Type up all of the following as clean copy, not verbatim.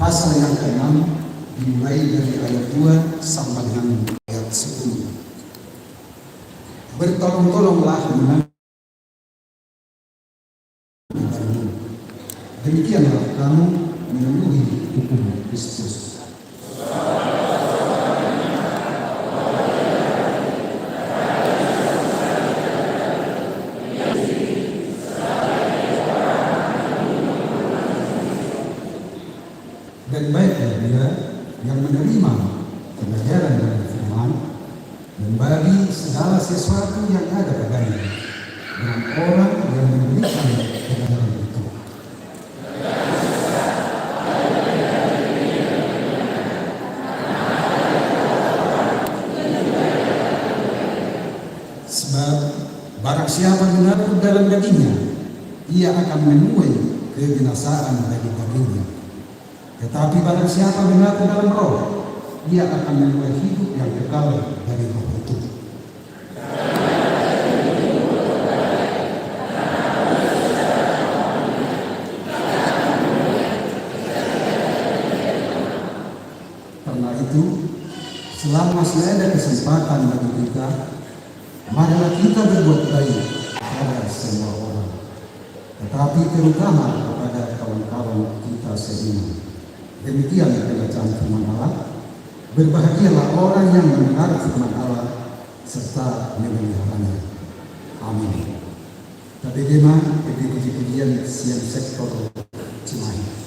pasal yang ke-6 dimulai dari ayat 2 sampai dengan ayat 10. Bertolong-tolonglah menangani demikianlah kamu memenuhi hukum Kristus. Dan baiklah dia yang menerima pengajaran dari firman membagi segala sesuatu yang ada padanya dengan orang yang memberikan pengajaran itu. Sebab barang siapa mengaku dalam dagingnya, ia akan menuai kebinasaan bagi dagingnya. Tetapi barang siapa mengaku dalam roh, ia akan menuai hidup yang kekal dari roh itu. Karena itu, selama masih ada kesempatan bagi kita, marilah kita berbuat baik kepada semua orang, tetapi terutama kepada kawan-kawan kita seiman. Demikian pembacaan firman Allah. Berbahagialah orang yang mendengar firman Allah serta memeliharanya. Amin. Tabedema puji-pujian siang sektor Cimahi.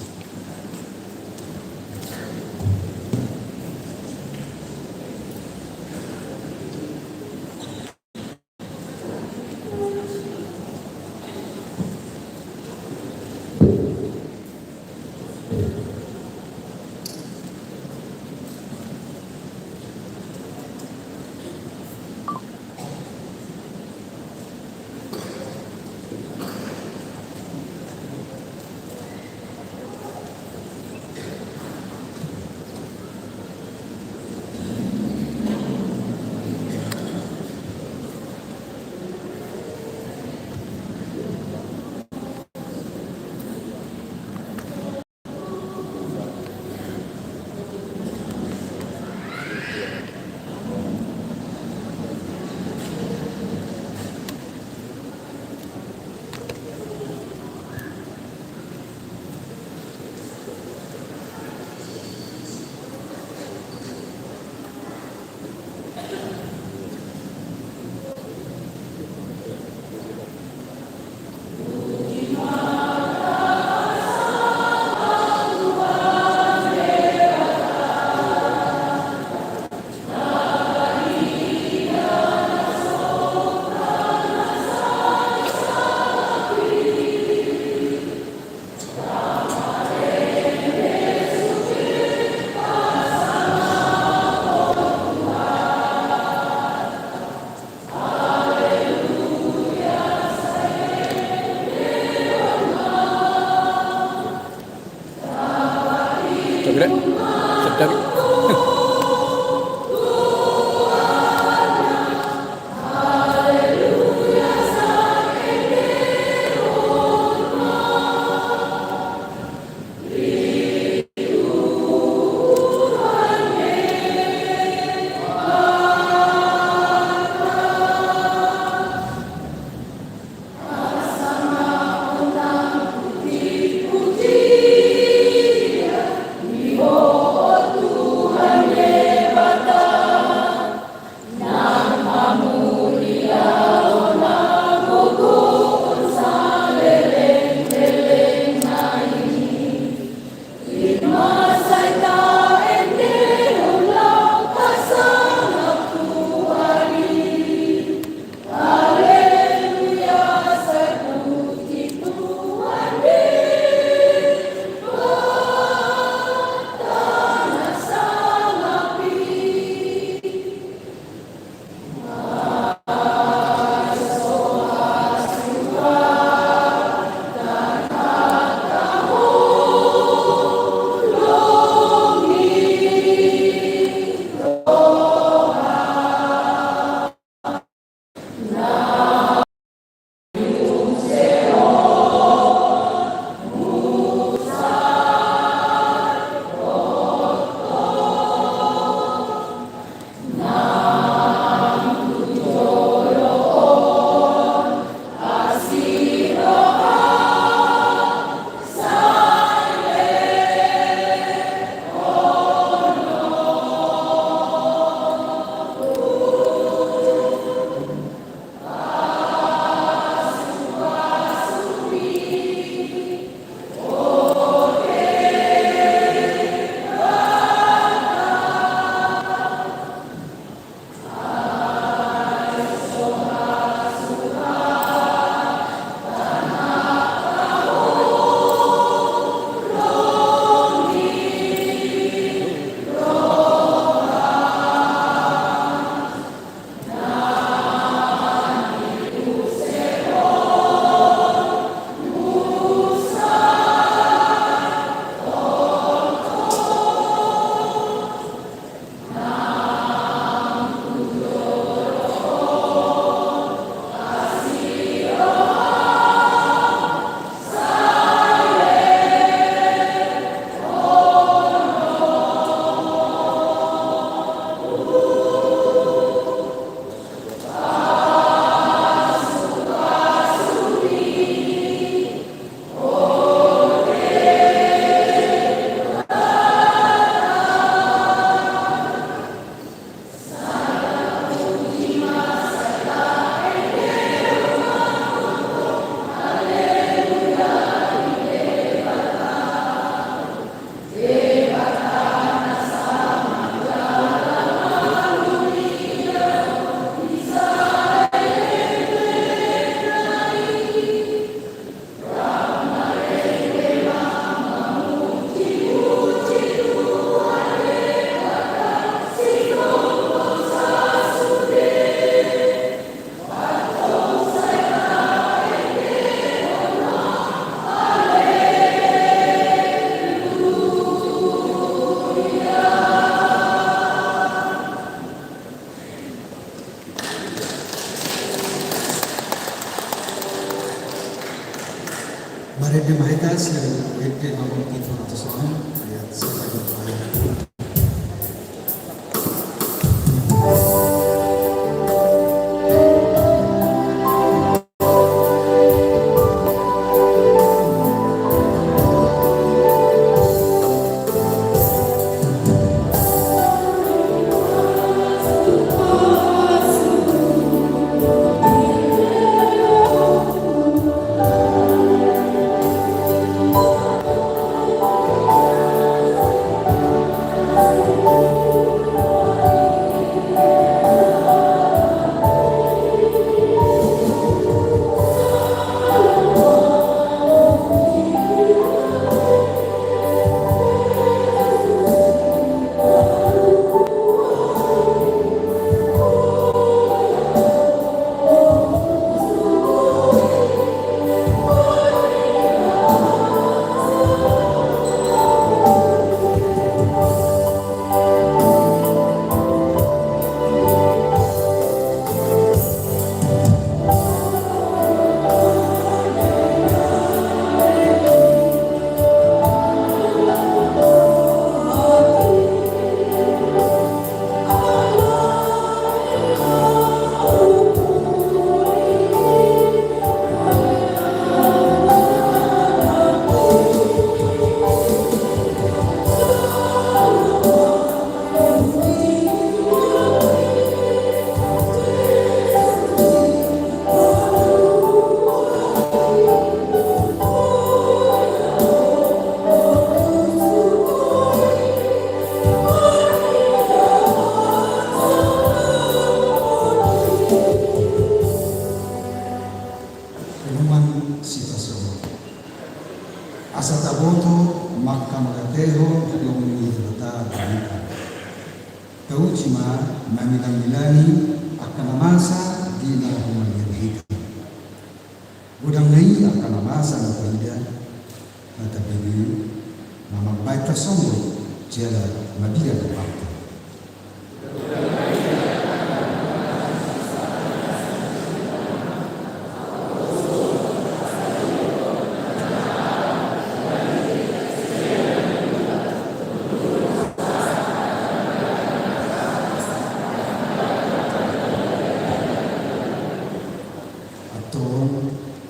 Sedap. Puji, puji, 1 ayat 1 ayat 2. Asa taboto maka magateho yung ihilata balita. Kauchima mamilang-milani akanamasa di na humaliyahita. Budang nai akanamasa na paida na tabibi na magbaita sombro jela mabila na pakta.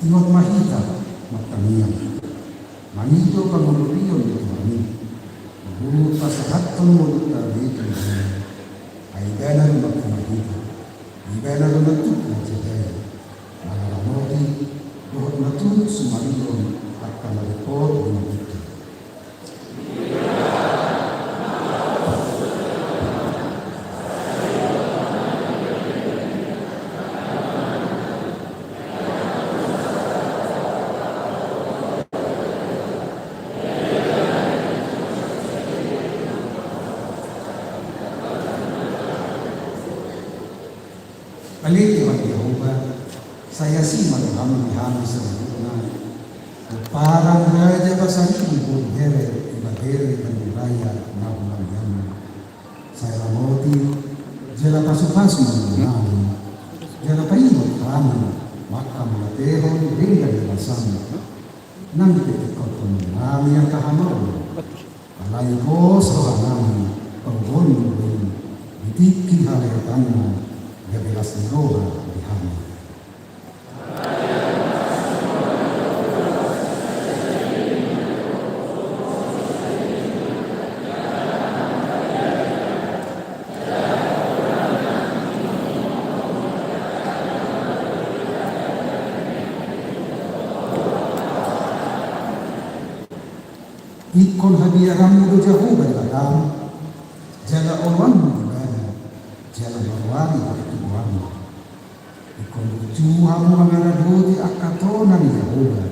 Ingot mahita magtamiyan. Manito pangulupiyon dito kami. Mabulut pa sa hatong mulut na dito ay gana rin magkamahita. Ay gana rin nagtukla sa daya. Malalamoti, buhot natulog sumaliyon at kamalipot binabito. Paliti ang Yehova, saya si maghami-hami sa mga parang raja ba sa libod here, ibagere ng raya na umayaman. Saya ramoti, jala pasu-pasu namin, jala paimot kami, maka malatehon, ringa di basama. Nang itikot ko namin ang kahamaw, alay ko sa namin, pagbunin mo rin, itikin halayatan na, gabilas ni Roha di Hama. Ikon hadiahmu do Jehovah dalam jala orang ibadah jala bawani waktu ikon tuhamu mengadoti akatona ni Jehovah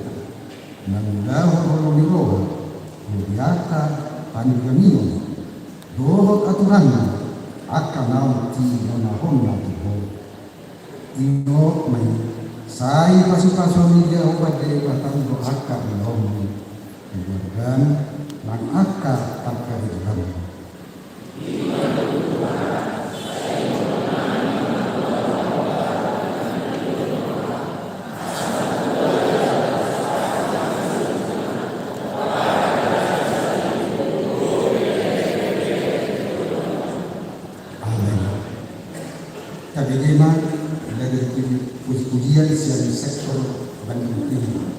nangulahu holo ni Roha mudiaka panigamio dohot aturanna akanau ti nonahon na tuho ingot may sai pasu-pasu ni Jehovah dari batang doaka ilom dan langaka takkan dalam. Regema dari puji-pujian siang sektor Bandung Timur.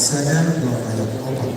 sadar doa ayat opat.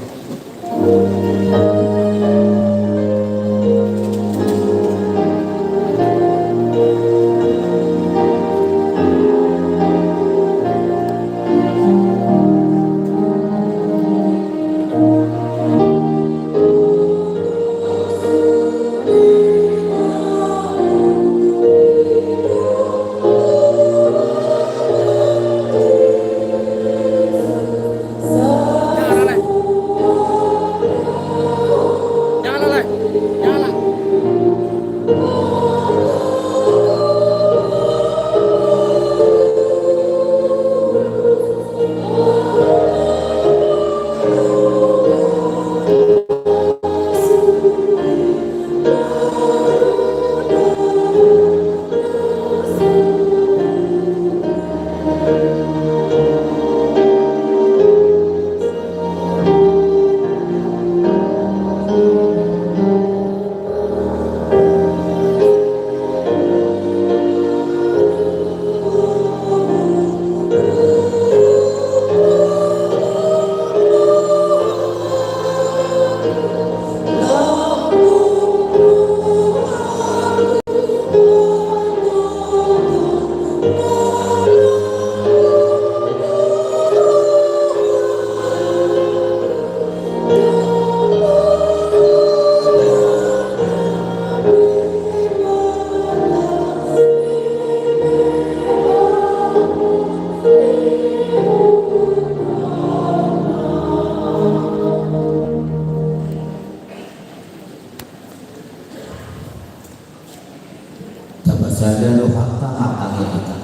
Sadaro hatta mata kita.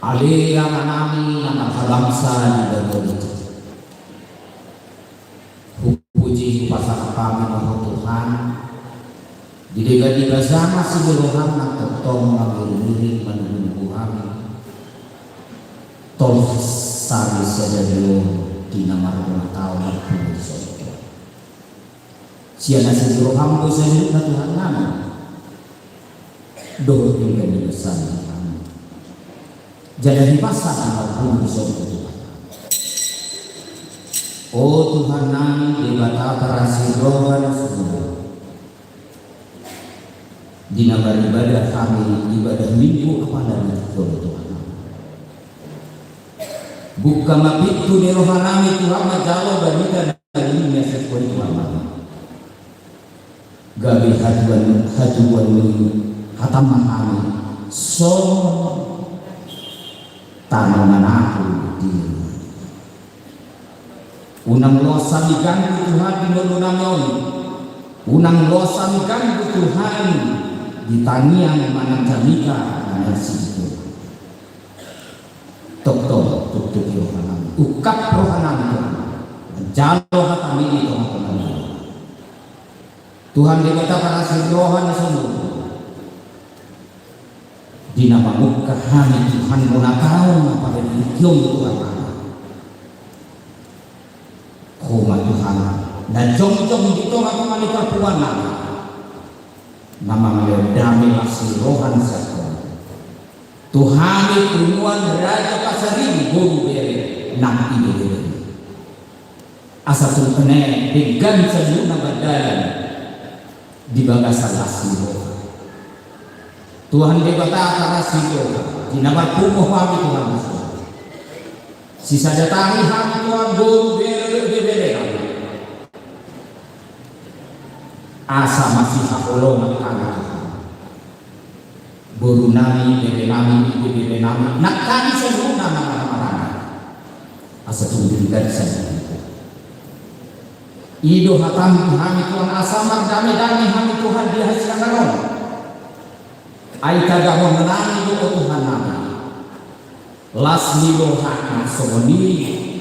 Ali yang anami anak bangsa di dalam itu. Puji pasang kami mahal Tuhan. Di dega sama seluruhan nak tertong mengiring menunggu kami. Tol sari saja dulu di nama rumah tahun berpuluh sorga. Siapa seluruh hamba saja Tuhan kami. Doa tinggal di sana kami. Jangan dipasang apapun sorga Tuhan. Oh Tuhan kami ibadah para sirohan semua. Di nama ibadah kami ibadah minggu kepada Tuhan. Buka mapitu ni rohanami Tuhan majalo banita darinya sesuai Tuhan. Gabi hatuan hatamah kami so tanaman aku di unang losa migan Tuhan di menunamon unang losa migan Tuhan di tangian manang jamika manang situ tok rohanami ukap rohanami jalo hatami itu Tuhan dikatakan asli rohani semua di nama muka hani Tuhan munakau pada dikium Tuhan koma Tuhan dan jom-jom itu aku manikah puan nama dami asli rohan sakon Tuhan tunuan raja pasari guru beri nak ide asal tumpene dengan seluruh badan di bagasan asli Tuhan dikatakan asli di nama kumuh kami Tuhan sisa datangi kami Tuhan guru beri asa masih hakolong kami guru nami beri nami nak kami seluruh nama asa tunjukkan saja Ido hatam kami Tuhan asamar dami kami Tuhan dihasilkan karon. Ai kagak menangi do Tuhan nama. Las niroha soni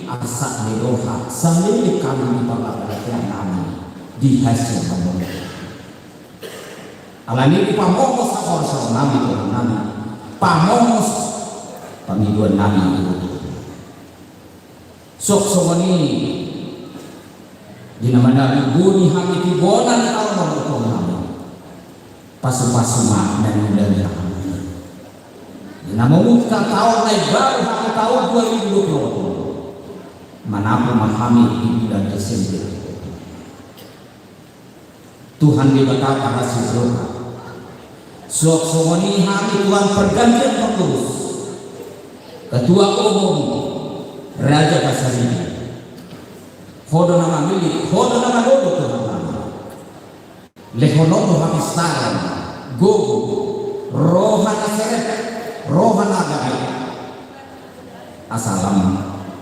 asa niroha sambil kami dipagapkan kami dihasilkan karon. Alani pamongos sakor nami Tuhan nami. Pamongos pangiguan nami itu. Sok soni di nama Nabi bunyi kami tibonan tahun bertemu pasu-pasu mak dan mudah kami namun tahun naik baru tahun 2020 manapun memahami di bulan Desember Tuhan dibata para siswa Soksomoni hari Tuhan pergantian pengurus Ketua Umum Raja Pasari Hodo nama milik, hodo nama dodo Tuhan Lehonomo habis taran Gogo Rohana seret Rohana gagai Asalam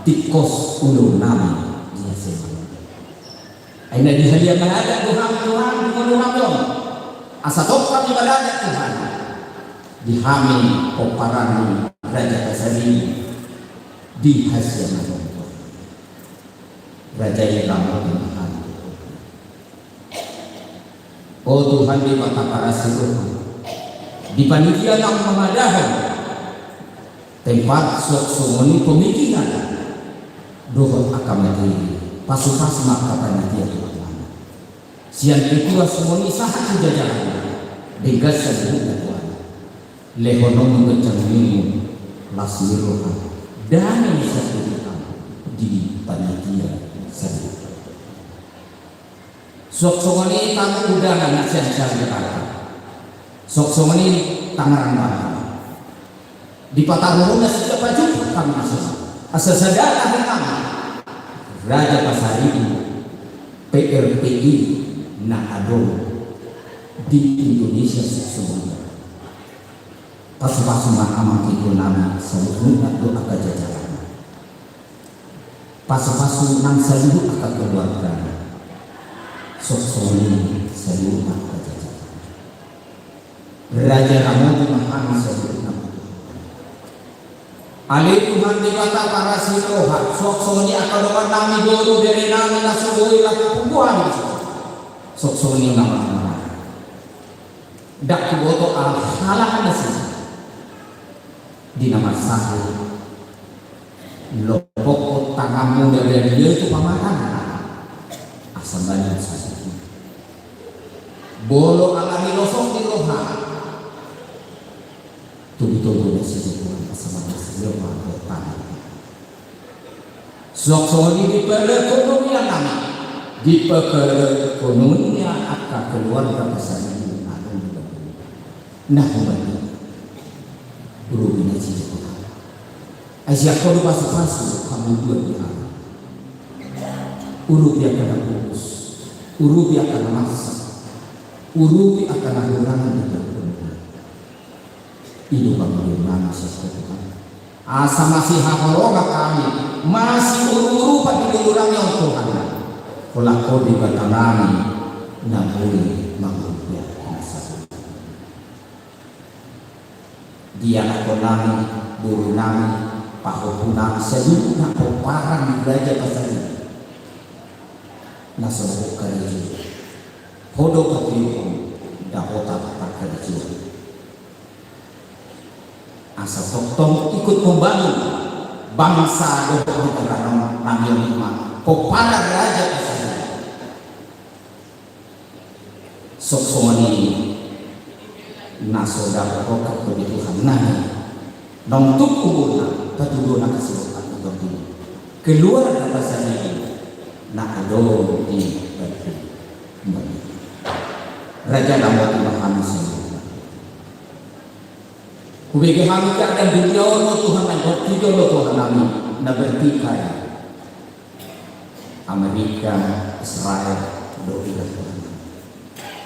Tikos ulun nama Dia semua Aina dihalian ada Tuhan Tuhan Asa dokter ibadahnya Tuhan Dihami Koparani Raja Pasari Di hasil Raja Iram Tuhan Oh Tuhan di mata para seluruh di panitia yang memadahan tempat soksomoni pemikiran dohot akan materi pasu-pasu maka panitia Tuhan siang ketua semoni sahat jajaran degas seluruh Tuhan lehonom mengencangmu lasmiroha dan yang disatukan di panitia seluruh soksomoni tamu udara nasihat syarikat soksomoni tangan bangsa di Pataruna setiap baju kami masuk asal sadar nama Raja Pasari PRPI Naado di Indonesia semuanya pas-pas aman itu nama seluruhnya doa kejajaran pas-pas nang seluruh akan keluarga soksomoni seluruh kejajaran Raja Ramu Muhammad sallallahu alaihi Tuhan dikata para siroha soksoni akan dapat nami dulu dari nami nasubui laku pembuahan soksoni nama dak kuboto al halah nasi di nama sahih lobok tangamu dari dia itu pamakanan asal banyak sahih bolo alami losong di roha tubuh-tubuh sesuatu sama sesuatu bertanya. Soksoni di perekonomian yang nama di perekonomian akan keluarga besar ini nah kembali guru ini cerita. Asyik kau pasu-pasu kamu dua dia. Urubi akan urus, urubi akan masak, urubi akan halurangan di hidup bagaimana sesuatu asa masih hakologa kami masih uru-uru pada orang yang Tuhan kolako di batanami nabuli mangkuya dia aku nami buru nami pahoku nami seluruh nak koparan Raja Pasari nasobo kari hodo katriyo dahota pakar asa tong ikut membangun bangsa dohok di negara Nabi Muhammad kepada Raja Pasari soksomoni nasoda rokat kebutuhan nani nongtuk umurna patudona kasirokan untuk ini keluar dari Pasari nak ado di Raja Nabi Muhammad Kubegi kami dan dunia Allah Tuhan yang bertiga Allah Tuhan kami na bertikai Amerika, Israel, doa Tuhan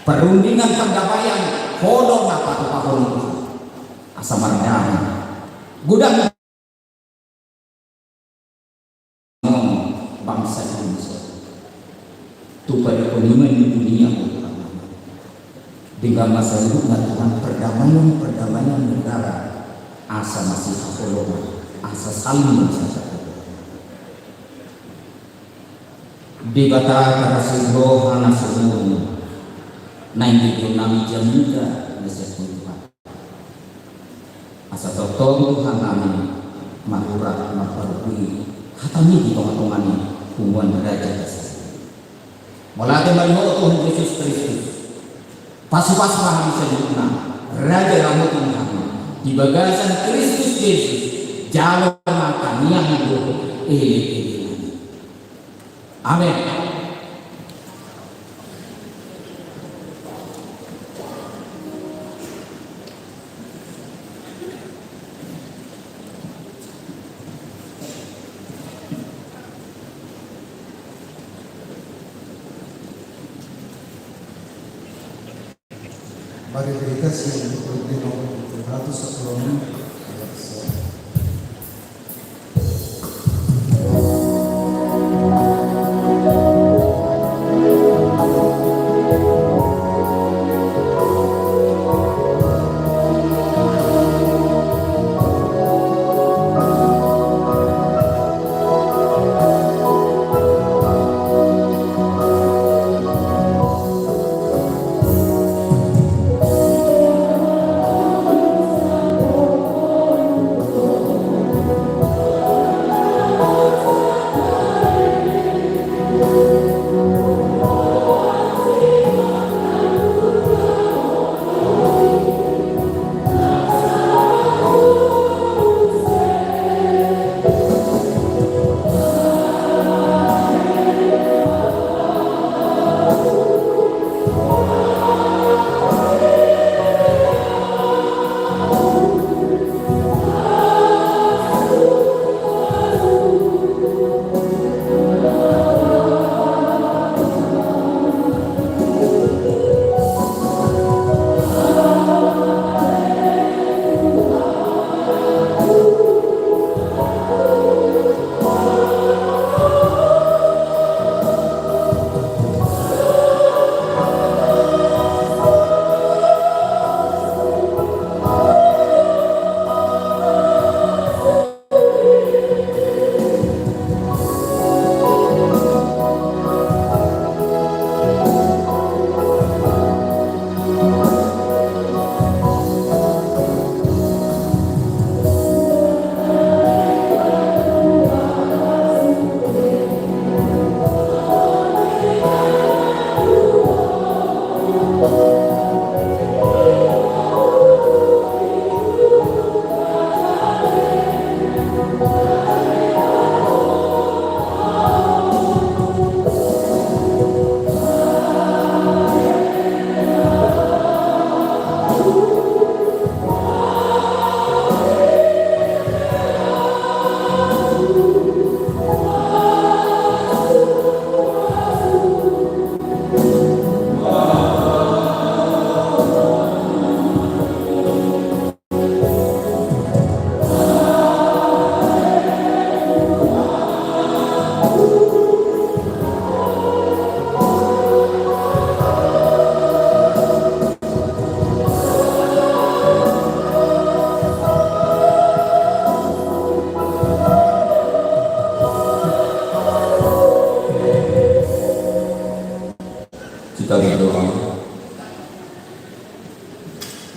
perundingan perdamaian hodong apa tu pahon asa mardana gudang bangsa Indonesia tu pada penyuman di dunia dengan masa itu Tuhan perdamaian negara asa masih hakologa asa saling mencatat di bata karasido hana semuanya naik di nami jamuda Yesus Tuhan asa totong Tuhan kami mahurat maparui hatami di tengah-tengahnya hubungan Raja Pasari mulai melihat Tuhan Yesus Kristus pas-pas paham bisa dikenal Raja Ramu Tuhan di bagasan Kristus Yesus jalan makan yang hidup amin. Mari kita siap untuk nomor 110 ayat 1.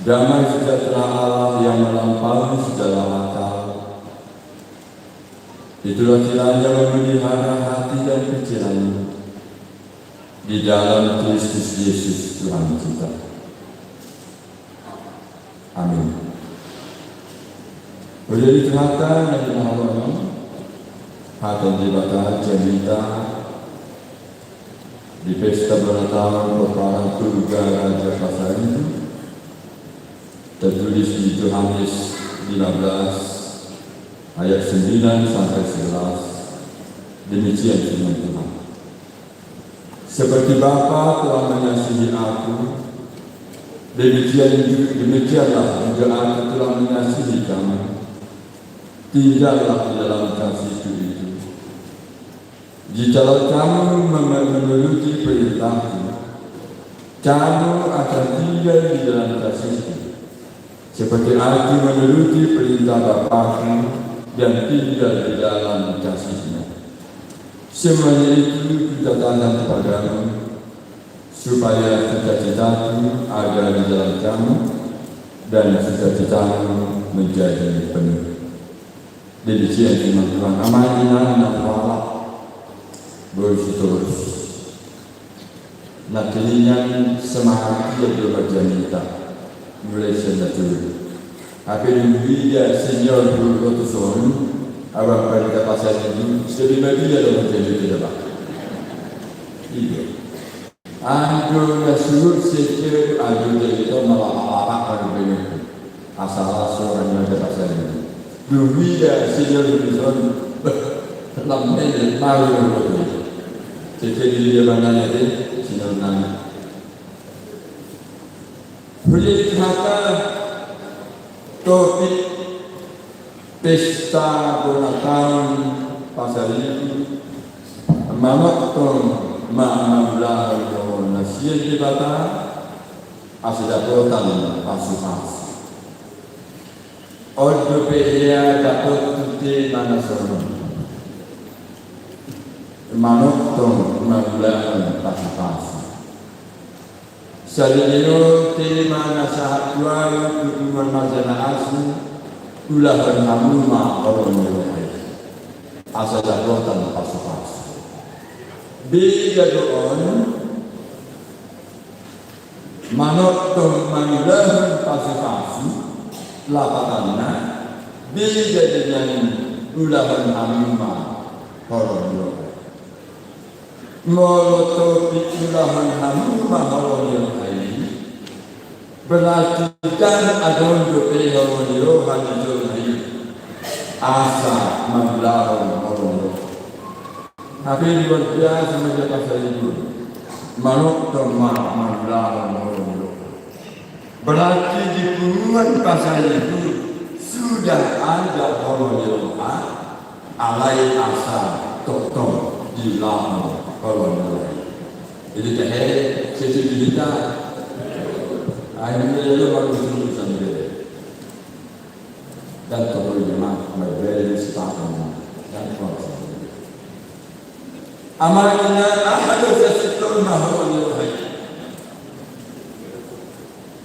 Damai sejahtera Allah yang melampaui segala akal, itulah kiranya memelihara hati dan pikiranmu di dalam Kristus Yesus Tuhan kita. Amin. Boleh dikatakan dari malam hati dibakar cerita di pesta beratang peperangan Turga Raja Pasar itu tertulis di Yohanes 15 ayat 9 sampai 11. Demikian firman Tuhan. Seperti Bapa telah mengasihi aku, demikianlah juga aku telah mengasihi kamu. Tinggallah di dalam kasih itu. Jikalau kamu menuruti perintahku, kamu akan tinggal di dalam kasihku. Seperti aku menuruti perintah Bapa-Ku dan tinggal di dalam kasih-Nya. Semuanya itu kukatakan kepadamu, supaya cita-citaku ada di dalam kamu dan cita-citamu menjadi penuh. Demikian firman Tuhan. Amanina nafala berterus. Nah, kelingan semangat dia berbaca minta mulai sedatu Habis dia senior dulu tu son, abang pada pasal itu, sedih bagi dia dalam jadi tidak pak. Iya. Ando nasuruh sekitar ando jadi tu malah pada begini. Asal orang yang ada pasal ini. Dulu dia senior dulu son, lamanya malu betul. Sekitar dia mana ni senior nana. Boleh kata topik pesta ulang tahun pasal ini mamakton ma'amlah al nasihat dibata asidatotan pasukas ordo pehia dapat tuti mana sorong mamakton ma'amlah pasukas Salino tema nasihat jual kutuman mazana asu ulahan hamuma orang Yahudi asal jabatan pasukan. Beda doon manot tong manulahan pasukan lapatanna beda dengan ulahan hamuma orang Yahudi. Moloto ulahan hamuma orang Yahudi berarti kan adon dope hawaniyo hanijo nahi asa manlawan orang tapi luar biasa menjadi pasal itu manuk doma manlawan orang berarti di puluhan pasal itu sudah ada hawaniyo alai asa tok di lawan hawaniyo jadi teh sesuatu akhirnya itu baru dulu sendiri dan kalau jemaah berbeda setahun dan kuasa amalnya ada sesuatu mahal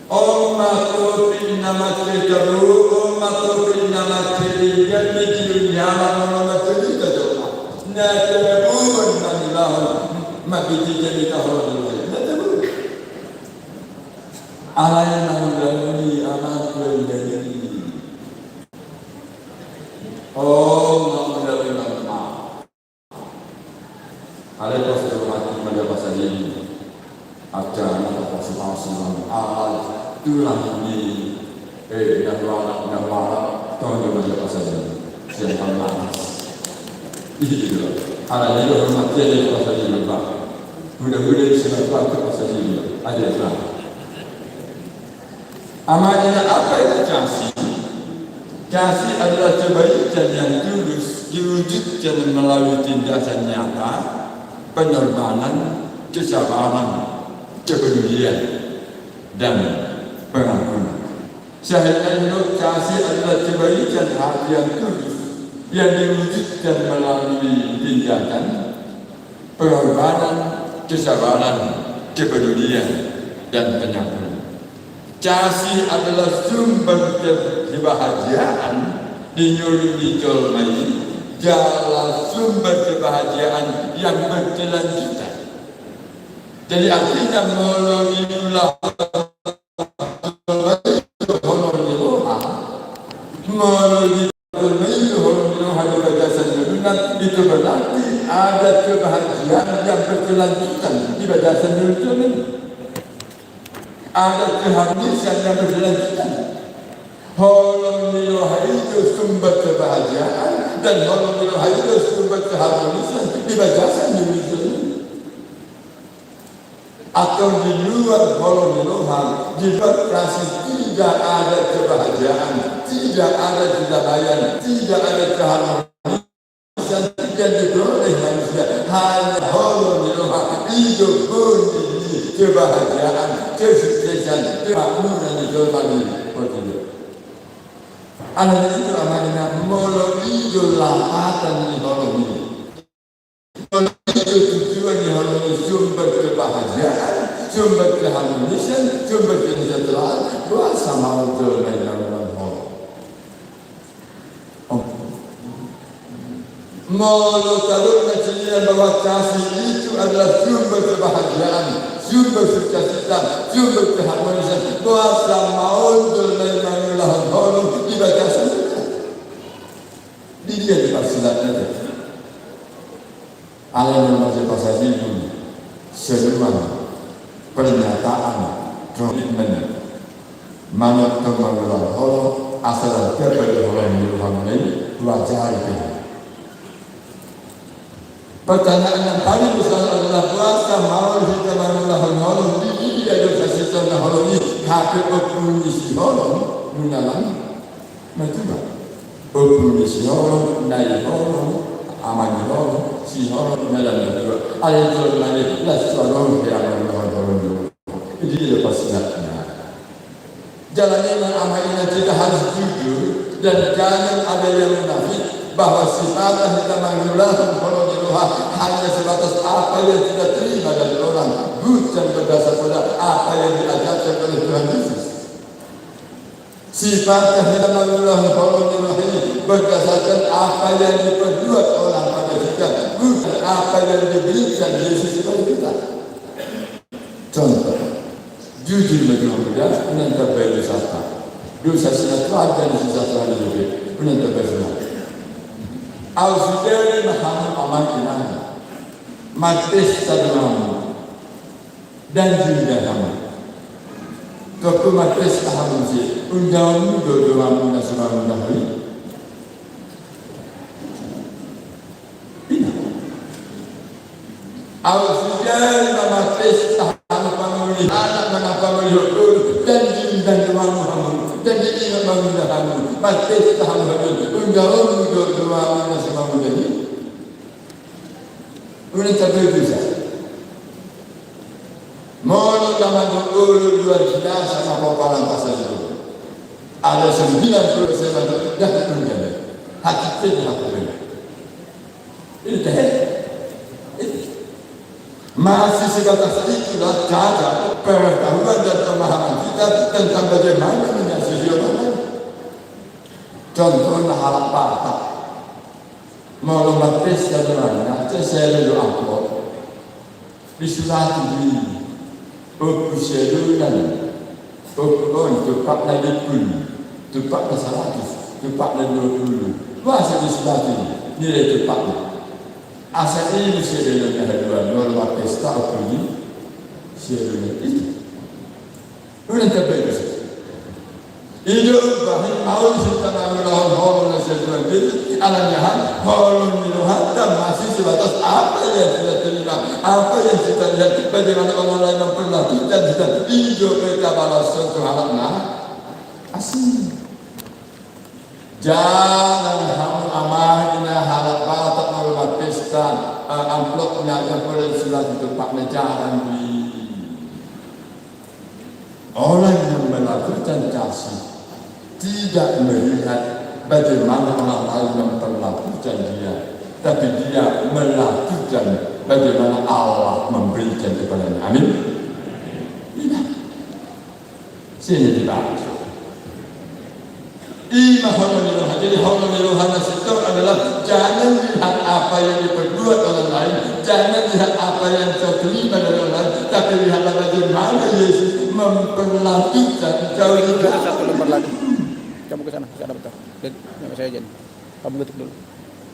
Oma topi nama cedaru Oma topi nama cedi yang dijil nyaman nama cedi kajo na tebuan manilah mabiji jadi tahun alai nangani anak berdiri. Oh, nangani nama. Alai pasal hati pada pasal ini. Ajar anak pasal alai tulang ini. Nama tahun pada pasal ini. Siapa malas? Itu alai itu hormat jadi pasal ini pak. Mudah-mudahan siapa pasal ini ada lah. Amalnya apa itu kasih? Kasih adalah kebaikan yang tulus diwujudkan melalui tindakan nyata, pengorbanan, kesabaran, kepedulian, dan pengampunan. Sehingga kasih adalah kebaikan hati yang tulus yang diwujudkan melalui tindakan, pengorbanan, kesabaran, kepedulian, dan pengampunan. Kasih adalah sumber kebahagiaan di nyuruh ini, jalan sumber kebahagiaan yang berkelanjutan. Jadi artinya melalui itu berarti ada kebahagiaan yang berkelanjutan di badasan ini. Ada keharmonisan yang berkelanjutan. Holong itu sumber kebahagiaan dan holong itu sumber keharmonisan di badasan ini. Atau di luar holong di luar kasih tidak ada kebahagiaan, tidak ada kedamaian, tidak ada keharmonisan yang diperoleh manusia. Hanya holong hidup bunyi kebahagiaan, kesuksesan, kemakmuran di dalam ini. Anak itu amalnya melalui lapatan di dalam ini. Melalui tujuan di dalam ini sumber kebahagiaan, sumber keharmonisan, sumber kesejahteraan, kuasa mau dalam dalam melalui kecilian bahwa kasih itu adalah sumber kebahagiaan, sumber sukacita, sumber keharmonisan, kuasa mau dalam lahun holun dibaca saja. Dia dipersilatnya. Alam yang masih pasal ini seruan pernyataan komitmen manut kemaluan Allah asal kepada orang ini wajar itu. Pertanyaan yang paling besar adalah puasa malam kita manulahun holon ini ada kasih tanah holon ini kakek optimisi holon menyalang macam optimisi holon naik holon aman holon si holon menyalang juga ada itu lagi lah seorang yang holon ini lepas silatnya jalannya yang aman ini tidak harus jujur dan jangan ada yang munafik bahwa sifatnya kita manulahun holon hanya sebatas apa yang kita terima dari orang, bukan berdasarkan apa yang diajarkan oleh Tuhan Yesus. Sifatnya kita mengulang kolonial ini berdasarkan apa yang diperbuat orang pada kita, bukan apa yang diberikan Yesus kepada kita. Contoh, jujur bagi muda, menentang bayi dosa. Dosa sinatwa dan dosa Tuhan juga, menentang bayi dosa. Al-Sudari Mahamud Amal Matis Tadamamu dan juga kamu Kepu matis tahamu si Undamu dodoamu nasumamu dahulu Al-Sudari Matis tahamu pamuli anak mengapa melihat dan juga kamu dan jadi membangun dahamu matis tahamu Undamu dodoamu nasumamu dahulu Udah terbaik bisa. Mohon nama dulu luar biasa sama paparan pasal itu. Ada 90% dah terjadi. Hakikatnya hakikatnya. Ini teh. Masih sebatas itulah cara pengetahuan dan pemahaman kita tentang bagaimana menyelesaikan orang. Contohnya halal patah. Mau batis dan lainnya, saya doa Allah. Disuruh ini, aku sedulan, aku cepat lagi pun, cepat masalah, cepat lagi dulu. Bahasa disuruh ini, nilai cepatnya. Asal ini sedulan yang kedua, mau batis tak aku ini, sedulan itu. Udah terbaik sih. Hidup bahkan mau kita mengulang hormon sesuatu itu alanya hormon minuman dan masih sebatas apa yang kita terima, apa yang kita lihat, bagaimana orang lain memperlakukan kita hidup kita balas suatu halaknya asing. Jangan kamu amalnya halak batak malumat pesta amplopnya yang boleh surat itu pak jangan di orang yang melakukan kasih tidak melihat bagaimana orang lain memperlakukan dia, tapi dia melakukan bagaimana Allah memberikan kepadanya. Amin. Sini dibaca. Imam Hormoniluhan. Jadi Hormoniluhan itu adalah jangan lihat apa yang diperbuat orang lain, jangan lihat apa yang kau terima dari orang lain, tapi lihatlah bagaimana Yesus memperlakukan kau juga. Satu lembar lagi. Kamu ke sana betul. Dan nama saya Jen. Kamu ketik dulu.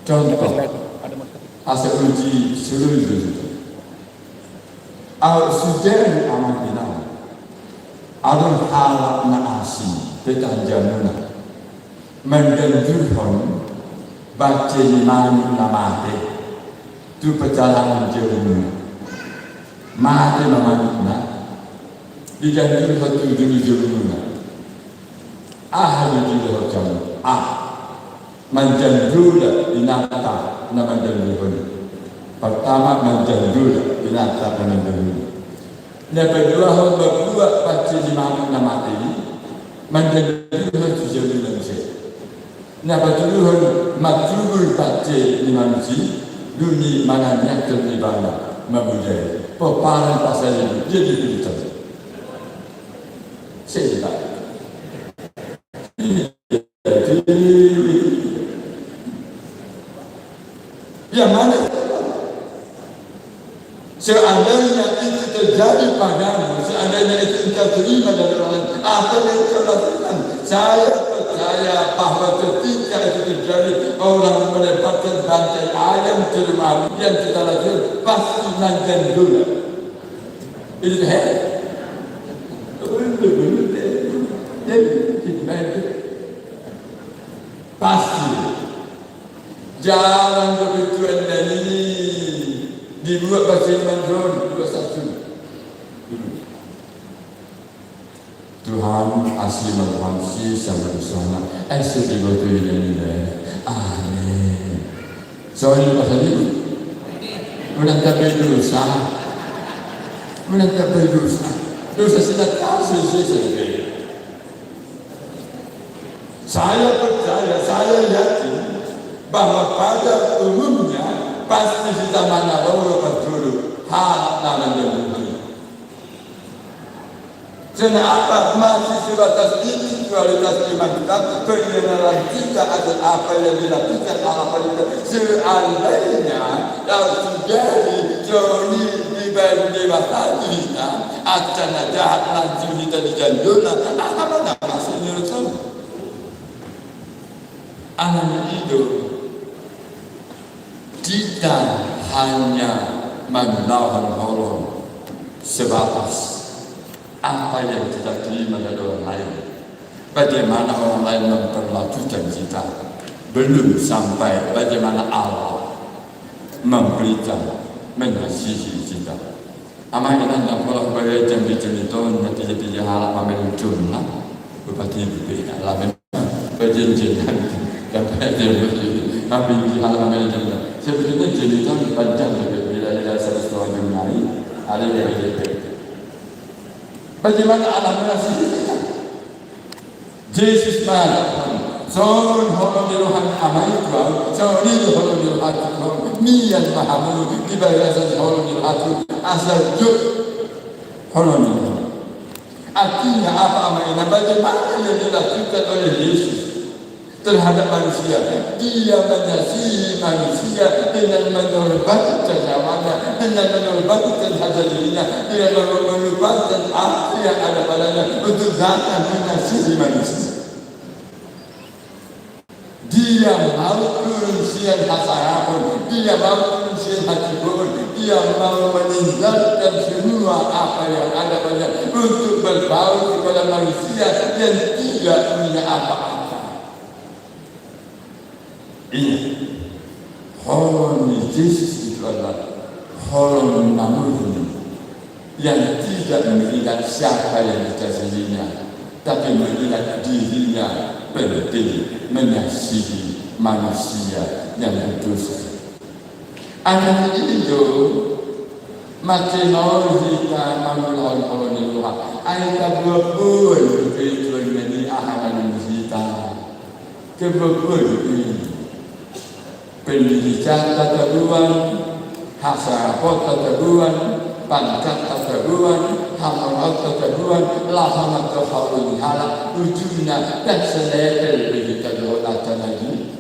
Contoh. Ada mau ketik. Asal uji seluruh itu. Al-Sujair amanina. Adun halak na asing tekan jamuna. Mendenjurkan baca iman namate. Tu perjalanan jamuna. Mate namanya. Dijanjurkan tu dulu jamuna. Ahli juga jamu. Menjandula binata nama jandula. Pertama menjandula binata nama jandula. Yang kedua hal berbuat baca lima nama ini menjandula tujuan manusia. Yang kedua hal majul baca lima manusia dunia mana yang terlibat memudai. Peparan pasal ini jadi begitu. Saya yang mana seandainya itu terjadi padamu, seandainya itu engkau terima dari orang lain, apa yang kau lakukan? Saya percaya bahwa ketika itu terjadi, orang melepaskan bantai ayam ke rumah yang kita lakukan pasti nanti dulu. Itu pasti jalan kebetulan ini dibuat bahasa Mandarin 21. Tuhan asli manusia sama bersama esok dibuat ini. Amin. Soalnya pasal ini menangkap dosa, dosa sudah tahu selesai. Saya percaya, saya yakin bahwa pada umumnya pasti kita mana orang berdulu hal namanya begini. Kenapa masih sebatas ini kualitas iman kita, pengenalan kita ada apa yang dilakukan apa yang seandainya yang terjadi Joni dibanding dewasa kita akan jahat langsung kita dijanduna apa maksudnya itu? Anak itu tidak hanya menahan Allah sebatas apa yang kita terima dari orang lain. Bagaimana orang lain memperlakukan kita, belum sampai bagaimana Allah memberikan mengasihi kita. Amanah nak kalau bayar jam-jam nanti jadi halal pamer jumlah, bupati berbeda lah. Perjanjian dan perjanjian kami halal pamer jumlah. Sebetulnya cerita panjang bila ada sesuatu yang lain ada yang berbeda. Bagaimana Allah mengasihi kita? Yesus mengatakan, "Son holong dirohan amai kau, son itu holong dirohan kau, nian mahamu dibalasan holong dirohan asal juk holong dirohan." Artinya apa amai? Bagaimana yang dilakukan oleh Yesus terhadap manusia? Dia mengasihi manusia dengan mengorbankan nyawanya, dengan mengorbankan harga dirinya, dengan mengorbankan apa yang ada padanya untuk datang mengasihi manusia. Dia mau turun siang hasarapun, dia mau turun siang hajibun, dia mau meninggalkan semua apa yang ada padanya untuk berbau kepada manusia yang tidak punya apa-apa. Ini holon Yesus itu adalah holon namun yang tidak melihat siapa yang dikasihinya, tapi melihat dirinya penting mengasihi manusia yang berdosa. Anak itu macam kita mengulang holon itu, ayat berbuat itu menjadi ahalan kita keberbuat ini. Pendidikan tatabuan, hasrafot tatabuan, pangkat tatabuan, hamarat tatabuan, lahanat tatabuan halak, ujungnya dan seletel begitu doa lagi.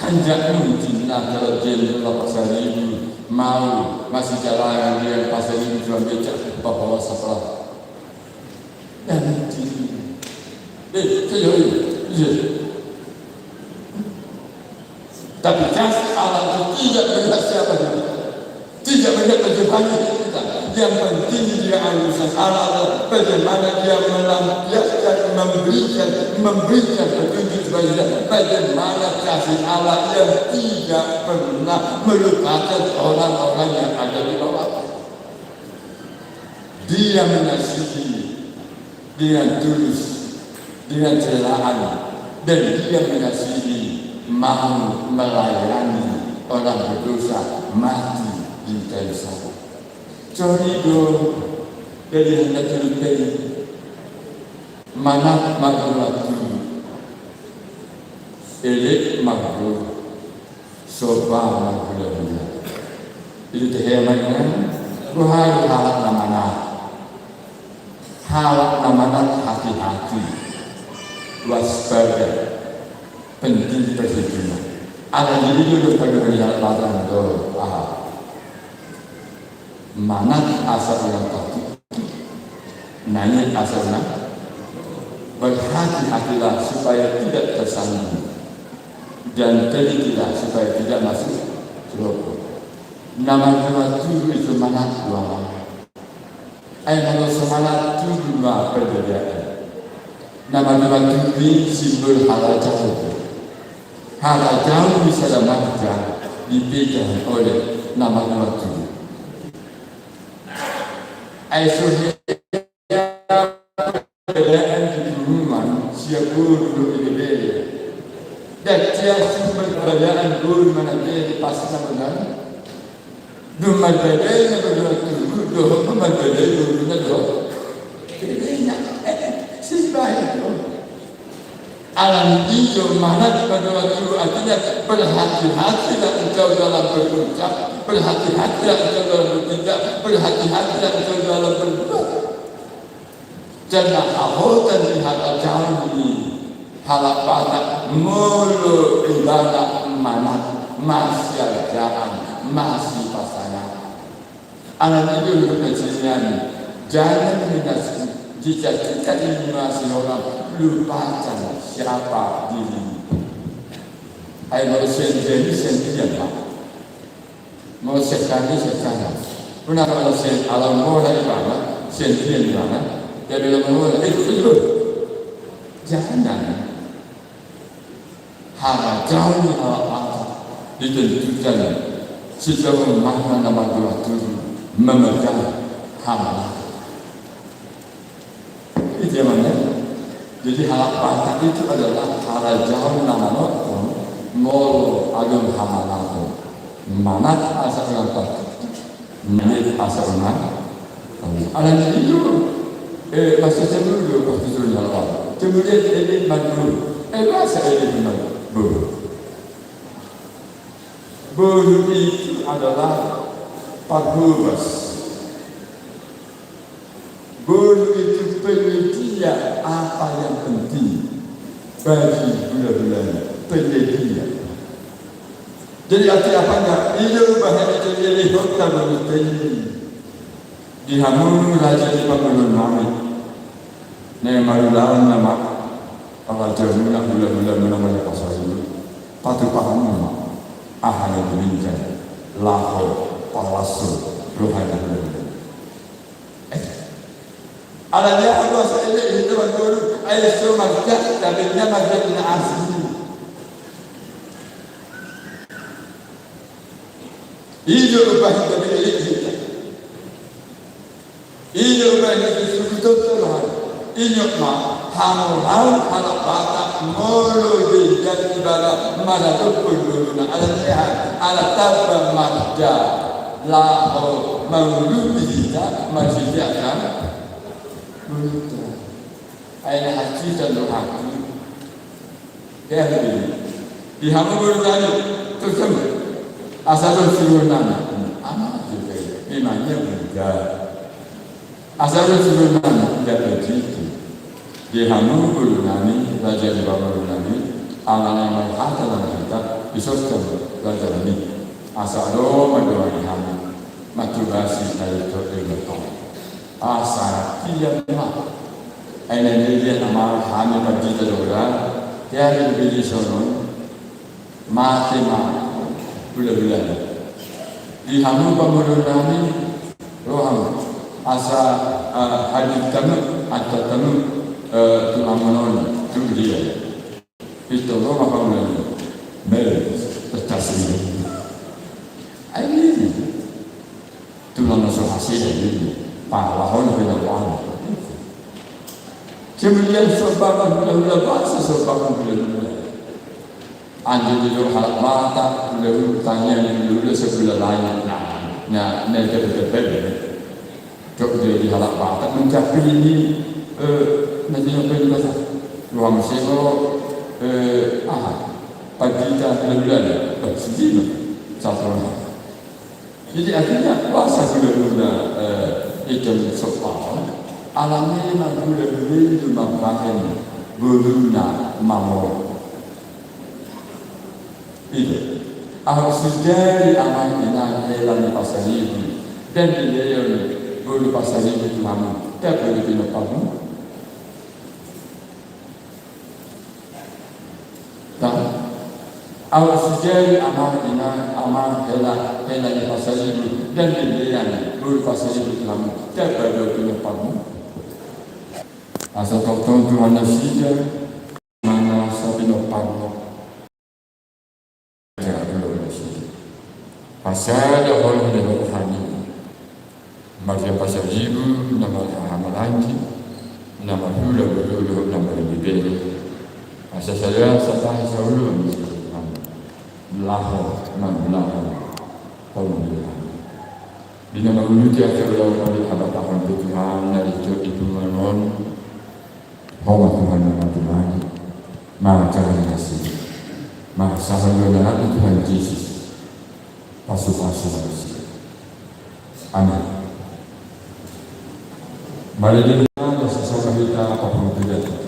Hanya mungkin kalau jenderal pasal ini mau masih jalan dia pasal ini jual becak bawa sekolah dan ini. Tapi kasih Allah itu tidak melihat siapa dia, tidak melihat bagaimana kita. Yang penting dia urusan Allah bagaimana dia melampiaskan, memberikan petunjuk kepada bagaimana kasih Allah yang tidak pernah melupakan orang-orang yang ada di bawah. Dia mengasihi dengan tulus, dengan celaan, dan dia mengasihi mau melayani orang berdosa mati di kayu salib. Jadi dari hendak terlukai manat maghratu elik maghrur soba maghrurnya itu tehemanya kuhai halak namana hati-hati waspada penting perhitungan. Ada diri dulu pada melihat ladang itu, mana asal yang takut. Nanya asalnya, berhati-hatilah supaya tidak tersandung dan telitilah supaya tidak masuk celaka. Nama-nama itu mana dua. Kalau semangat itu dua perbedaan. Nama-nama itu simbol halal jauh. Halal jauh bisa dapat dipegang oleh nama-nama itu. Perbedaan keturunan siapa dulu berbeda dan tiada sumber perbedaan guru mana dia pasti benar. Dua berbeda berdua turun, dua berbeda gurunya dua. Bedanya sesuai itu. Alam itu mana pada waktu artinya berhati-hatilah engkau dalam berucap, berhati-hatilah engkau dalam bertindak, berhati-hatilah engkau dalam berbuat. Jangan ahotan di hati jami halak batak mulu ibadah mana masih jalan masih pasangan. Anak itu kecilnya jangan minat jika kita ini masih orang lupakan siapa diri. Ayo sendiri sendiri apa? Mau sekali. Pernah kalau alam mulai mana sendiri mana? Ya bila menurut itu jangan hal jauh apa ditentukan sejauh mana nama dua itu memegang hal itu mana. Jadi hal apa itu adalah hal jauh nama molo agam hal mana asal apa ini asal mana alam itu masa dulu waktu itu jalan. Kemudian ini maju. Masa ini maju. Bulu itu adalah pagubas. Bulu itu penelitian apa yang penting bagi bulan-bulan penelitian. Jadi arti apanya? Itu bahaya jadi hotel penelitian. Dihamun raja di panggung kami. Ne marulan nama Allah jamulah bulan-bulan menamanya pasal itu. Patu paham nama ahana diminkan lahor palasu rohani bulan. Alanya Allah saya itu betul. Ayat surah Makkah tapi dia Makkah asli. Itu ubah tapi ini. Ini orang yang betul ini mah hamu batak mulu dan ibadah mana tu pun ala tabah marja lahu maulud kita masih akan berutuh. Ayat hati dan hati. Ya begini. Di hamu bertanya tu semua asal sirunan anak juga memangnya benar. Asal sebelumnya tidak begitu. Di Hanum Bulunani, Raja di Bawah Bulunani, anak-anak harta dan kita disoskan Raja ini. Asal Roma doa di Hanum, matubasi dari Tuhan. Asal tiada mah. Ini dia nama Hanum bagi terora. Tiada beli sonon, mati mah bulan-bulan. Di Hanum Bulunani, roham. Asa hadis kami atau kami tulang menon itu dia itu apa namanya bel terkasih ini tulang masuk hasil ini pahlawan pahlawan kemudian sebab bulan bahasa sebab bulan anjing itu hal mata bulan tanya dulu sebelah lain nah nanti berbeda. Jok dia di halak batak mencapai ini nanti apa ini bahasa ruang sego pagi dan bulan segini satu orang. Jadi akhirnya bahasa sudah itu soal alamnya bulan itu makan beruna mamor itu harus dari amal ini dalam pasal ini dan dia bulu pasal itu lama Tiap hari kita pagi. Tak. Awal sejari amal ina amal hela di pasal itu dan dilihat dulu pasal itu kamu. Tiap hari kita pagi. Asal kau tahu Tuhan saja mana sabi no pagi. Pasal orang yang berhani, macam pasal ibu, nama hamalanji, nama hula berhulu, nama liberi. Pasal saya sampai selalu melahir, kalau melahir. Bila mahu tiada orang yang ada tahun Tuhan dari itu manon, hormat Tuhan nama Tuhan, maka kasih, maka sahaja dengan Tuhan Yesus. Pasu-pasu manusia. Amin. Mari kita bersama kita apapun terjadi.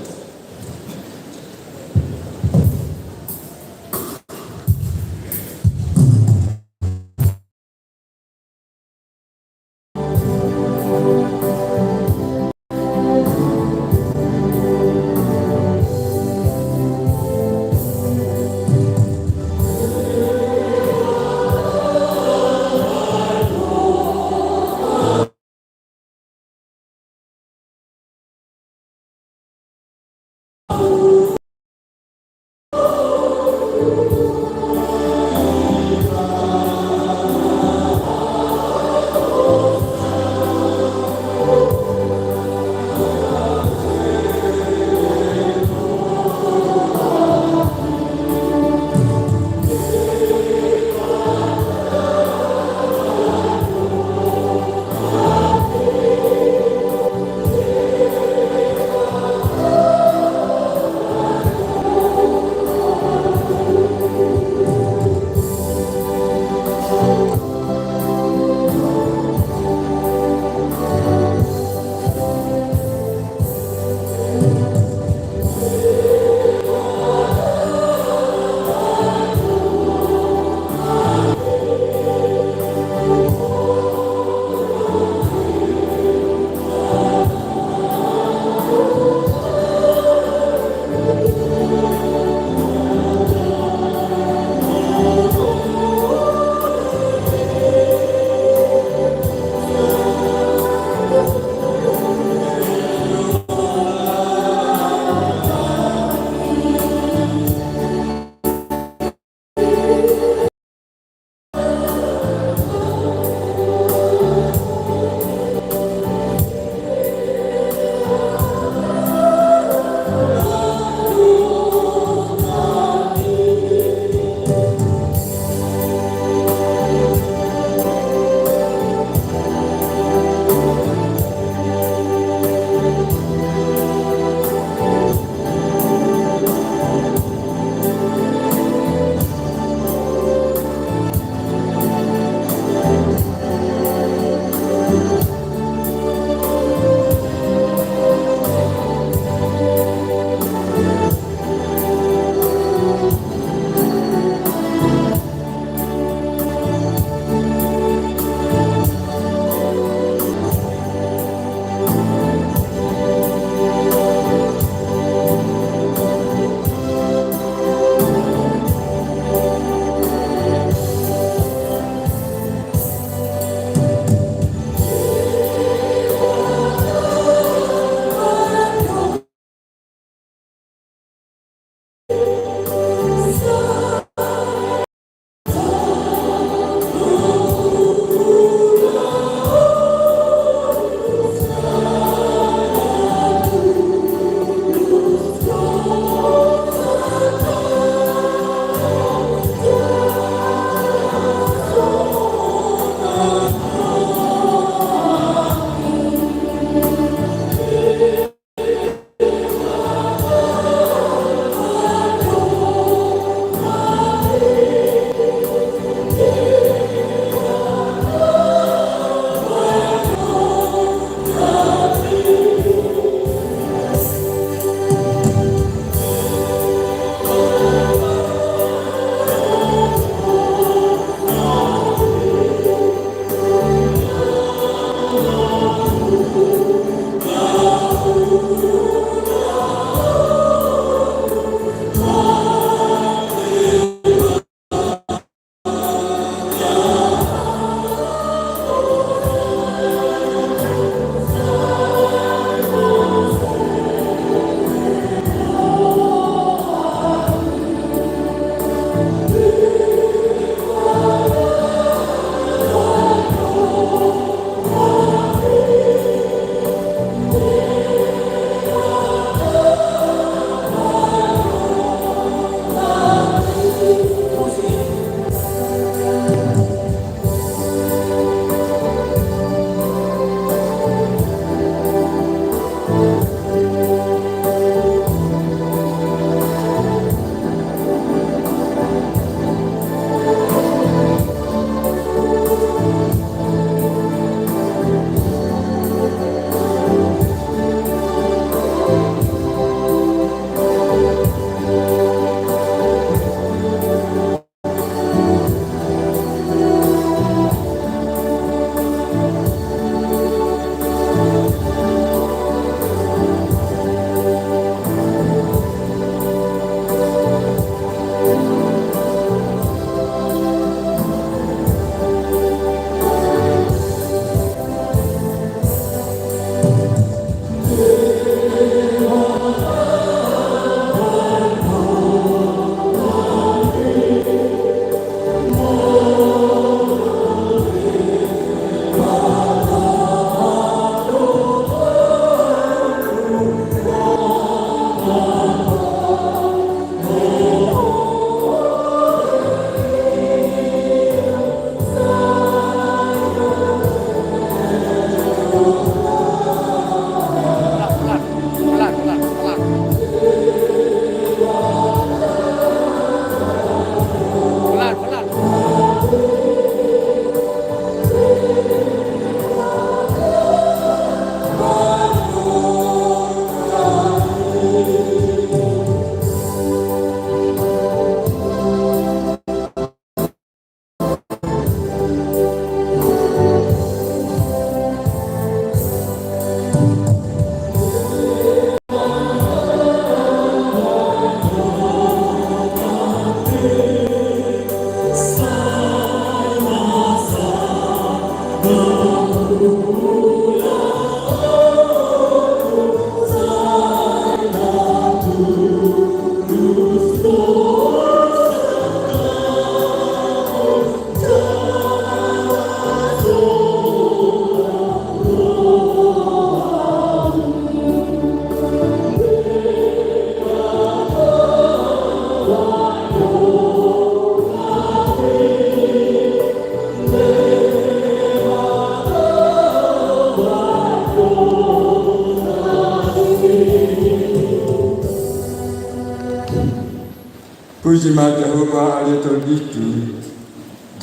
Puji Jehovah Allah terditu,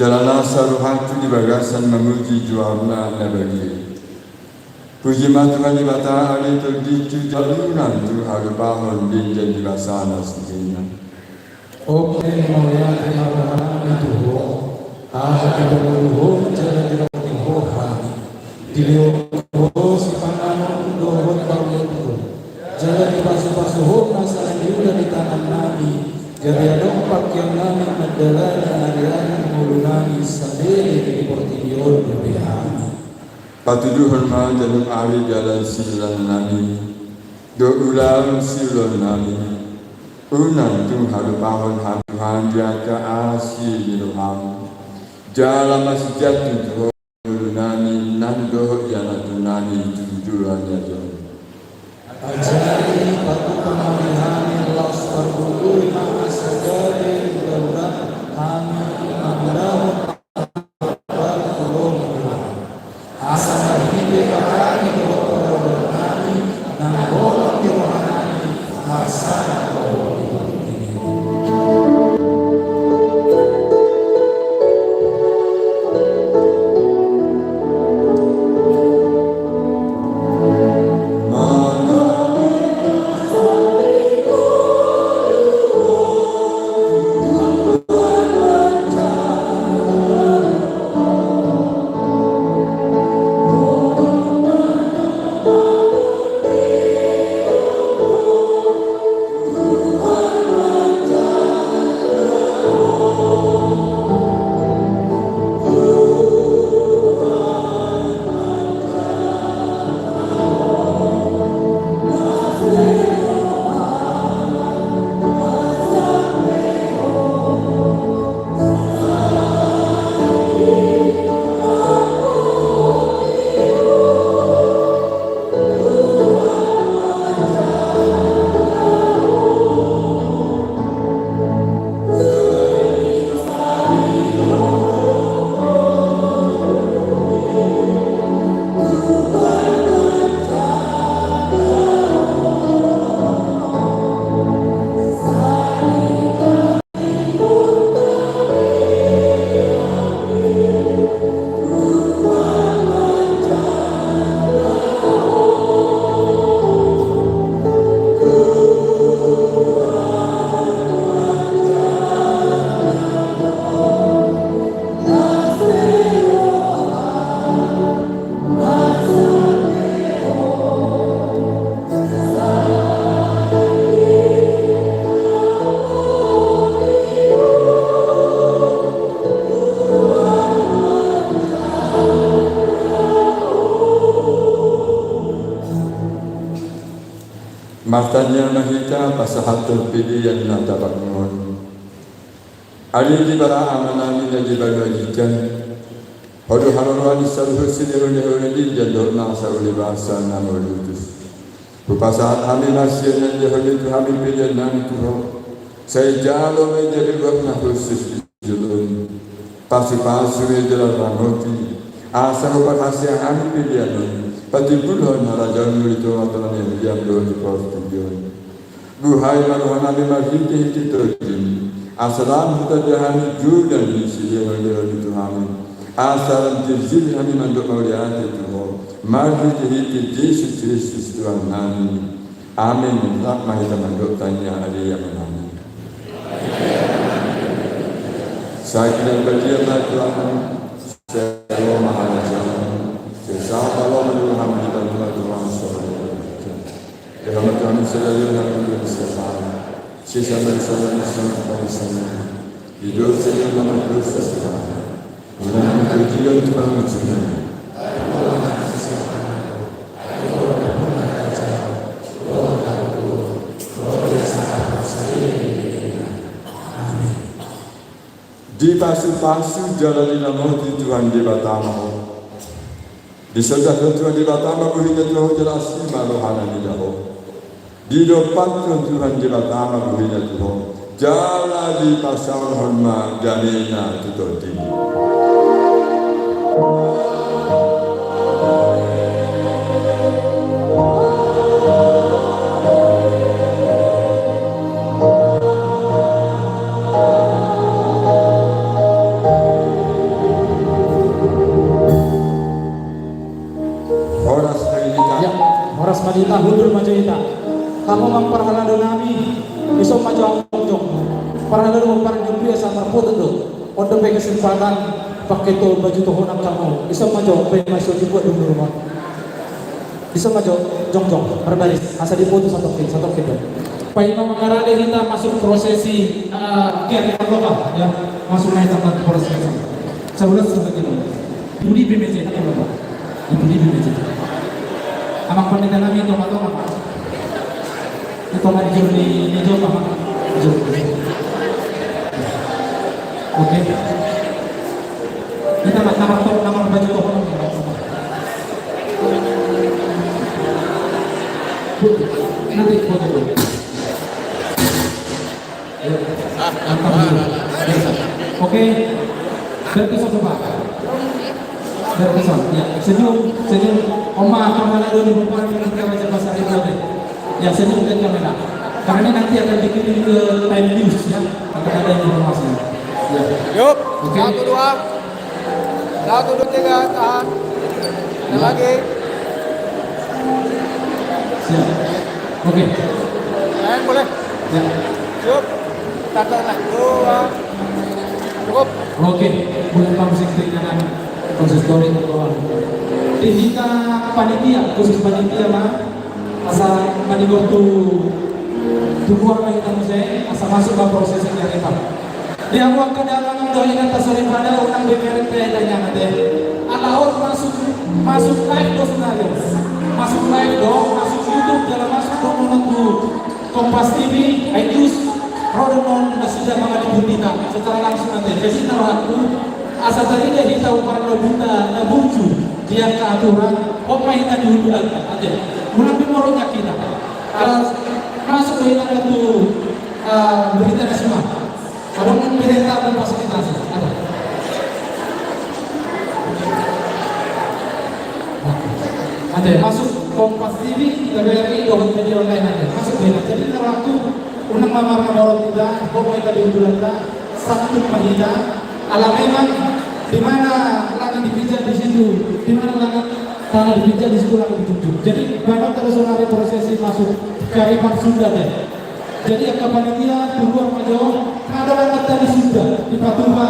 jalanlah saruhanku di bagasan memuji jualna nabagi. Puji Tuhan di mata Allah terditu, jalunan tu harus bangun binjan di basana sendirinya. Oke, mau ya kenal itu ada berluhur jalan di rohan di luhur si panano dohon baru jalan di pasu-pasu masalah juga di tangan nabi jadi dompak yang nami adalah hari-hari mulunani sendiri di portidion berbihan Patuduhan ma jaluk awi jalan silan nami do ulang silan nami unang tung halu bangun haluhan jaka asyi niluham jalan masih jatuh tuh mulunani nando jana tunani tujuan ya ajari batu pemalihan las pergulu nama segala daurat kami mendapat asal hidup kami berkorban kami dan bolak di rohani masa Matanya mahita pasahatul pilihan na dapat ngon. Ali di bara amanami na di bagajikan. Hodo haruan saruh sinero lehore di jador na saruh bahasa na molutus. Bupasahat kami nasir na lehore tu kami pilihan na tuho. Saya jalo menjadi warna khusus julun. Pasu-pasu menjadi ramoti. Asa berhasil kami pilihan. Pati bulan harajan itu adalah yang diambil di Portugal. Buhai manuhana lima hiti terjun. Asalam kita jahani juga di sini oleh Tuhan. Asalam terjun kami manduk melihat itu. Mari hiti Yesus Kristus Tuhan kami. Amin. Tak mahu kita manduk tanya ada yang menami. Saya kira berdiamlah Tuhan. Saya maharaja. Sesama Allah menuhan kita Tuhan Subhanahu Rahmat Tuhan selalu dalam bersama. Sesama sama hidup saya dalam bersama. Dalam kerjaan Tuhan macam di pasu-pasu jalan nama Tuhan di Batama. Di sebelah Tuhan di Batama buhinya Tuhan jelas maluhana di dalam. Di depan Tuhan di Batama buhinya Tuhan jalan di pasar hormat janina tutup tinggi. Kita hundur maju kita. Kamu memperhalado nami, iso maju angkong. Parhalado memperhalado dia sama foto tuh. Untuk bagi kesempatan pakai tol baju tohonak kamu. Iso maju, pengen masuk dibuat dulu rumah. Iso maju, jong berbaris. Asal diputus satu kilo. Paima mengarah kita masuk prosesi kian lokal ya, masuk naik tempat prosesi. Sebelah sebegini. Budi BMJ apa Bapak? Budi BMJ. Amak pendidikan kami itu atau apa? Itu lagi di Jawa Pak. Oke. Kita nama baju toko nanti foto dulu. Oke, berkesan coba. Berkesan, ya. Senyum. Oma kamera dulu bukan dengan wajah bahasa Indonesia. Ya senyum dan kamera. Karena ini nanti akan dikirim ke Time News ya. Akan ada informasi. Ya. Yuk, Oke. 1, 2, 3, tahan. Ada lagi. Siap. Oke. Main boleh. Ya. Yuk, tahan lah. 2, cukup. Oke, bulan musik dengan konsistori keuangan. Kita panitia, khusus panitia mah asal manigor warna kita musik, asal masuk ke proses yang kita. Dia buat ke dalam doa kata sore pada orang BPRT tanya nanti. Alahor masuk live do sebenarnya. Masuk live do, masuk YouTube dalam masuk komunitu Kompas TV, iTunes. Rodon sudah mengalami kita secara langsung nanti. Jadi aku asal tadi dia kita upar buta nabuncu dia ke aturan main tadi hubungan aja. Mulai morongnya kita. Masuk ke itu berita nasional. Ada pemerintah dan fasilitas ada. Ada masuk Kompas TV, TVRI, media online ada. Masuk beda. Jadi waktu unang mamar orang kita, mereka diundulan kita, satu mahita. Alam memang di mana lagi dipijak di situ, di mana lagi tanah dipijak di situ lagi ditunjuk. Jadi banyak terus hari prosesi masuk ke Ipan Sunda deh. Jadi yang panitia keluar Majawa, ada orang tadi Sunda di Patumba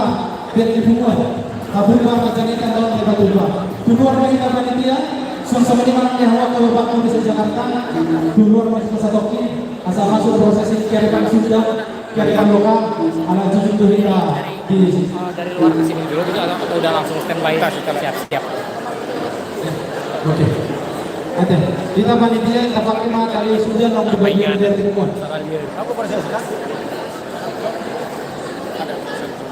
biar dibuat. Patumba macam ini tahun di Patumba. Keluar lagi panitia, sama di mana yang waktu Bapak bisa Jakarta, keluar masih ke Satoki, asal masuk prosesi Ipan Sunda, Ipan lokal, anak cucu kita di dari luar ke sini dulu gitu atau udah langsung standby siap. Oke. Ada. Kita panitia kita pakai materi sudah nomor bagian dari timur.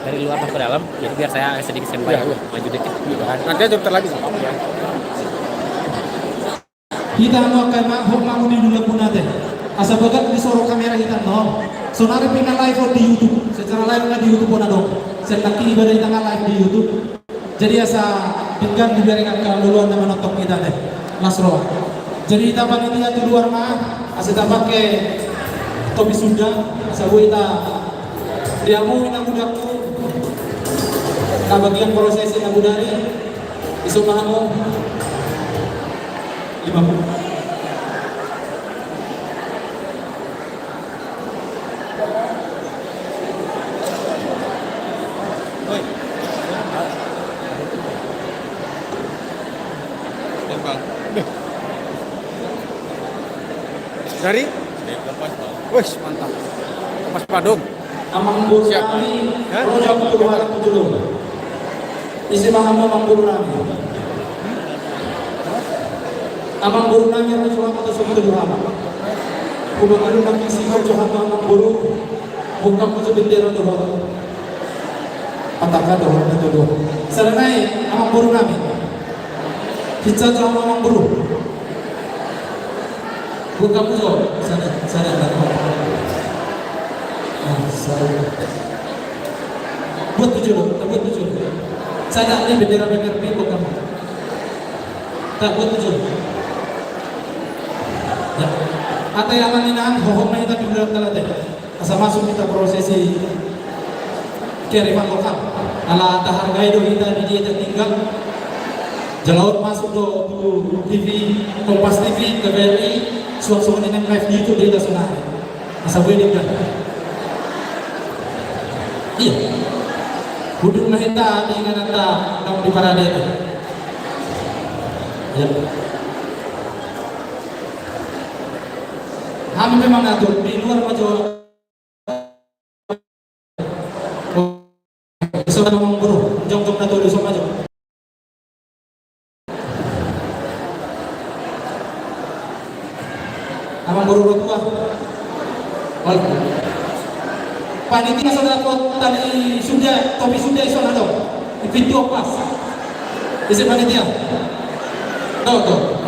Dari luar masuk ke dalam, jadi biar saya sedikit standby maju dikit gitu kan. Nanti aja bentar lagi. Kita mau ke mau di dulu pun ada. Asal bagat di sorok kamera kita no. Sonari pina live di YouTube. Secara live di YouTube pun ada. Setaki ibadah di tengah live di YouTube. Jadi asa pinggan diberikan ke duluan nama nonton kita deh. Nasro. Jadi kita panitia di luar mah asa kita pakai topi Sunda. Asa kita diamu ina budakku. Nah bagian prosesi nabu dari isu mahamu 50. Dari? Wih, mantap. Kompas Padung. Amang Guru Siap. Nami, Hah? Rojak Kutubarak Kutulung. Isi Mahama Amang Guru Nami. Amang Guru Nami Rojak Kutubarak. Kubangaru Nami Sihar Johan Amang Guru. Bukan muncul bendera doang. Pataka doang itu doang. Serenai Amang Guru Nami. Kita Johan Amang Guru. Bukan muncul. Sana buat tujuh. Saya ini bendera PPRP bukan. Tak buat tujuh. Ya. Ada yang maninan, hohong na kita di dalam talate. Asal masuk kita prosesi kearifan lokal. Ala hargai do kita di dia tinggal. Jalur masuk do TV, Kompas TV, TVRI, suara-suara yang live di YouTube dari nasional. Asal gue dia. Iya. Buduk mahita dengan anda di parade. Ya. Kami memang ngatur di luar maju. Bisa ngomong buru, jong-jong nato di sama maju. Amang buru tua. Panitia saudara tadi sudah, topi sudah iso nado. Di pintu pas. Isi panitia. Tuh.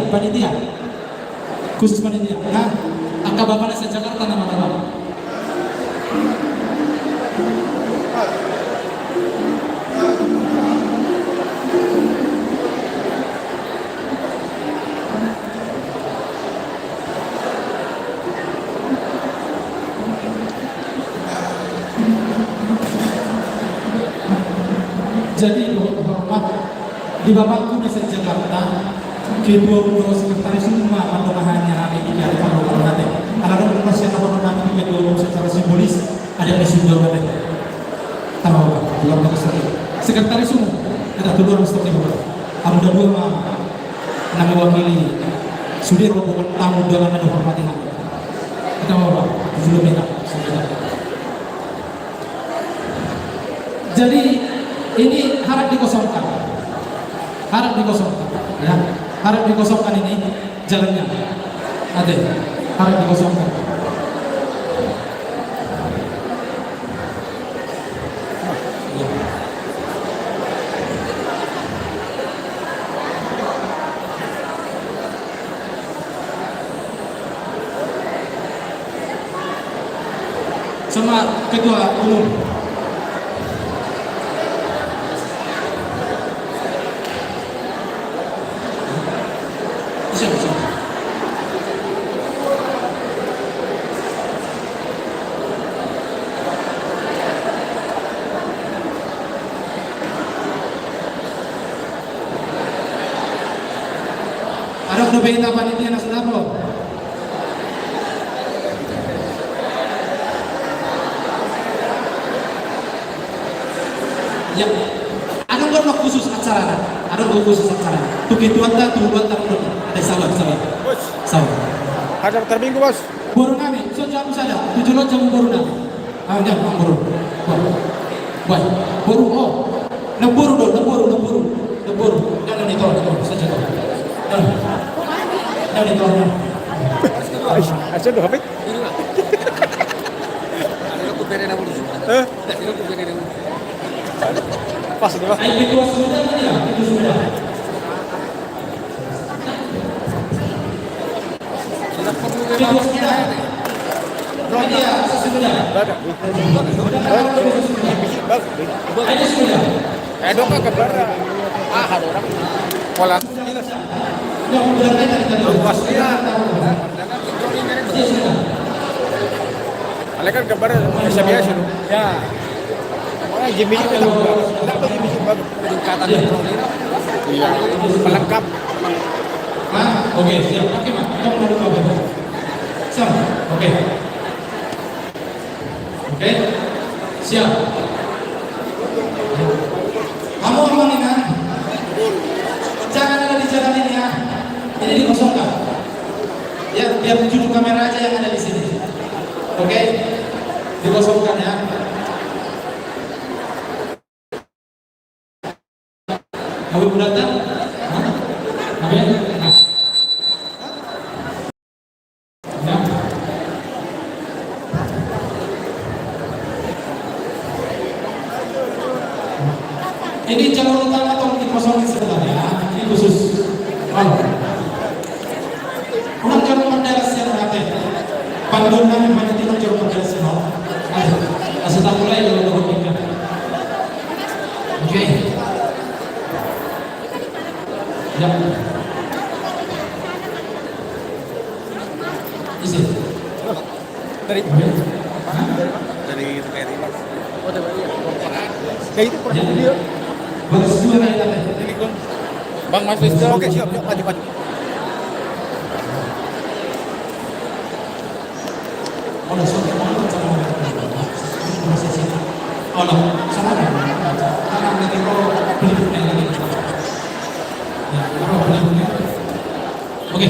Panitia khusus panitia. Nah, angka bapak nasi Jakarta nama-nama. Jadi hormat di bapakku nasi Jakarta. Kedua sekretaris semua mandomahannya hari ini ada pandangan nanti. Ada masih ada pandangan ini kedua secara simbolis ada yang disunjung nanti. Tahu apa? Belum terus. Sekretaris semua ada dua orang seperti itu. Ada dua nama wakili. Sudah rombongan tamu dengan ada hormati nanti. Kita mau apa? Sebelum kita. Jadi ini harap dikosongkan. Ya. Harap dikosongkan ini jalannya. Ada. Harap dikosongkan. Sama ketua umum. Udah beda panitia nasional belum? Ya, ada blok khusus acara. Begitu anda tuh buat ada sawah. Ada terminggu bos. Baru kami, jam saja. 7 jam baru kami. Jam baru. Baru Nemburu. Jangan ditolong saja. Jangan ditolong. Asyik doh apa? Pas ini pak. Itu sudah ya, itu sudah. Media sudah. Ada sudah. Edo ka kabar. Ada orang. Pola. Pastinya. Alekan kabar biasa-biasa loh. Ya. Orang Jimmy juga bagus. Kenapa Jimmy bagus? Peningkatan iya. Pelengkap. Oke, siap. Oke, Mak. Kamu mau coba. Siap. Oke. Siap. Kamu aman ini kan? Jangan ada di jalan ini ya. Ini dikosongkan. Ya, biar judul kamera aja yang ada di sini. Oke? Dikosongkan ya. Kamu datang? Oke? Ini jalur utama tolong dikosongin sebentar ya. Ini khusus Unang jorong mandala siya natin. Pagdoon namin manatili ng jorong mandala siya. Asa tayo mulai dalam doon ka. Okay. Ya. Isi. Dari TPRI. Oh, TPRI. Kayak itu pernah dia. Bagus dua na natin. Bang Mas Rizky. Oke, siap, maju. Oleh suatu orang sama prosesi. Oleh sama karena nanti kalau pelibutnya lagi. Ya, kalau pelibutnya. Oke.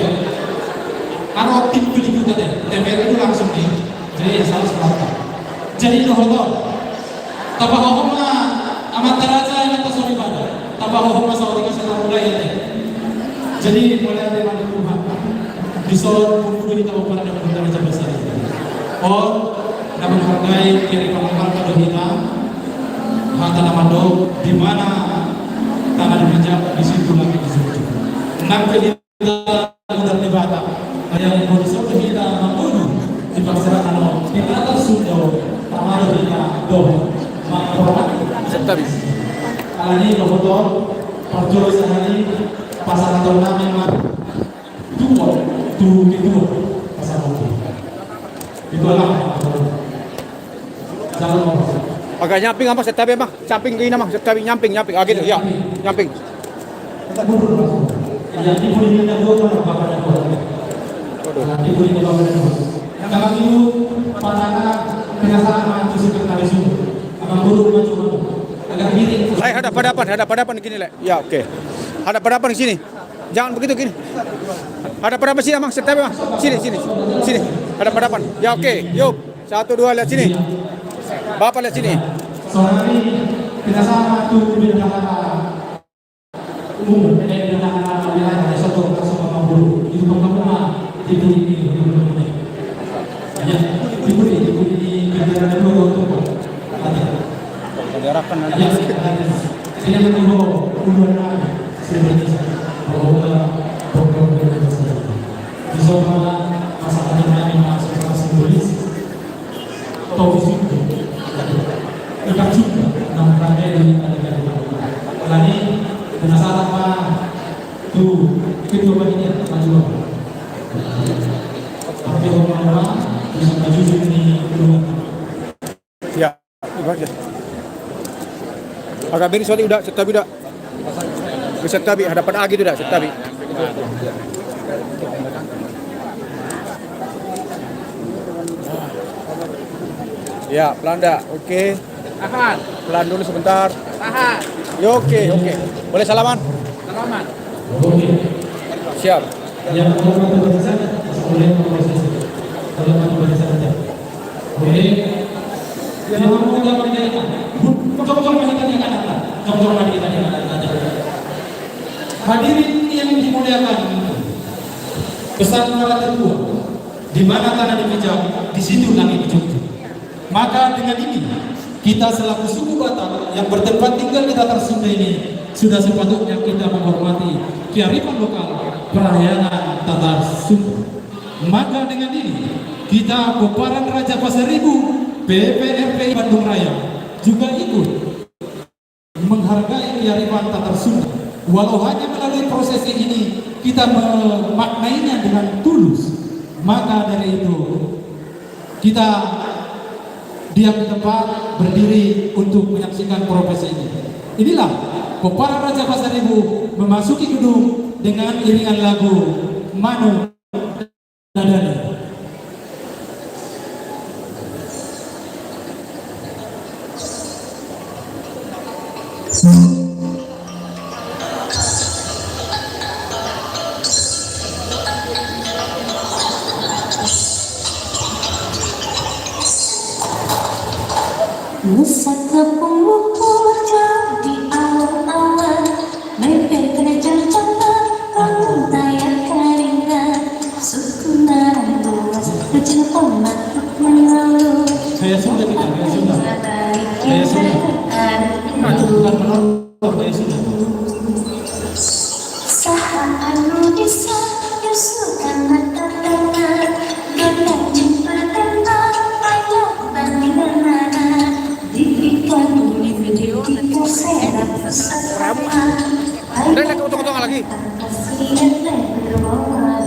Kalau tim pelibut tadi, TPR itu langsung nih. Jadi salah sepakat. Jadi itu hotor. Tapahohoma amat teraja yang atas sorry pada. Tapahohoma saudara kita mulai ini. Jadi mulai ada yang Tuhan. Di Solo pun kita pada yang bertanya besar. Oh, namun hargai kiri pengembang pada kita. Hata namando di mana tanah dimenjak di situ lagi di situ. Enam kita mudah dibata. Yang berusaha kita membunuh di pasar ano kita tersudah tamar kita doh makromat. Sebentar. Alani lohotor perjuangan sehari pasar atau memang dua pasar itulah jangan mau Agak nyamping apa setabi mah? Camping gini mah, setabi nyamping. Ah gitu, ya. Nyamping. kita buru langsung yang dibully kita dua orang bapaknya orang dibully kita bapaknya yang kami itu pandangan penasaran maju sekretaris itu akan buru maju agak miring. Hadap-hadapan gini, Le. Ya, oke. Hadap-hadapan di sini. Jangan begitu gini. Hadap-hadapan sini, Mang. Setabi, Mang. Sini. Hadap-hadapan. Ya, oke. Yuk. 1 2 lihat sini. Bapak lihat sini. Soalnya kita sama tuh di Jakarta umum, di Jakarta wilayah ada satu sama bulu itu pertemuan dibuli ya dibuli di kegiatan dulu untuk Diarahkan nanti. ya ini menunggu uluran sebenarnya bahwa program di zona masalah yang masuk ke simbolis atau fisik ikat juga enam kali lagi penasaran apa tuh kedua bagian maju tapi orang bisa maju di dua Ya, ibarat. Agak miring soalnya udah setabi udah. Setabi hadapan A gitu udah setabi. Ya, pelan dah. Oke. Tahan. Pelan dulu sebentar. Tahan. Ya, oke. Boleh salaman? Salaman. Siap. yang pertama berbicara boleh memproses kalau mau berbicara boleh yang mau kita berikan jom kita hadirin yang dimuliakan besar muara kedua di mana tanah dipijak di situ langit dijunjung. Maka dengan ini kita selaku suku Batak yang bertempat tinggal di datar Sunda ini sudah sepatutnya kita menghormati kearifan lokal perayaan Tatar Sunda. Maka dengan ini kita Koparan Raja Pasaribu PPRPI Bandung Raya juga ikut menghargai kearifan Tatar Sunda. Walau hanya melalui prosesi ini kita memaknainya dengan tulus, maka dari itu kita diam di tempat berdiri untuk menyaksikan prosesi ini. Inilah Koparan Raja Pasaribu memasuki gedung dengan iringan lagu Manu Dadani. Nusa Kampung Bogor di awal-awal Mepet kerajaan cepat Bangun tayar keringat Suku narang luas Kecil omat menyelalu Saya sudah kita, saya sudah. Saya sudah. Saha anu bisa yusukan mata-mata Ganda jumpa tentang banyak bandingan mana Dipikan bumi dipikan serap bersama Udah lihat untung-untungan lagi. Kasihan dan berwarna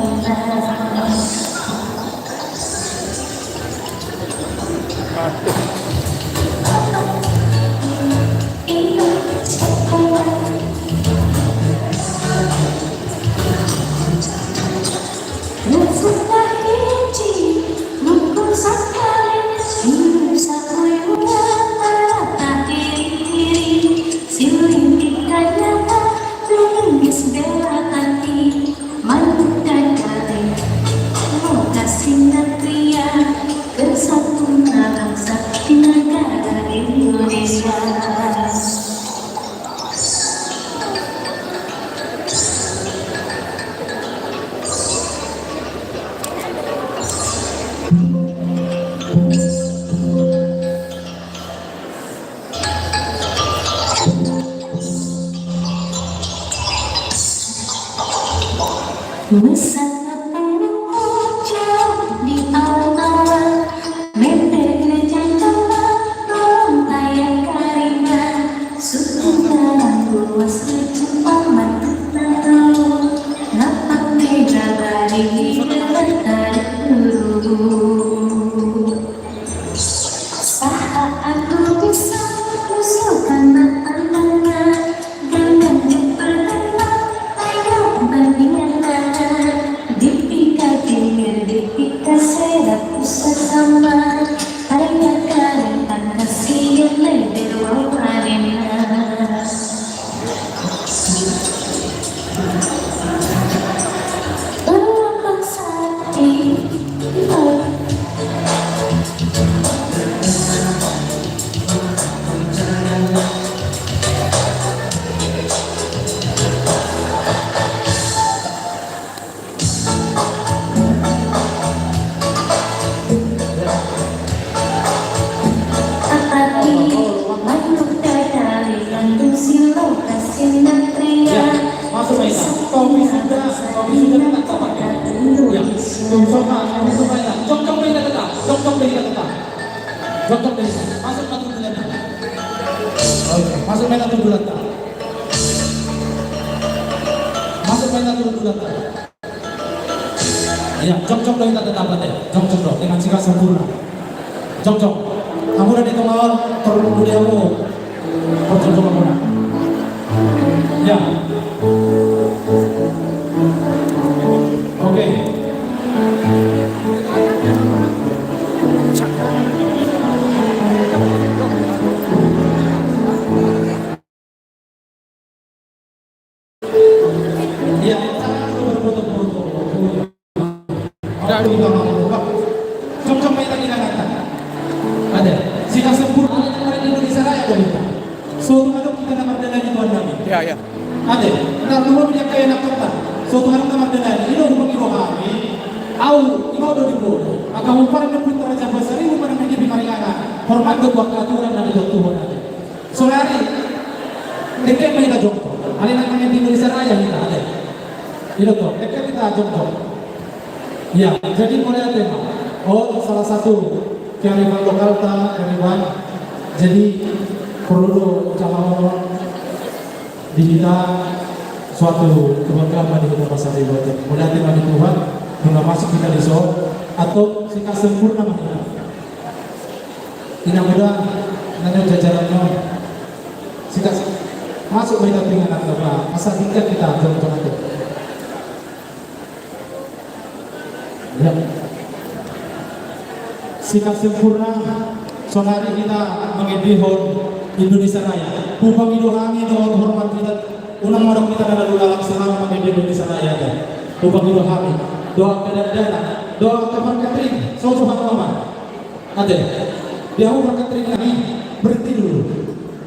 Kesatuan bangsa di negara Indonesia. Mesra penuh jauh di awal-awal Member jantung belum layak karina Suku dalam luas kecupang mata tahu Napak beda bari bertarik dulu Saat aku bisa usulkan mata-mata Dengan berkenal ayo bandingan Dipika kinger, dipika sedap sesama Hanya kalian kasihan lebar wawarena bangsa Masuk main atur bulat. Masuk main atur bulat. Ya, jok-jok lo kita tetap deh. Jok-jok lo dengan sikap sempurna. Jok-jok. Kamu udah di tengah terlalu kamu. Jok-jok kamu. Ya. Oke. Jom-jom main lagi dengan ada sikap sempurna kemarin Indonesia Raya dari suatu hari kita nak merdeka Tuhan kami Ya. ada nah rumah dia kaya nak kata suatu hari kita merdeka ini rumah kita kami au imau do dibodo akan umpar dan pun raja besar ini umpar dan jadi maringana hormat kebuat aturan dari Tuhan ada sore dekat main jom hari nak main Indonesia Raya kita ada itu tuh dekat kita jom. Ya, jadi mulai tema. Oh, salah satu kearifan lokal kearifan. Jadi perlu calon di kita suatu kebanggaan di kota Pasar Ibu. Mulai tema di Tuhan, hingga masuk kita di Solo atau sikap sempurna kita. Tidak mudah, nanya jajarannya. Sikap masuk kita dengan agama. Masa tingkat kita jom-jom itu. Ya. Sikap sempurna sonari kita mengedihon Indonesia Raya upang idohangi doa hormat kita unang marok kita dalam dalam selama mengedih Indonesia Raya kan upang idohangi doa kedadana doa kamar Katrin sosohan mama ada dia upang Katrin kami berhenti dulu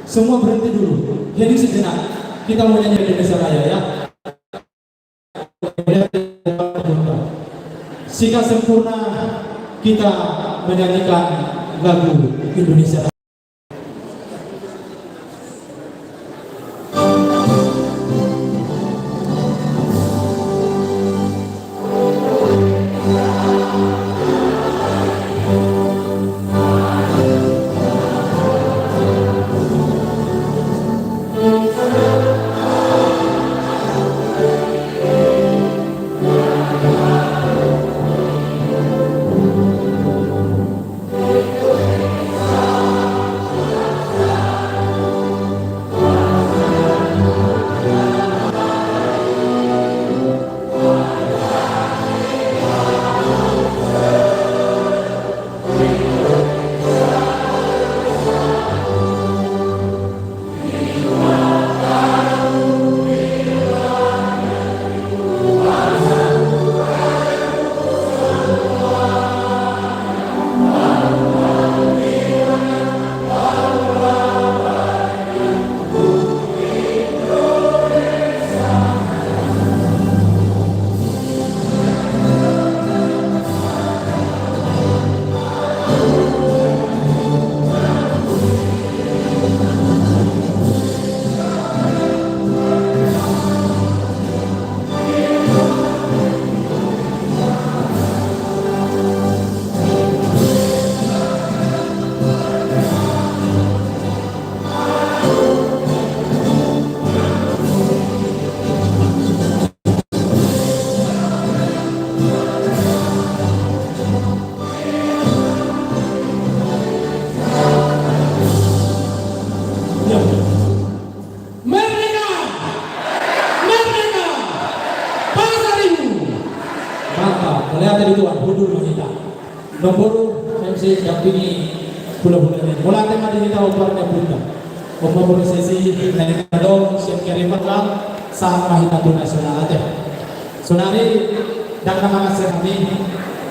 semua berhenti dulu jadi sejenak kita mau nyanyi Indonesia Raya ya sikap sempurna kita menyanyikan lagu Indonesia. mulai tadi tuan hudur kita. Nombor MC dampingi pula-pula ini. Mulai tema di kita opernya bunda. Oper sesi naik kadong siap kirim lang sa mahitatu nasional aja. Sonari dan nama kami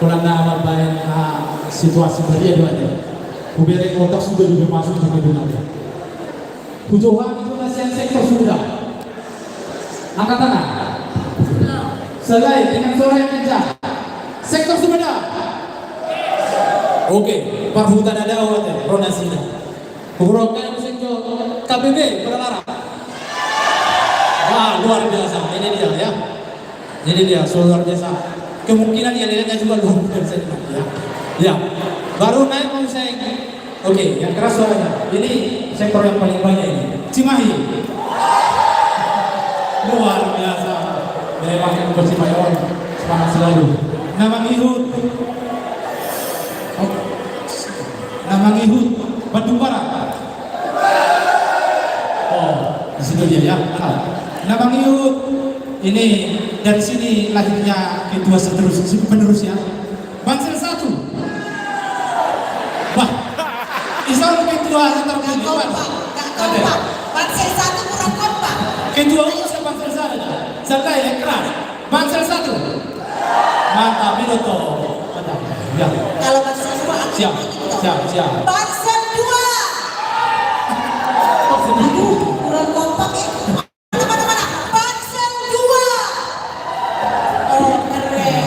pulang nama baik situasi beria dua aja. Kuberi kotak sudah masuk juga dunia. Tujuan itu nasihat sektor sudah. Angkat tangan. Selai dengan suara yang kencang. Sektor sudah. Oke, parhutan ada awalnya, pronasinya. Kurokan sektor KBB berlarang. Wah, luar biasa. Ini dia ya. Jadi dia luar biasa. Kemungkinan yang lainnya juga luar biasa ya. Ya. Baru naik mau saya. Oke, yang keras suaranya. Ini sektor yang paling banyak ini. Cimahi. Luar biasa. Memang Persimayon semangat selalu. Nama Ngihut. Nama Ngihut Bandung Barat. Oh, di situ dia ya. Nama Ngihut ini dari sini lahirnya ketua penerusnya. Bansel 1. Wah, Islam ketua terpilih. Bansel 1 kurang kompak. Ketua usia Bansel 1. Serta yang keras. Bansel 1. Mantap, Binoto. Mantap. Ya. Kalau Bansel 2 siap. Bansel 2. Aduh, kurang kompak ya. Mana? Bansel 2. Oh, keren.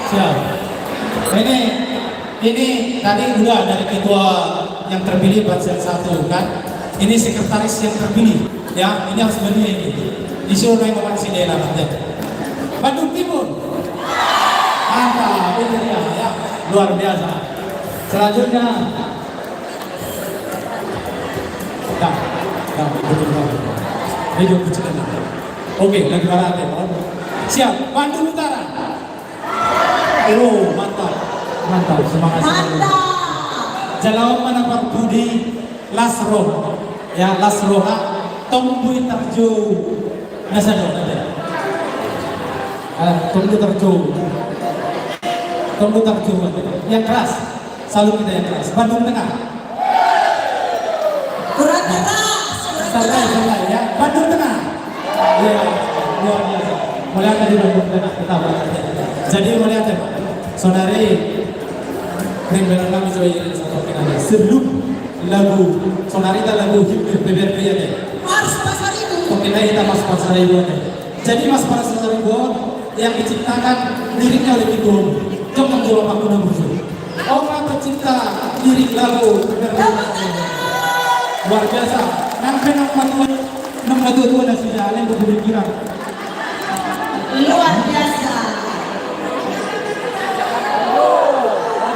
Siap. Ini tadi udah dari ketua yang terpilih Bansel 1 kan. Ini sekretaris yang terpilih. Ya, ini harus berdua ini. Disuruh naik ke sini namanya. Bandung Timur. Mantap, ini dia ya. Luar biasa. Selanjutnya. Betul. Oke, lagi barat ya. Siap, Bandung Utara. Oh, mantap, semangat. Jalan mana Pak Budi Lasro, ya Lasroha, Tombui Tarjo, Nasado, Tombui Tarjo, yang keras, selalu kita yang keras. Bandung Tengah, Kurang keras. Salah ya, Bandung Tengah, ya luar biasa. Mulai dari Bandung Tengah kita berangkat. Jadi mulai dari saudari. Dengan kami coba satu kenanya sebelum lagu sonarita lagu hip PBRP ya deh. Mas Pasaribu. Oke, kita Mas Pasaribu deh. Jadi Mas Pasaribu yang diciptakan liriknya oleh Kitu. Jangan jawab aku namanya. Orang pencipta lirik lagu PBRP. Luar biasa. Sampai nama tua dah sudah ada yang berpikiran. Luar biasa.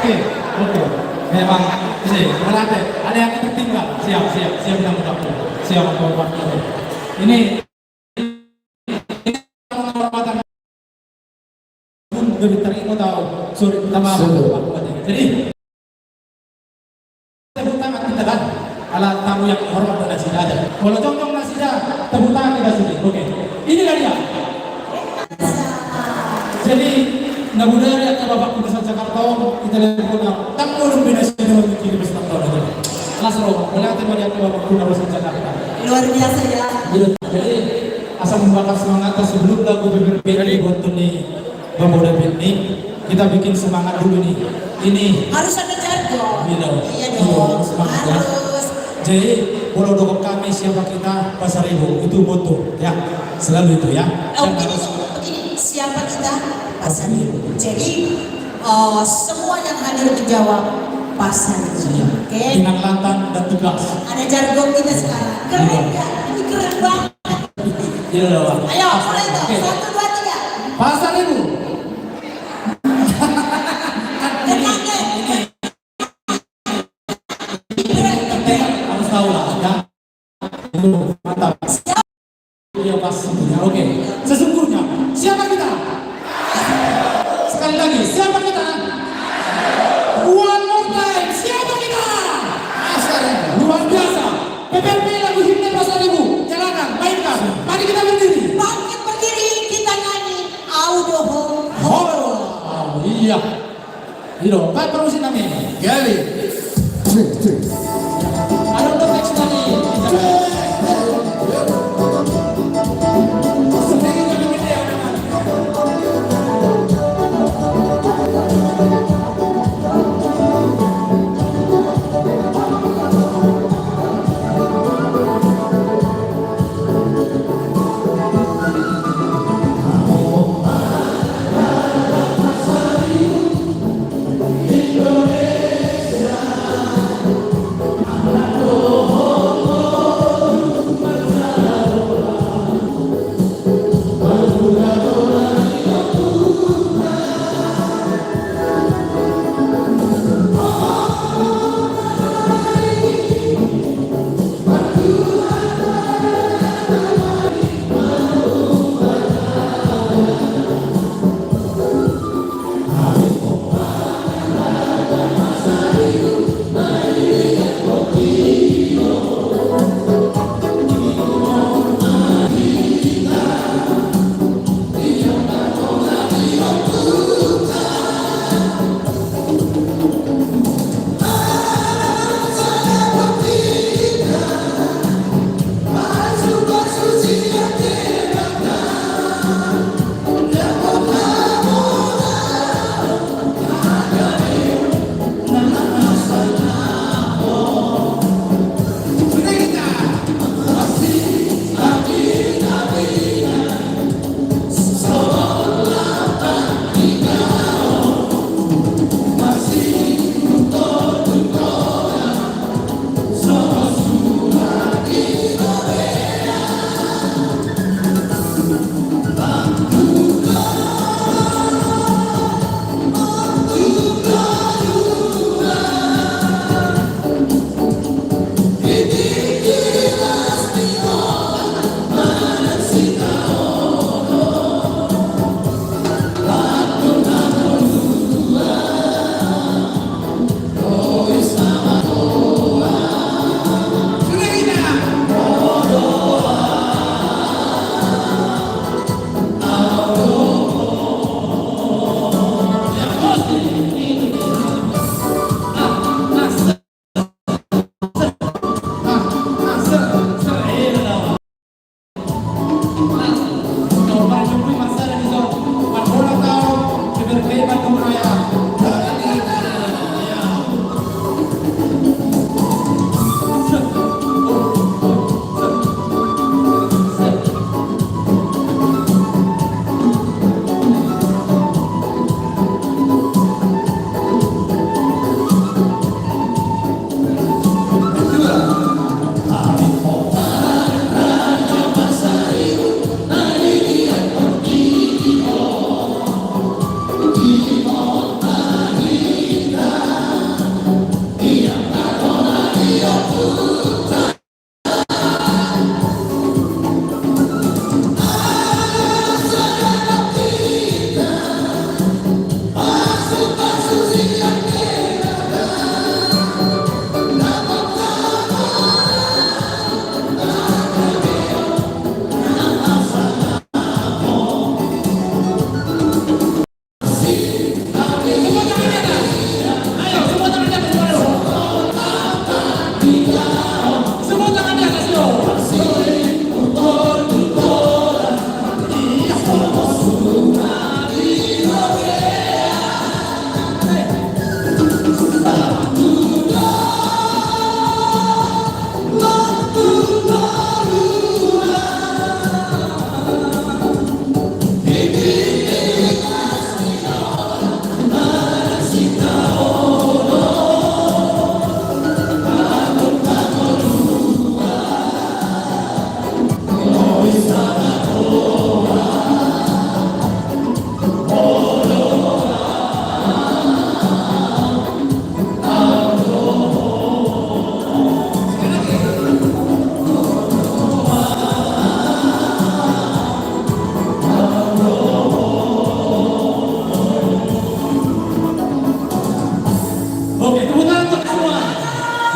Oke. Memang ini berarti ada yang tertinggal. Siap buat ini penghormatan lebih terima tahu suri utama. Jadi tepuk tangan kita kan ala tamu yang hormat dan sudah ada. Kalau contoh sudah tepuk tangan kita sudah. Oke. Inilah dia. Jadi Nabudari atau Bapak Gubernur Jakarta kita lihat tak boleh kombinasi dengan begini bersama tahun ini. Lasro, boleh terima kasih Bapak Gubernur Jakarta. Luar biasa ya. Jadi asal membakar semangat sebelum lagu BBRP ini buat nih Bambu David ini kita bikin semangat dulu nih. Ini harus ada jargon. Iya dong. Semangat ya. Jadi Pulau Dokok kami siapa kita Pasaribu itu moto ya selalu itu ya. Begini siapa kita Pasaribu. Jadi semua yang hadir dijawab Pasaribu. Oke. Dengan lantang dan tegas. Ada jargon kita sekarang. Keren ya? Ini keren banget. Iya. Ayo mulai dong. 1, 2, 3. Pasaribu. Harus tahu lah ya. Mantap. Iya pasti. Oke. Sesungguhnya siapa kita? Sekali lagi siapa kita? One more time. Siapa kita? Luar biasa. PBRP lagu himne Pasaribu. Jalanan, mainkan. Mari kita berdiri. Bangkit berdiri kita nyanyi. Audio home. Dilo, Pak Perusin namin. Gali. Cek, cek. Ada untuk next lagi.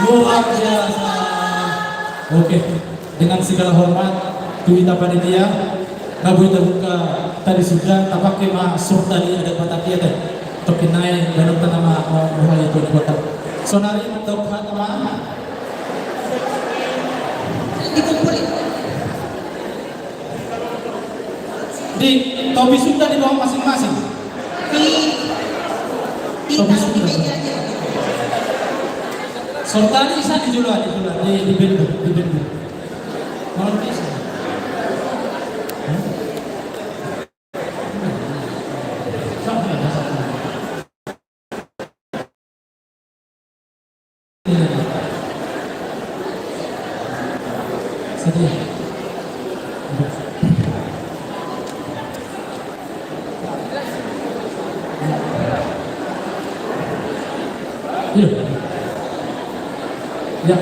Luar biasa. Oke, dengan segala hormat Tuita panitia, Nabu terbuka tadi sudah tapak kema surta di ada patakia tadi. Tokinai ganun pa nama buhay ito ni Batak. So nari untuk teman-teman Dikumpulin. di topi sudah di bawah masing-masing. Ditaruh di meja aja. Sortani isa di bendo. Mohon bisa. Ya,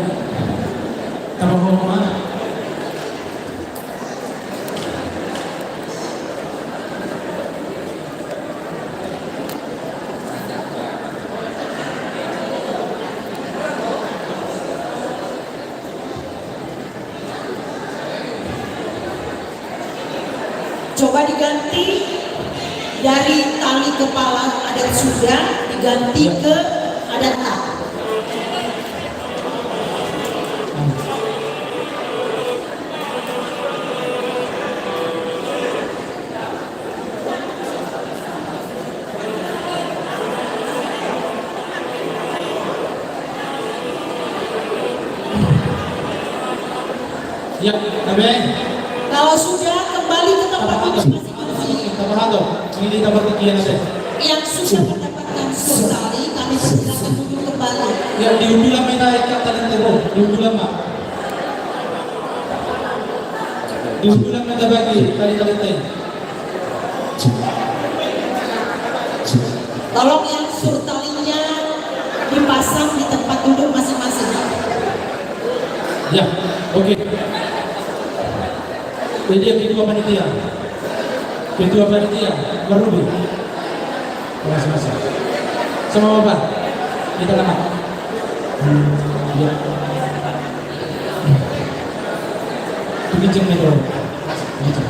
tambah hormat. Coba diganti dari tali kepala adat sudah diganti ke adat tak. Ya, Abeng. Kalau sudah kembali ke tempat duduk masing-masing. Tamahado, ini dapat ikian ada. Yang sudah mendapatkan tali kami persilakan duduk kembali. Ya, diundulan mereka ikat tadi tero, diundulan mak. Diundulan mereka bagi tadi teh. Tolong yang surtalinya dipasang di tempat duduk masing-masing. Ya, oke. Jadi yang kedua panitia, berlebih. Masing-masing. Sama bapak, kita nama. Ya. Begini nih bro. Begitu.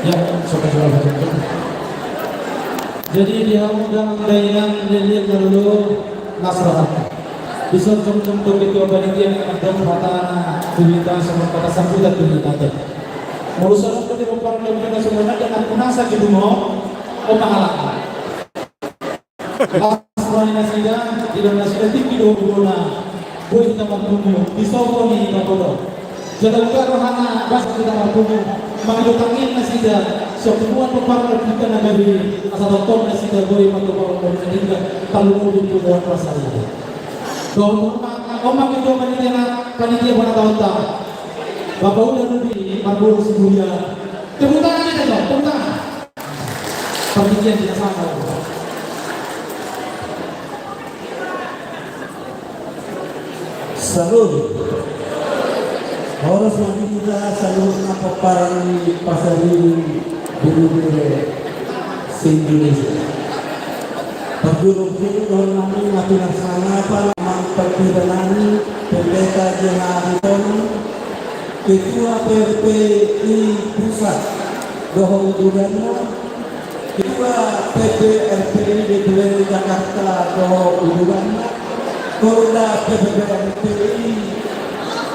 Ya, saudara betul. Jadi dia undang dengan lihat dulu nasrah. Bisa contoh itu panitia yang ada patana kulitan sama kata sambutan kulitan. Murusan itu di rumpang dengan semuanya dengan punasa gitu mau pahala. Nasrah nasida di dalam nasida tinggi dulu boleh kita mampu disokong ini kabodo. Jangan lupa rohana bas kita mampu mengidupkan nasida. Semua peparel kita nagari asal tonton nasida boleh mampu menjadi kalau mau dibuat rasanya. Kalau omang itu panitia pada tahun-tahun Bapak udah lebih Marburu Sebuya. Tepuk tangan kita dong, tepuk tangan. Panitia tidak sama. Salut. Horas magigila salut na paparang pasari binubire sa Indonesia. Pagdurog-durog namin na pinagsanapan ang pagpirananin pendeta Jehariton Ketua PPI Pusat Dohong Udana Ketua PPRPI DPR Jakarta Dohong Udana Korda PPRPI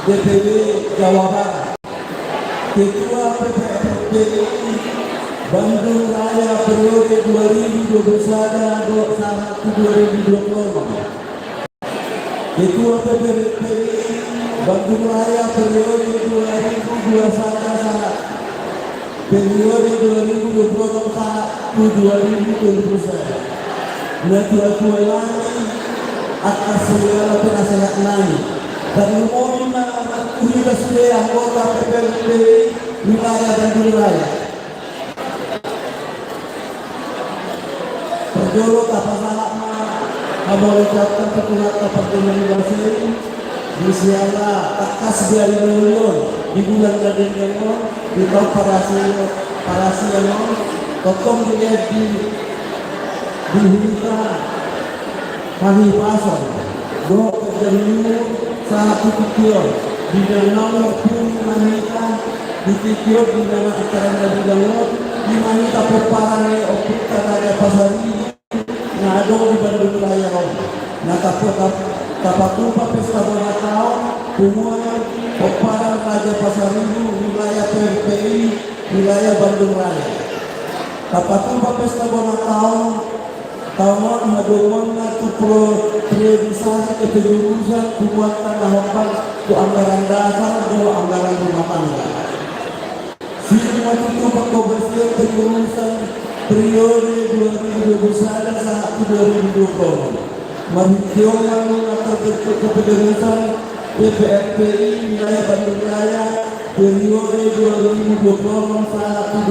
DPW Jawa Barat Ketua PPRPI Bandung Raya periode 2021-2024 Ketua PPRPI Bandung Raya periode 2021 periode 2024-2029 Natua lagi atas segala penasehat lain dan memohon unit sebagai anggota PPRPI wilayah Bandung Raya Perjolo apa salahnya mengucapkan ketuhat pertemuan Insyaallah akas biar menurun di bulan Gading Gengon di parasi yang tokom dia di Hita kami pasang doa kerjanya sangat kecil dinanau pun manita ditikiot dinana acara dari dangot di manita peparane opita raya pasari ngado di Bandung Raya nah tapatupa pesta bonatao kumua peparang raja pasaribu wilayah PPI wilayah Bandung Raya tapatupa pesta bonatao tahun madongon na tu priorisasi kepengurusan tuan tanah hokan tu anggaran dasar tu anggaran rumah tangga. Semua itu pengkomersial pengurusan periode 2021 sampai 2020. Menghitungkan atau kepengurusan PPRPI wilayah Bandung Raya periode 2020 sampai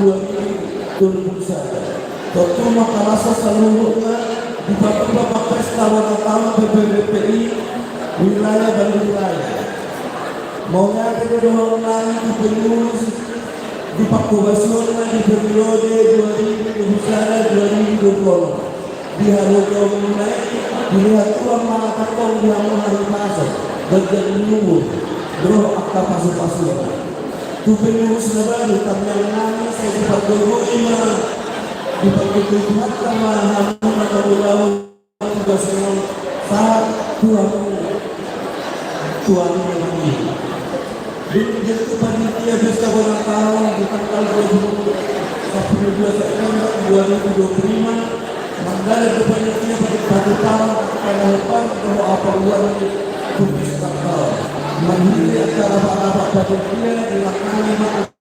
2021. Tentu makalasa seluruhnya di Bapak Pesta Wanatama PPRPI wilayah Bandung Raya. Maunya kedua lain di pengurus di Pakubasiona di periode 2021-2020 di Haruga mulai dilihat tuang malakatong di hari pasar bagian menunggu doh akta pasu-pasu. Tu pengurus baru kami yang nangis saya di Pakubasiona di Pakubasiona sama namun atau ulang juga semua saat tuan ini. Jadi panitia pesta Wanatama di tanggal 22 September 2025 mengadakan panitia pada tahun pada depan bahwa apa buat tulis tanggal mandiri acara apa panitia dilaksanakan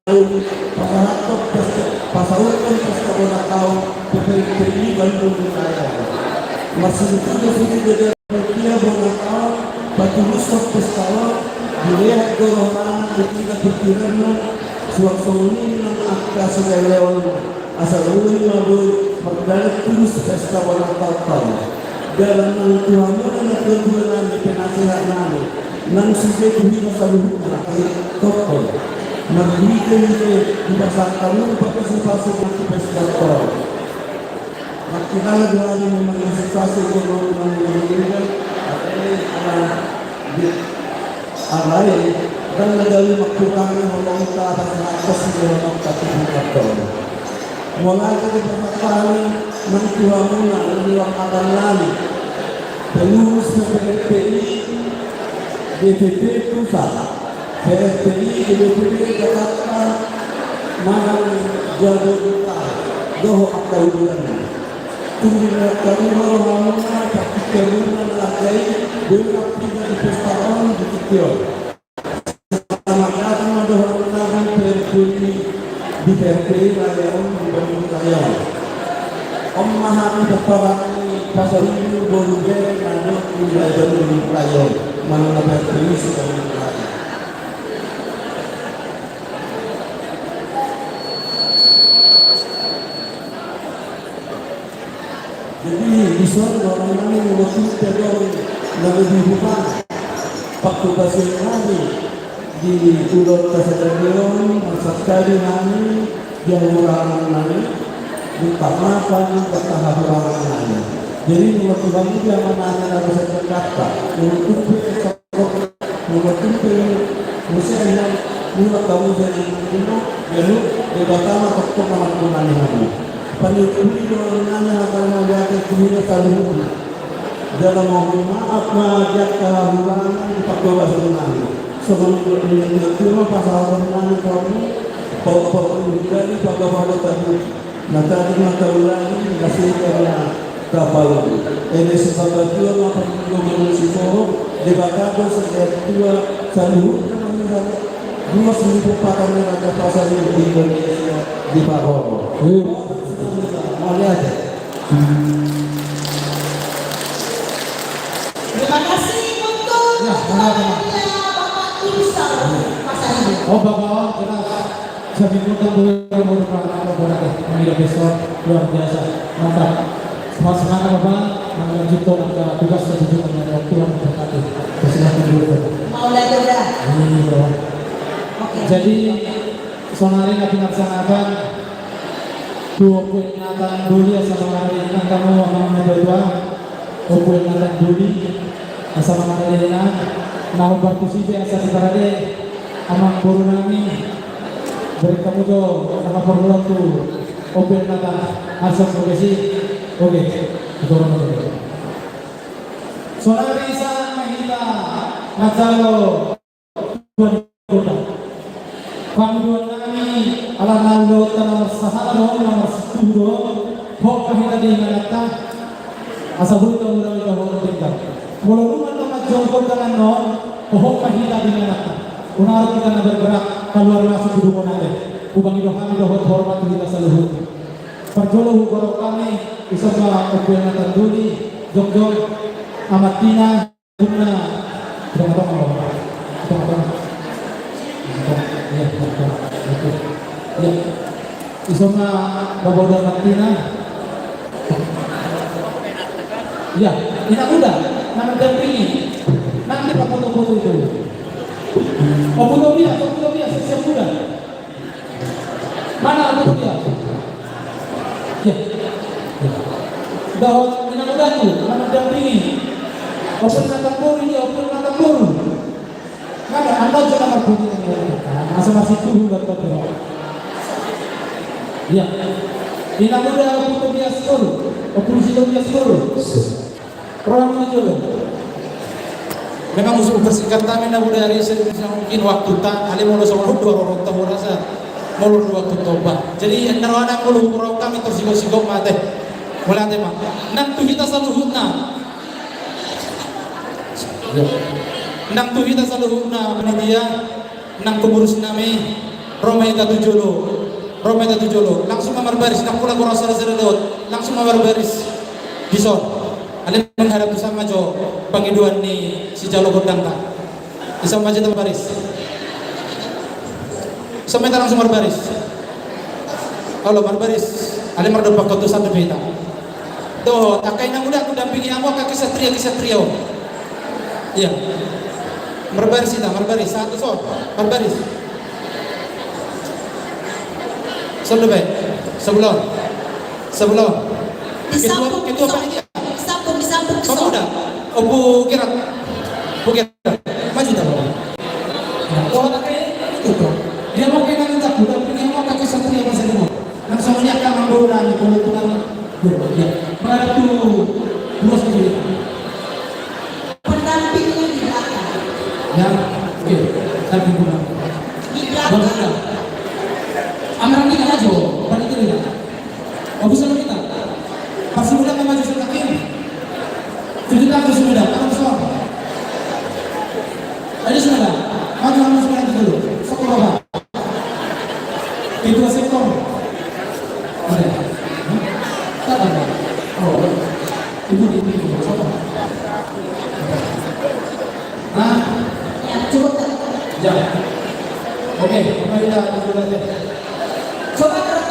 lalu pasaratok pasaukan pesta Wanatama PPRPI Bandung Raya masih itu jadi panitia Wanatama batu rusok pesta dilihat golongan ketika pikirannya suasana yang akan selewat asal ulang lalu berdalih terus pesta Wanatama dalam Tuhan dan kebenaran di penasihat nami nang sisi kuhi masalah akhir tokol memberikan di pasar kamu partisipasi di pesta tol makinala dua hari mengantisipasi golongan yang meninggal alay dan nagawi magkurangin ng mga atas ng katibukaton. Mga katibukaton ng Tuhan muna ng iwang akanlani. Pelurus na PPRPI, DPP Pusat, PPRPI, DPP Jakarta, Manang Jabodetabek, Doho Akaudulan. Tunggu kami malam tapi kemudian lagi dengan tidak dipestakan di Tokyo. Selamat datang ada orang PPRPI di PPRPI Raya di Bandung Raya. Om Mahami Bapak pasal ini baru dia ada di Bandung Raya. Mana PPRPI sudah mulai. Jadi bisa orang ini mengusung teror lebih bukan Pakubasi kami di Pulau Kasadagion masa sekali kami yang orang kami di Tamapan ketahapan kami. Jadi waktu kami yang mana ada Jakarta untuk misalnya mula kamu jadi mula lalu di Batam atau kemana kami. Panituli doanya akan menjadi kuliah taluh dalam mohon maaf mengajak keharuan di Pakubasi kami. Sebelum itu pasal kami pokok dari Pakubasi tadi. Nanti mata ulangi kasih karena kapal. Ini sebab itu apa mengurusi di Bakado sejak dua taluh dua seribu pakar ada pasal di Indonesia di Pakubasi. Lihat. Terima kasih untuk Bapak Tulisan pasal ini. Oh Bapak, kita seminggu merupakan pemilihan besok luar biasa, mantap. Semangat Bapak, melanjutkan tugas selanjutnya waktu yang berkati. Silakan dulu. Mau belajar dah. Iya. Oke. Jadi sonari akan dilaksanakan 2 peringatan Duli sama hari ini kamu akan berdua 2 peringatan Duli sama hari ini Nah, bantu sih biasa sekarang amang puru nami beri kamu jo sama formula tu open nata asal progresi. Oke, dorong dulu. Saudara bisa mahita ngajalo Pangduan kami ala naldo tanah sahalo nomor 10 hok kahita di ngalata asa buta mula ito hok tinggal mula rumah tempat jongkol dengan non hok kahita di ngalata unaro kita na bergerak keluar masuk hidung natin ubang ito kami dohot hormat kita sa luhut perjolo hukoro kami isa ka opel na tanduli jog amatina guna ya, isoma baboda matina. Ya, tidak mudah. Nama dampingi. Nanti pak foto-foto itu. Foto dia, siap muda. Mana foto dia? Ya. Bahwa tidak mudah tu, nama dampingi. Open natambur ini, open natambur. Kada anda jangan berbunyi masa masih tuh betul. Ya, ini muda untuk bias sekolah, operasi bias sekolah. Orang itu memang musuh bersingkat kami nak muda hari ini mungkin waktu tak, kali mau sama dua orang tahu rasa mau waktu tobat. Jadi yang narawana kalau orang kami tersigok mati, mulai mah. Nanti kita selalu hutna. Nang tu kita selalu na panitia nang pengurus nami Roma itu jolo langsung kamar baris nang pula kurang sera-sera dot langsung kamar baris di son alin menghadap sama jo pengiduan ni si jalo godang tak bisa maju tempat baris sampai langsung kamar baris kalau kamar baris alin merdepak kau tu satu beta doh takai nang udah aku dampingi aku kaki satria iya merbaris satu so merbaris sebelum ketua panitia Disambung kamu udah bu kira maju dah oh itu dia mau kena minta budak punya mau kaki satria masa dulu langsung dia akan membawa keuntungan ya mereka tuh dua sendiri pendampingnya di belakang. Ya, oke, tapi bukan. Di belakang. Amaran kita aja, bukan itu tidak. Oh bisa kita. Pasti mudah kan maju sudah kiri. Jadi tak terus mudah, apa soal? Ayo sudah, maju sekarang dulu. Sekolah. Itu sektor. Ada. Tak ada. Oh, ibu. Nah, Ya, cukup. ya. Oke, mari kita mulai. Coba gerak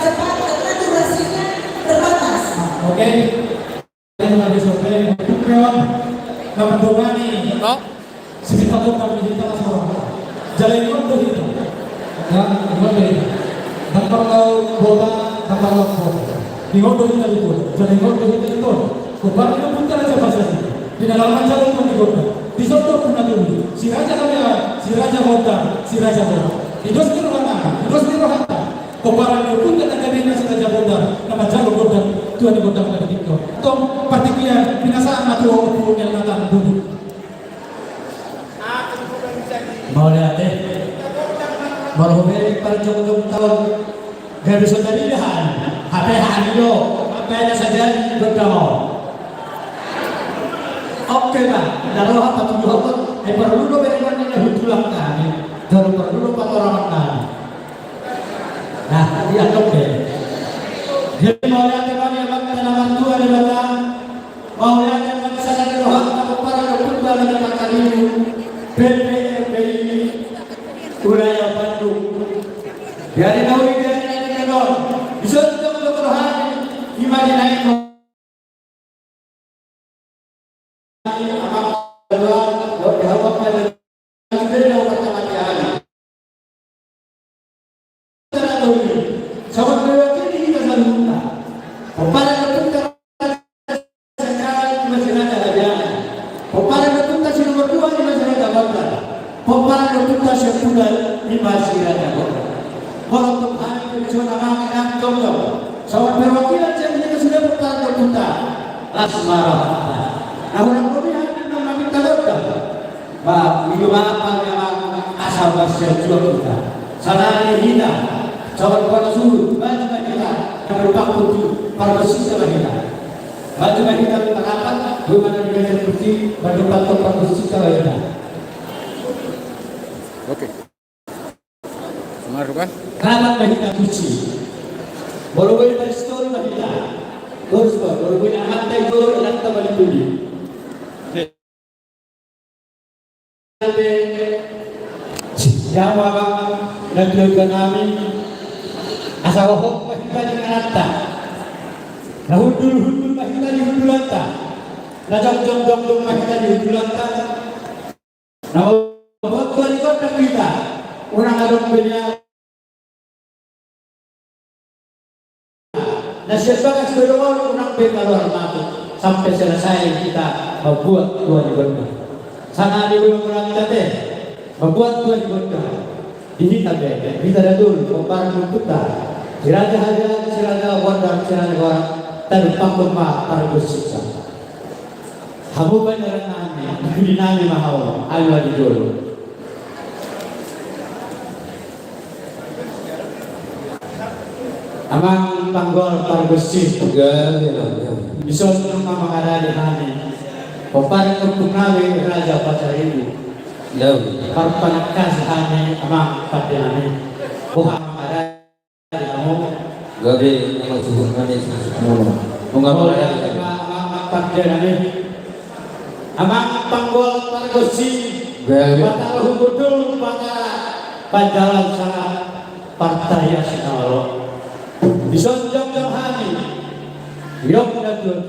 cepat karena durasinya terbatas. Oke. Kita lagi survei untuk nomor 2 nih. Oh, Sekitar kami kita semua. Jalan itu kita. Ya, boleh. Dan kalau bola, kalau di hodo kita itu, jalan itu kita itu. Kubar itu pun cara cepat saja. Di dalam jalan pun digoda. Di soto pun ada dulu. Si raja boda. Idos di rohana. Kubaran itu pun kata kabinnya si raja boda. Nama jago boda. Tuhan di boda pada itu. Tom partikia binasaan atau hukum yang datang dulu. Mau lihat deh. Baru beri perjalanan tahun. Gak bisa dari dahan. HP itu. HP-nya saja berdamai. Oke Pak, dalam apa tujuh apa? Perlu lo berikan yang hutulang kami, dalam perlu patoran kami. Nah, dia oke. Jadi mau lihat yang tanaman tua di belakang, mau lihat yang sana di rohan, atau para dokter dalam makan ini, PPMPI, Uraya Bandung. Biarin tahu ini non, bisa kita untuk rohan, gimana naik? asmara. Nah, orang kemudian kami terletak, bah minggu apa memang asal bahasa juga kita. Salah kita, cawan pada suhu, baju kita, yang berupa putih, para bersih kita. Baju kita berapa? Bagaimana dengan putih, berupa tempat bersih kita. Oke. Semarang kan? Kerabat kita suci. Boleh dari story kita. Terus boleh amat itu dan kembali dulu. Jawa dan juga kami asal hok kita dengan atta. Nah hudul kita di hudul atta. Nah jom kita di hudul atta. Nah buat di kota kita orang ada punya. Nah siapa yang sudah orang berkeluar mati sampai selesai kita membuat Tuhan diberkati. Sana di bulan kita teh membuat Tuhan diberkati. Ini kita ada dulu komparmen kita. Siraja haja, siraja wandar, siraja orang tanpa pemah para bersiksa. Hamu banyak nami, di nami mahal, Allah di dulu. Amang panggol parbersih bisa rumah mengada di kami pemparang untuk kami raja pasar ibu parpanakas kami amang pada kami bukan mengada di kamu gabe nama suhun kami mengambil amang pada kami amang panggol parbersih pada hubudul pada panjalan sangat partai asinalo bisa jam-jam hari yok dan dua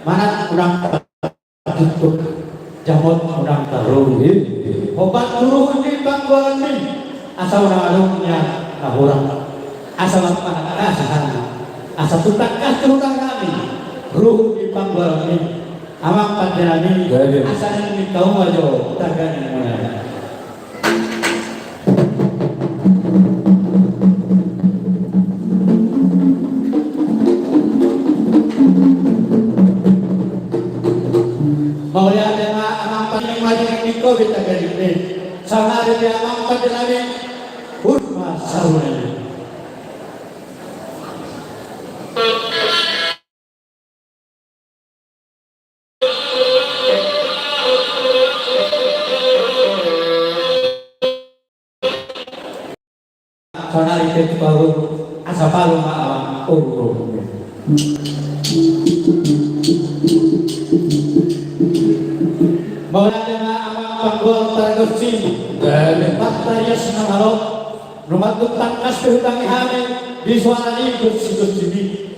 mana kurang tutup jamot kurang taruh obat turun di bangkuan ini asal orang-orangnya orang asal apa asal tutakas turun kami ruh di bangkuan ini amang pada ini asal ini kau aja tagani mulai. Maulia dengan amang paling maju di COVID agar ini, sama ada amang pada lagi, hurma sahuran. Soalnya itu baru asal palu malam urut. Maulia dengan amang panggol tergusing, bakteri senamalo, rumah tutang kas kehutangi hamil, di suara ini bersih-bersih,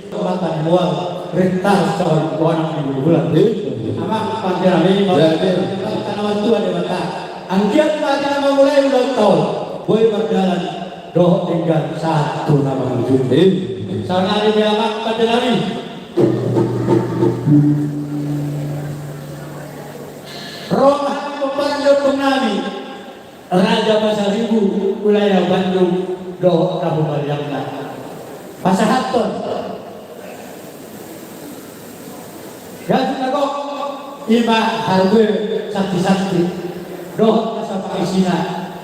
kebatan mual, rentas kawan kawan di bulan. Amang panggil ini maulia tanaman tua di mata, angkiat mati nama mulai udah tahun, boleh berjalan, doh tinggal satu nama wujud. Soalnya hari ini amang panggil ini. Rohani pembantu penami Raja Pasar Ibu wilayah Bandung doh Kabupaten Jakarta Pasar Haton Gaji Nagok Ima Harwe Sakti-Sakti doh Asapa Isina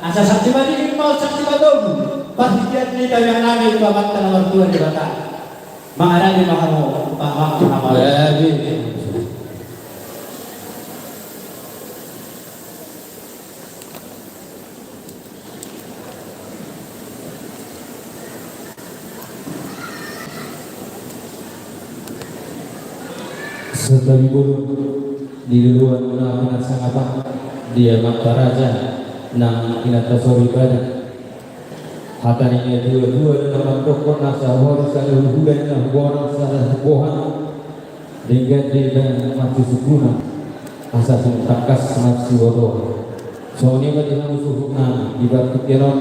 Asa Sakti Badi mau Sakti Badung Pasikian di kami nami Bapak Tanawar Tua di Batak Mengarah di Mahamu Paham Nama sebagai burung di luar menang sangat dia mata raja nang kinata sorry badan hatanya dua dalam toko nasa waris ada hubungan dengan orang salah bohan dengan dia mati sukuna asas takas nafsu wadoh soalnya bagi musuh nami di batu kiron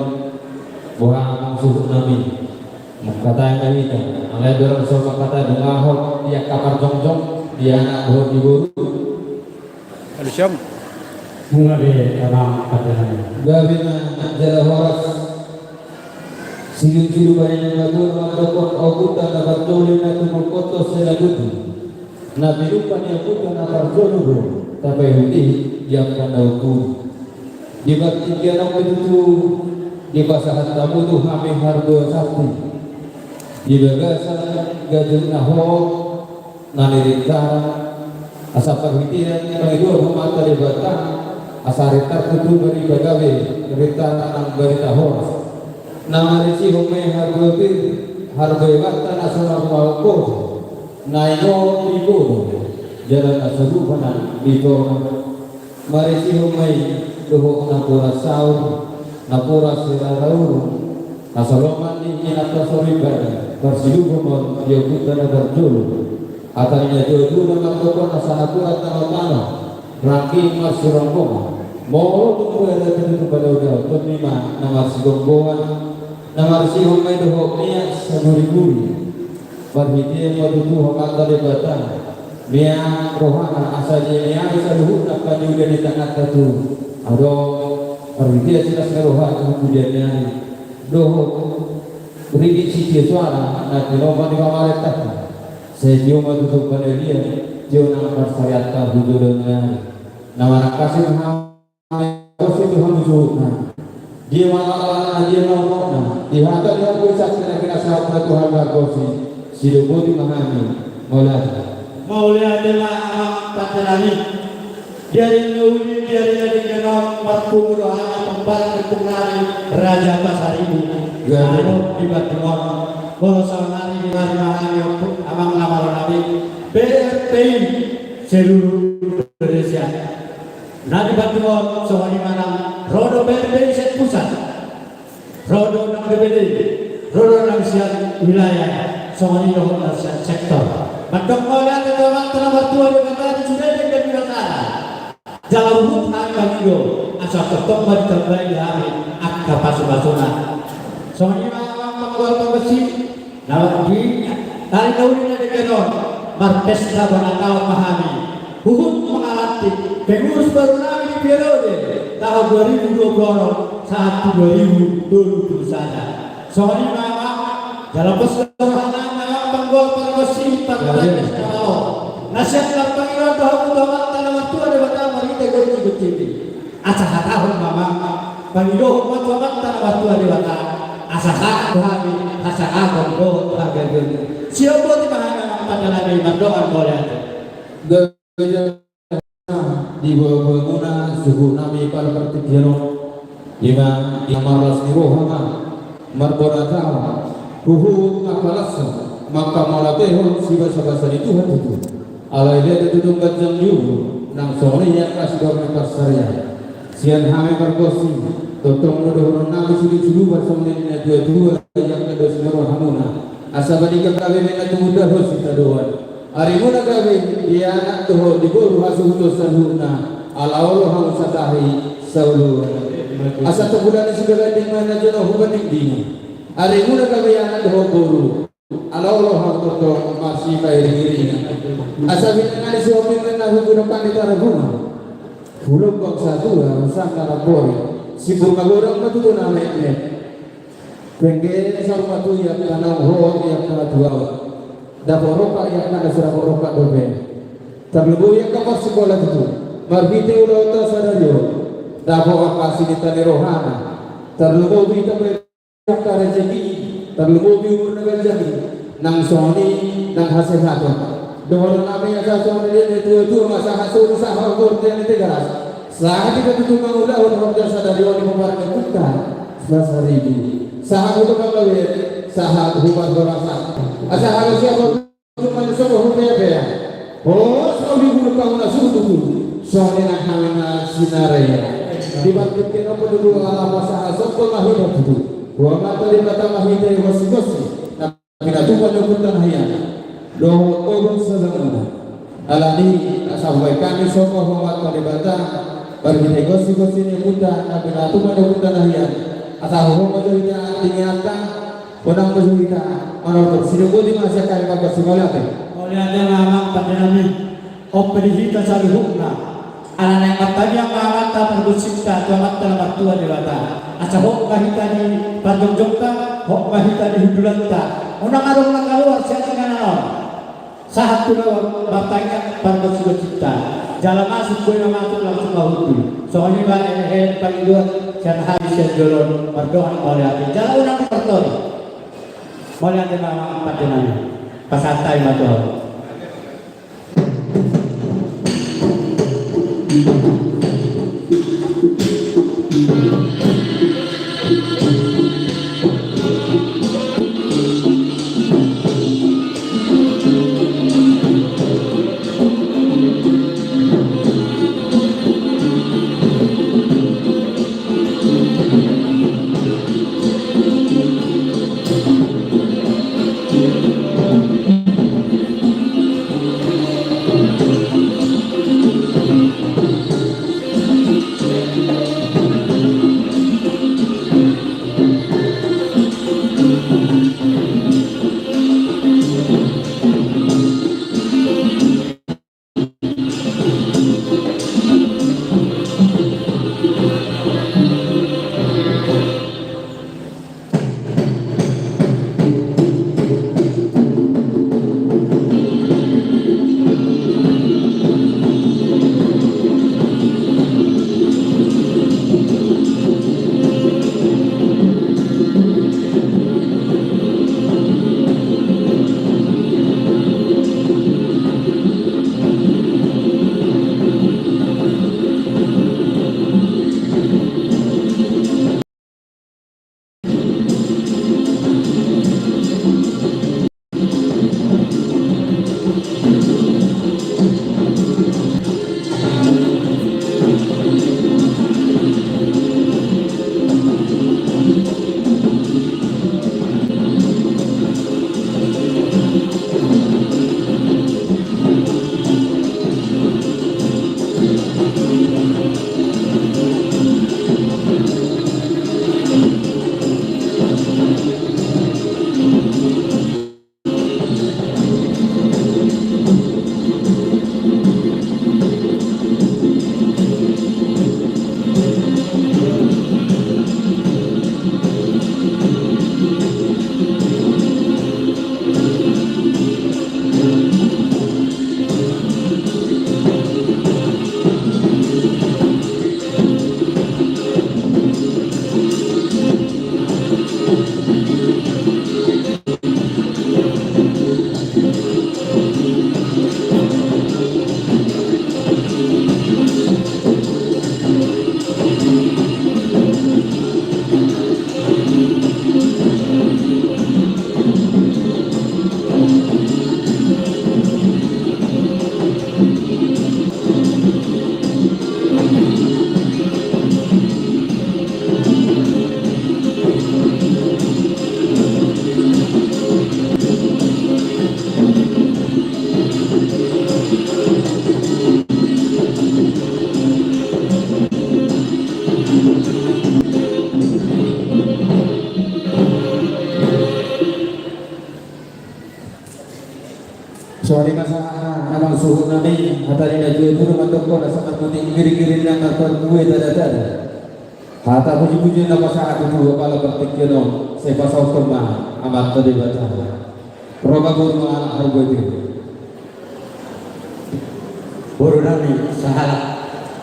bohang musuh nami kata yang kami kan alai dorong sama kata dengahok dia kapar jong dia anak buah di buru. Ada siapa? Bunga de orang padanya. Gabina jala horas. Silu-silu banyak lagu orang dokon ogutan dapat tolin atau mengkotos selagutu. Nabi lupa yang bukan atar jodoh tapi hati yang kandauku di bakti dia nak itu di pasangan tamu tu kami harga sakti di bagasan gajung nahok nanirita asa perhitian itu mata di batang asa retar kutu beri bagawe rita nang beri tahor nama risi hume harga bir harga waktan asal malko naiko ibu jalan asabu panan itu marisi humai doho napura saur napura sirarau asaloman ini atas soribada bersilu humor dia bukan berjulu atanya jodoh menakutkan asanapura tanah ranking masih rombongan mau tunggu ada kepada udah penima nama si gomboan nama si humai doho niat sanuri perhitian waktu tu hokat dari batang dia rohana asalnya dia bisa luhur nak juga di tengah tu ada perhitian sudah serohana kemudiannya doh beri sisi suara nak dilobat di kamar tak saya cuma tutup pada dia jangan bersyariat hujurnya nama kasih kasih Tuhan hujurnya dia malah dia mau di hati dia bisa kira-kira sahabat Tuhan berkasih sido di mahami Maulana adalah pacarani dari nuli dari kenal 40 tempat berpengaruh Raja Pasar ini lalu di Batimor kalau saudari di mahami amang nama nabi BRPI seluruh Indonesia nah di Batimor soalnya mana rodo BRPI set pusat rodo nang BPD rodo nang siap wilayah soalnya rodo nang sektor Mandok Maulana teman teman tua di kota sudah dengan biasa. Jalan rumput kami bagi asal ketok berterbaik kami akta pasu-pasuna. Soalnya membuat besi, nawat di tali kaulina dekenon, marpesta banakau pahami. Hukum mengalati pengurus baru kami di periode tahun 2020 saat 2020 saja. Soalnya dalam persoalan penggol permesi permesi nasihat dan panggilan tahun tanah waktu ada batang mari tegur ikut asal tahun mama panggilan waktu tanah waktu ada batang asal kami asal aku harga siapa di mana pada nabi berdoa boleh di bawah guna suhu nabi pada pertikian imam maras nirohama marbonata huhu akalasa maka malabeho si bahasa itu itu alai dia itu kajang yu nang sore yang kasih dorong kasarya sian hame berkosi totong nodoh nang suli sulu bersama dua yang kedua semua hamuna asabadi kekawe mena tumudah hosita doan hari muna kawe dia anak tuh di bawah hasil dosanuna alaulah ham satahi saulu asa tebulan segala di mana jono hubating dini hari muna kawe anak tuh buru Allah untuk masih baik diri. Asal kita nasi opin kena hubungan di tarafuna. Belum kok satu sang tarafori. Si bunga goreng itu tuh namanya. Pengen sama tu yang tanam hor yang tanah dua. Dapur roka yang tanah serap roka dobe. Terlebih yang kapas sekolah itu. Marbite udah otak sadario. Dapur apa sih di tanah rohana. Terlebih kita berkata rezeki. Terlalu biur negara jadi nang soni nang hasil satu doa nabi yang satu dia itu masa hasil usaha korban itu garas saat kita tutup mengulah orang jasa dari orang memperbaiki kita 11.000 saat itu kalau saat hubungan berasa asal harus siapa cuma semua hubungan ya oh sekali guru kamu nasuh tuh soalnya nak sinaraya dibangkitkan apa dulu alam masa sopol mahir itu wa ma talibata mahidai wasi-wasi kita tuhan yukutan hayat doh ogun sedang alani sampai kami sokoh wa talibata berhidai wasi-wasi ini kutan nabi tuhan yukutan hayat asal hukum majorita tinggalkan wadang majorita menurut sinubu di masa kaya bagas simulate oleh ada nama pada nabi operihita cari hukna anak yang katanya mata berbucipta tuamat dalam waktu adilata aca hok mahita di parjong-jongta hok mahita di hidulanta unang arong lang kaluar siya singanon Saat tulawang batangnya pada sudah cipta. Jalan masuk gue masuk langsung mahuti. Soalnya bahaya panggilan dan habis yang jalan berdoa oleh hati. Jalan orang berdoa. Oleh hati nama empat jenanya. Pasantai matu. Suari masa abang suhu nabi hatari na jual pun mantok ko na sa kamuting giri-giri na nagpagbuhay dada-dada. Hata puji-puji na pasaat itu kepala berpikir dong saya pasal kemah amat tadi baca. Roba guru anak harga itu. Baru nami sahala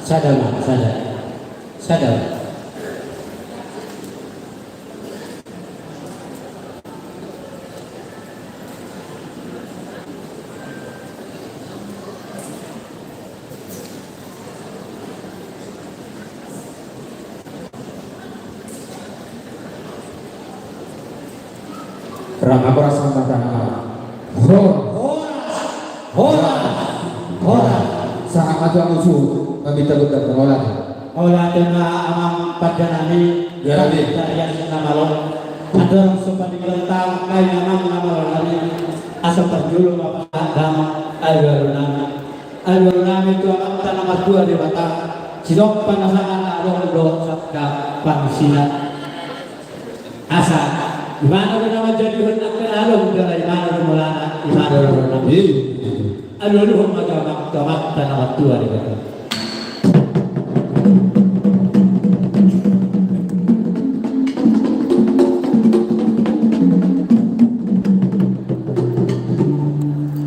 sadama sadar. Rama berasa mata hora saat itu musuh meminta bukan olah tengah amam pada nami ya Nabi yang nama lo ada orang sopan di kelentang kain amam nama lo nami asal terjulu apa agama alwarunami itu amam tanah dua di batang sidok panasangan along do sabka pangsina asa di mana nama jadi hendak kenalong dari mana mulana di mana nami alwaruhum agama tamat tanah dua di batang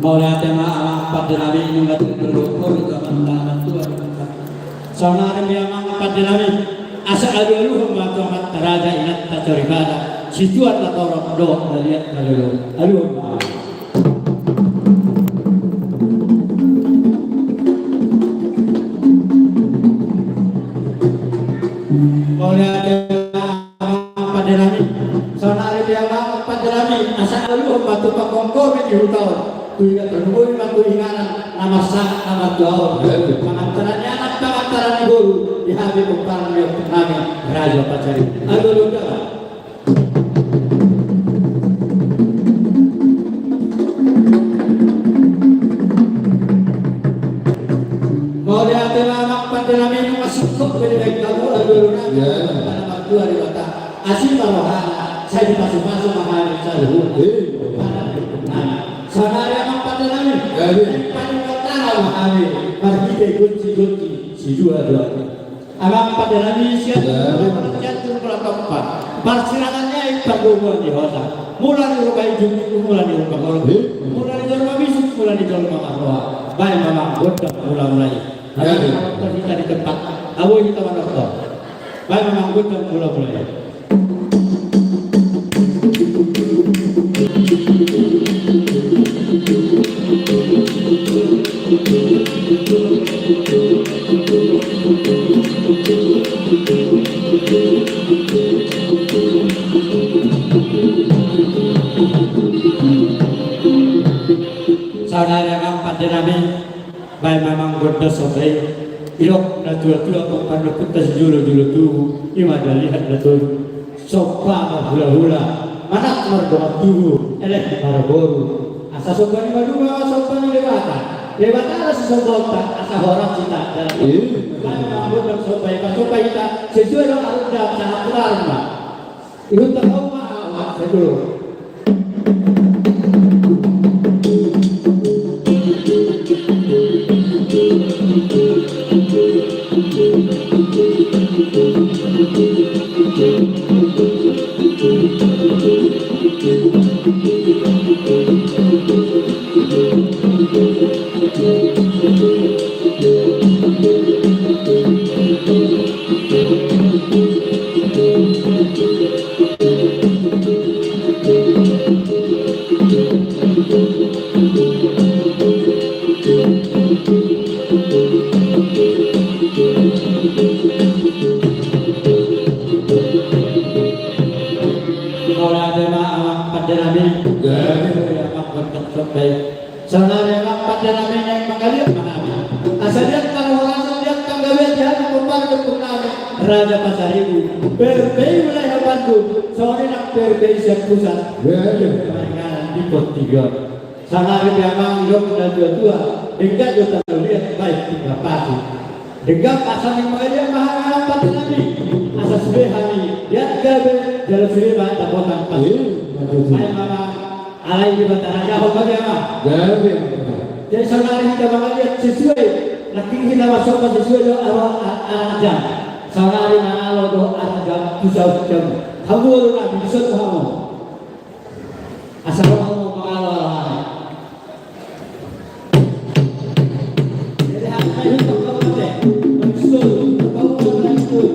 Maulana tema pada nabi mengatur berhukum kemenangan Tuhan. Saudara yang pada nabi asa aduh mata raja ingat tacoribada situat atau orang doa melihat aduh Maulana pada nabi saudara yang pada nabi asa aduh mata pakongko di hutan tuh terhubung dengan tuhingan nama sangat nama jauh pengantarannya anak pengantaran guru di hari bukan yang kami raja pacari aduh lupa mau lihat anak pengantaran ini masuk ke dari kamu aduh lupa pada waktu hari kata asyik bawahan saya dipasung-pasung mahal saluh sana yang pada nabi paling utara mahami pergi kunci si dua amang pada nabi siapa jatuh kelompok persilangannya itu pergumulan di hotel mulai rupai jumlah mulai rumah orang mulai rumah bisuk mulai rumah arwah baik memang bodoh mulai kita di tempat abu kita mana baik memang bodoh mulai saudara yang pada nabi baik memang bodoh sampai ilok na tua-tua kepada kita sejulu tu imada lihat betul sopa hula-hula mana merdoa tubuh elek baru asa sopa ni madua sopa ni lewat ala sesuatu asa orang cita dalam kan bodoh sopa kita sesuai dengan arunda sangat benar mbak itu tahu mah dulu saudara yang pada namanya yang mengalir mana asal dia kan orang dia kan gawe dia kumpul ke raja pasar ibu berbei wilayah Bandung sore nak berbei pusat dengan di pot 3 saudara yang manggil dan dua hingga juta lihat baik 3 pagi hingga pasar yang mengalir mahal pada nabi asal sebehani dia gawe dalam sini banyak potan pagi saya mama alai di batara jauh bagaimana? Jadi saudara kita mengalir sesuai, laki kita masuk sesuai dengan arah jam. Saudara mana lo do arah jam 7 jam. Kamu lo nak bisa tu kamu. Asal kamu mengalah. Jadi apa itu kamu deh? Betul, kamu betul.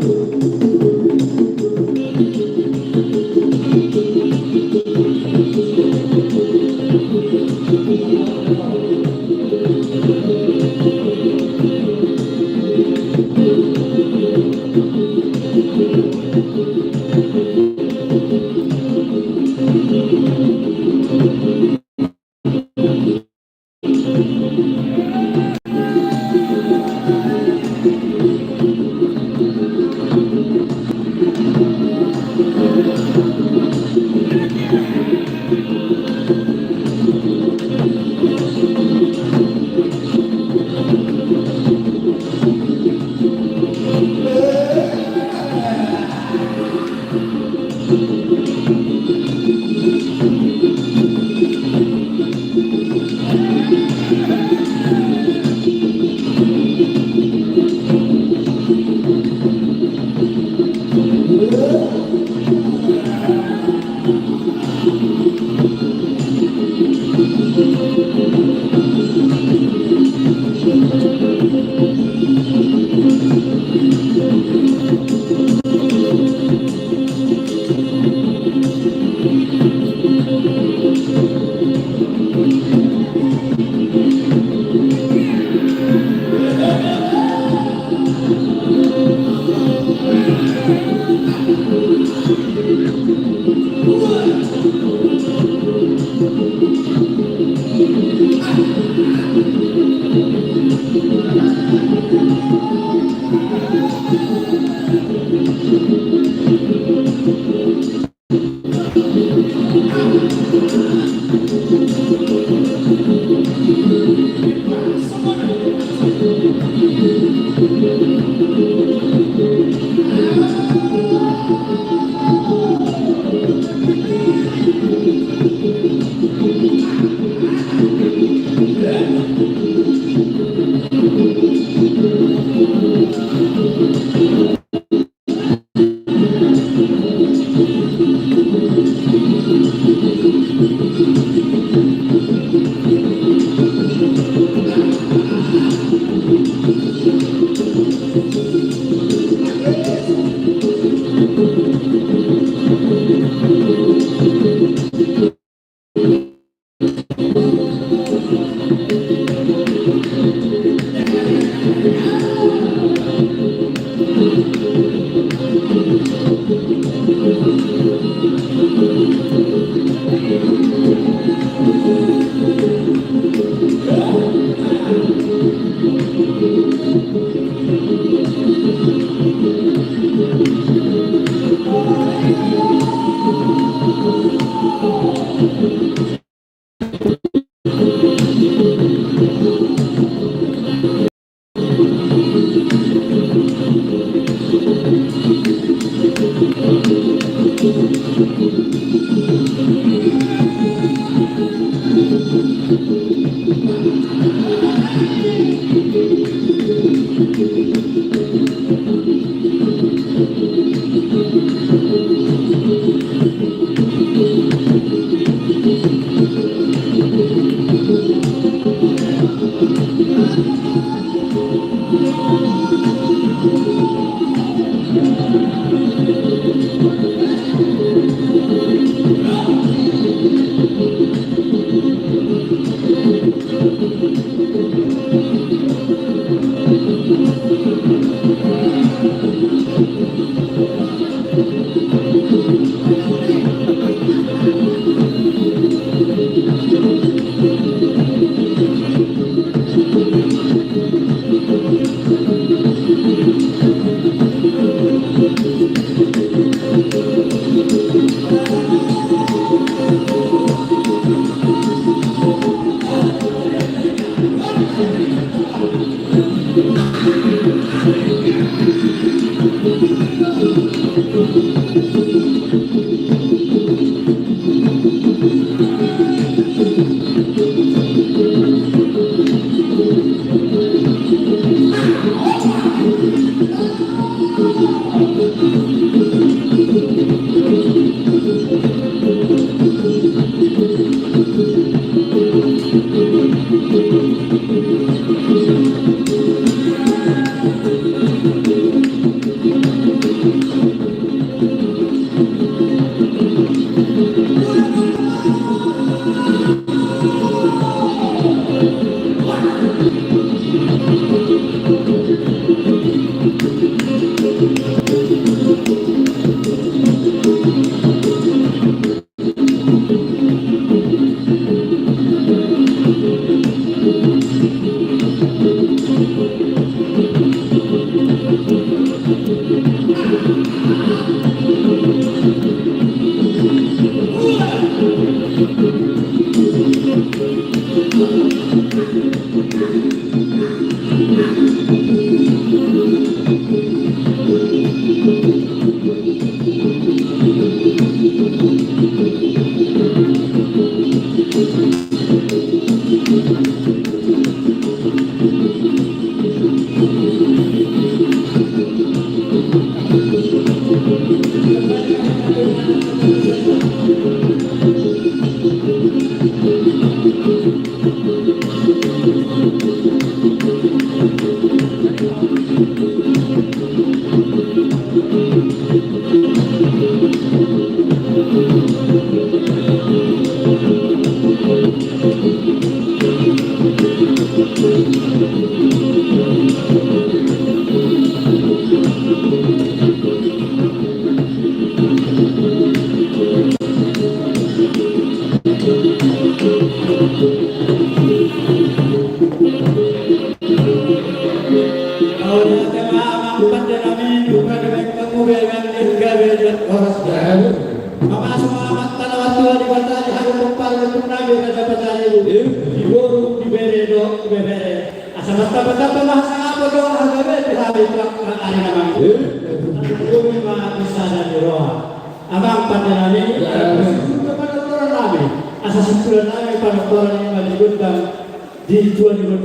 di 2022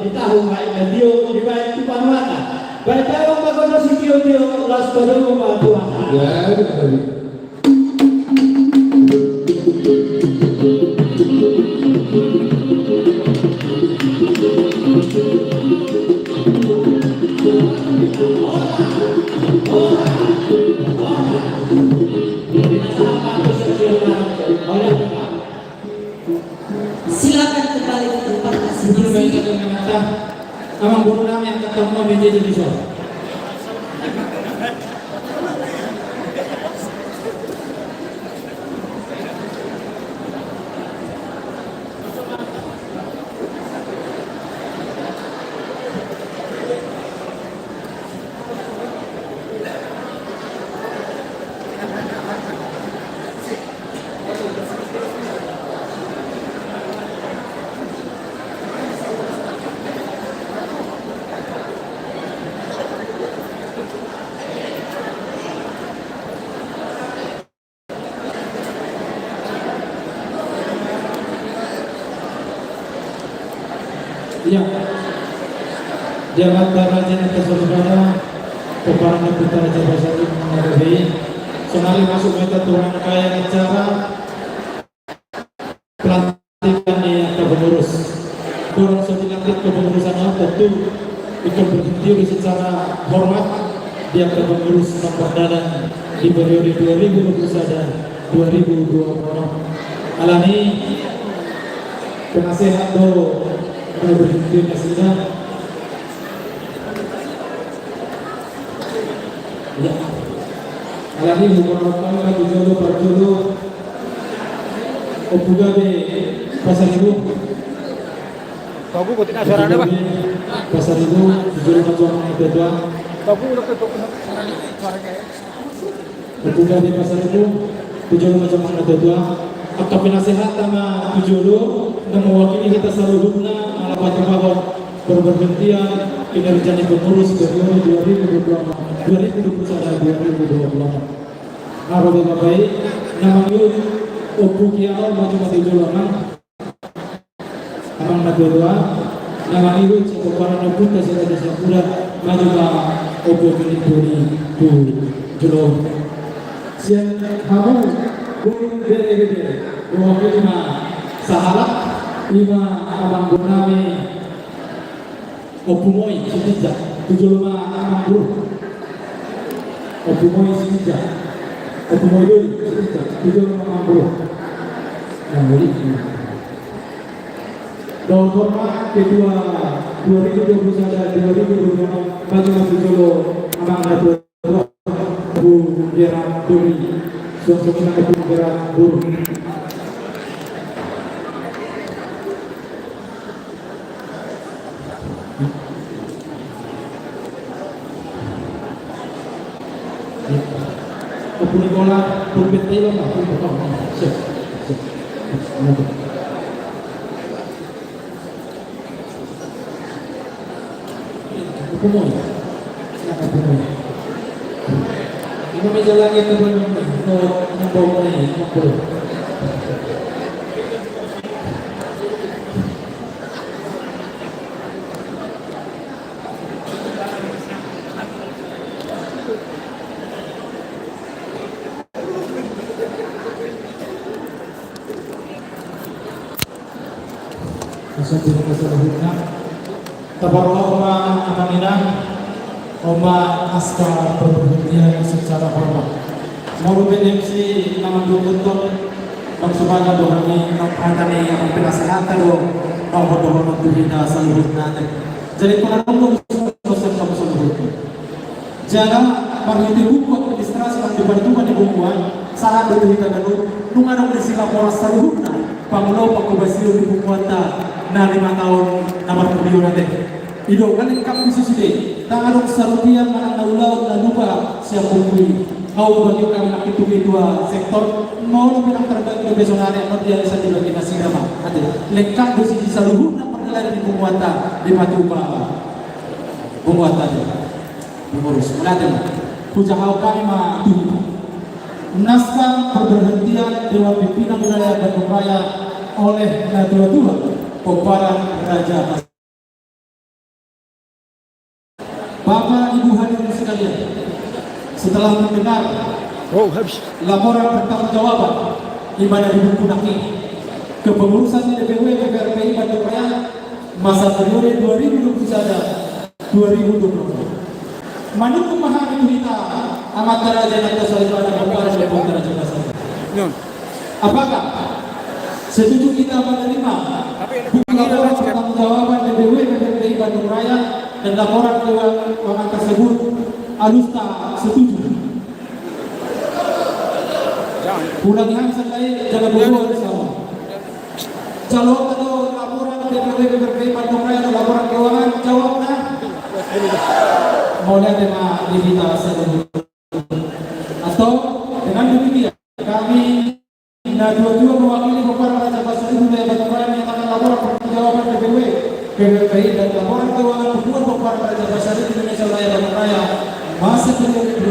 di tahun lain dia di baik di Panuata baik tahun bagono sikio dia las kodo Panuata Silakan kembali ke tempat masing-masing. Amang guru namin ang katang mo medyo dito. Ya, Jakarta Raja Saudara Kepala Putra Raja Basari menghadapi senari masuk meta Tuhan kaya acara pelantikan di pengurus. Dorong selanjutnya kepengurusannya tentu ikut berdiri secara hormat di pengurus nomor dalam di periode 2021 dan 2020. Alani penasehat do berhenti kasihnya ya alami hukuman apa jodoh berjodoh opuga de pasar ibu babu ko tina suara ba pasar ibu jodoh macam itu dua babu udah ke suara kayak opuga de pasar ibu jodoh macam itu dua atau penasehat sama jodoh dan mewakili kita seluruhnya Alapat berberhentian kinerja pengurus periode 2021 dan 2024. Apabila baik, namanya Opu Kiao maju mati jolaman, amang nadua, namanya itu sekolah Opu kasih ada sepura maju ke Opu Kinipuri tu jolom. Sian kamu burung gede, mewakili sahabat. Lima abang gunami Opumoi Sinija 75 abang guru Opumoi Sinija Opumoi Doi Sinija 75 abang guru yang murid ini Daun hormat kedua 2021 dan 2025 bagi Mas Jolo abang Natua Bu Gerard Dori Suasana Bu Gerard Dori Puni bola pulpit tayo na pulpit ko. Sir. Pumoy. Nakapumoy. Ino medyo lagi ito po yung bawa na yun. Tabarlah Oma Amanina Oma Aska berberhentian secara hormat. Mau BMC nama Dukuton Maksudnya dohani Nangkatani yang penasihatan do Bahwa dohana tuhina seluruh nanti. Jadi pengarang dosen kamu seluruh. Jangan berhenti buku administrasi yang dibantukan di bukuan salah berhenti dulu nungan ang sila poras seluruh Pangulo pagkubasyo di bukuan na 5 tahun na pagkubiyo natin. Ido, galing kap kususide, tangarong sa rupiah manang naulaw na lupa siya bukui. Kau bagi kami nakitu-kitua sektor, mau pinang terbagi ke besonare, mau dia bisa dibagi nasi nama. Ada, lengkap dosi di saluruh na pagkalari di Bumuata, di Matupa. Bumuata dia, mengurus. Mulatin, pujahaw kami matupa. Naskah perberhentian Dewan Pimpinan Wilayah dan Raya oleh Natua Tua peparan Raja. Bapak Ibu hadirin sekalian, setelah mendengar laporan pertanggungjawaban ibadah di buku Naki kepengurusan DPW PPRPI Bandung Raya masa periode 2021-2020. Manuk memahami kita amat daraja dan kesulitan peparan dan daraja dasar. Apakah setuju kita menerima buku laporan pertanggungjawaban DPW PPRPI Bandung Raya dan laporan keuangan tersebut? Alusta setuju. Ulangi hamsan lain jangan bodoh bersama. Calon atau laporan DPW PPRPI Bandung Raya dan laporan keuangan jawablah. Mau lihat tema kita seluruh. Atau dengan demikian kami dua mewakili peparan Raja Basri Budaya Bandung Raya menyatakan laporan pertanggungjawaban DPW PPRPI dan laporan keuangan hubungan peparan Raja Basri Indonesia Raya Bandung Raya masa periode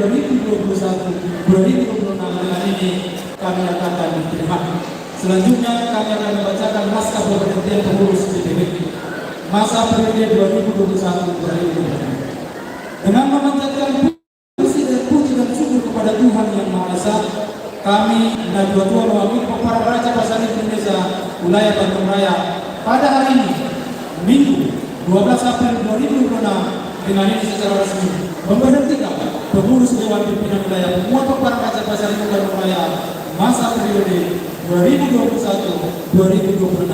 2021-2026 dengan ini kami akan diterima. Selanjutnya kami akan membacakan naskah pemberhentian pengurus DPW masa periode 2021-2026 dengan memanjatkan puji dan syukur kepada Tuhan Yang Maha Esa. Kami dua mewakili peparan Raja Basri Indonesia wilayah Bandung Raya pada hari ini Minggu 12 April 2026 dengan ini secara resmi memberhentikan pengurus Dewan Pimpinan Wilayah Pemuat Peparan Raja Basri Bandung Raya masa periode 2021-2026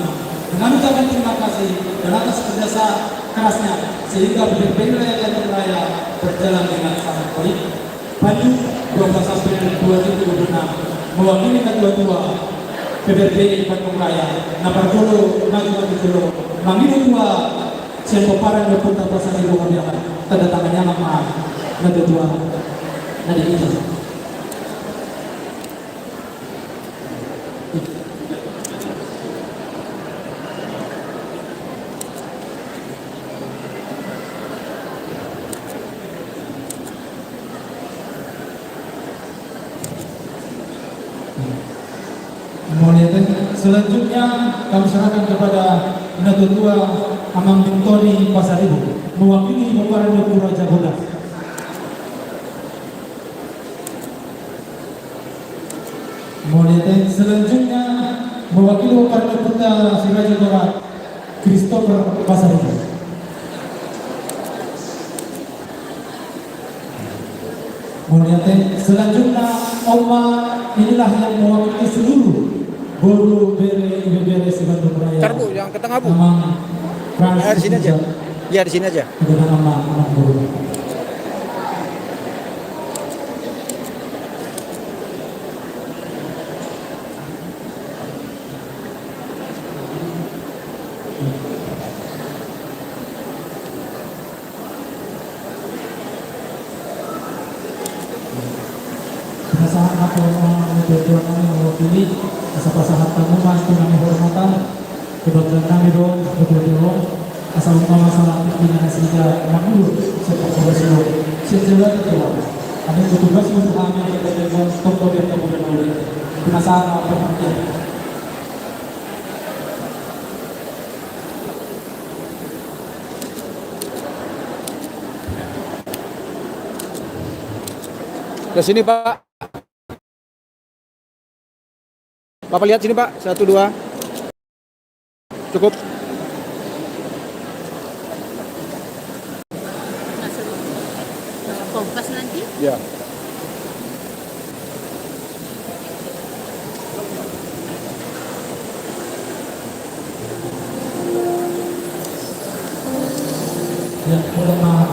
dengan ucapan terima kasih dan atas kerjasama kerasnya sehingga PPRPI Wilayah Bandung Raya berjalan dengan sangat baik. Bandung 12 April 2026 mewakili ketua PPRPI Bandung Raya Napar Jolo Maju Jolo Mangilu Tua Sian Peparan Deputa Basari Bohondiakan tanda tangannya nama Nada Tua Nadi itu. Selanjutnya kami serahkan kepada Natua Amang Bintoni Pasaribu mewakili peparan Deputa Raja Bodas. Selanjutnya mewakili peparan Deputa Siraja Barat Christopher Pasaribu. Selanjutnya Oma inilah yang mewakili seluruh Bolu Bere Bere Bandung Raya. Carbu yang ke tengah Bu. Ya di sini aja. Ya di sini aja. Dengan nama Bolu. Perasaan aku tujuan kami mewakili asal-asal tamu masuk kami hormatan kedokteran kami dong berdua asal utama masalah dengan hasilnya makmur seperti berseluruh sejalan terjawab. Kami bertugas untuk kami dengan stop COVID kemudian perasaan apa yang ke sini Pak. Bapak lihat sini Pak, 1, 2. Cukup. Kompas nanti? Ya. yang lemah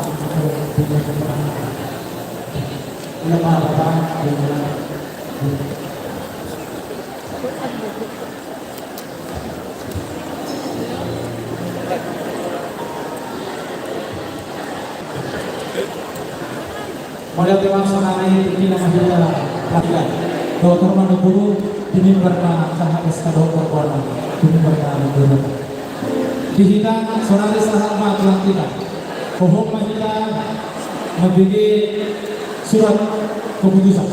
model langsung hari ini namanya pelatihan Dr. Manuguru ini karena sangat eskador korban ini karena menurut dihilang sonari sahabat pelatihan pohon mahita membagi surat keputusan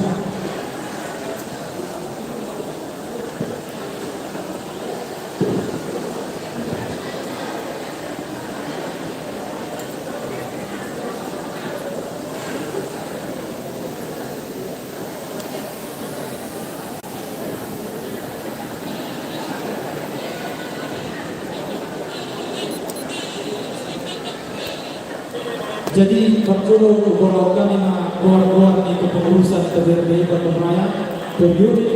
Jadi perlu beberapa lima buah-buah di kepengurusan TBRB dan Pemraya periode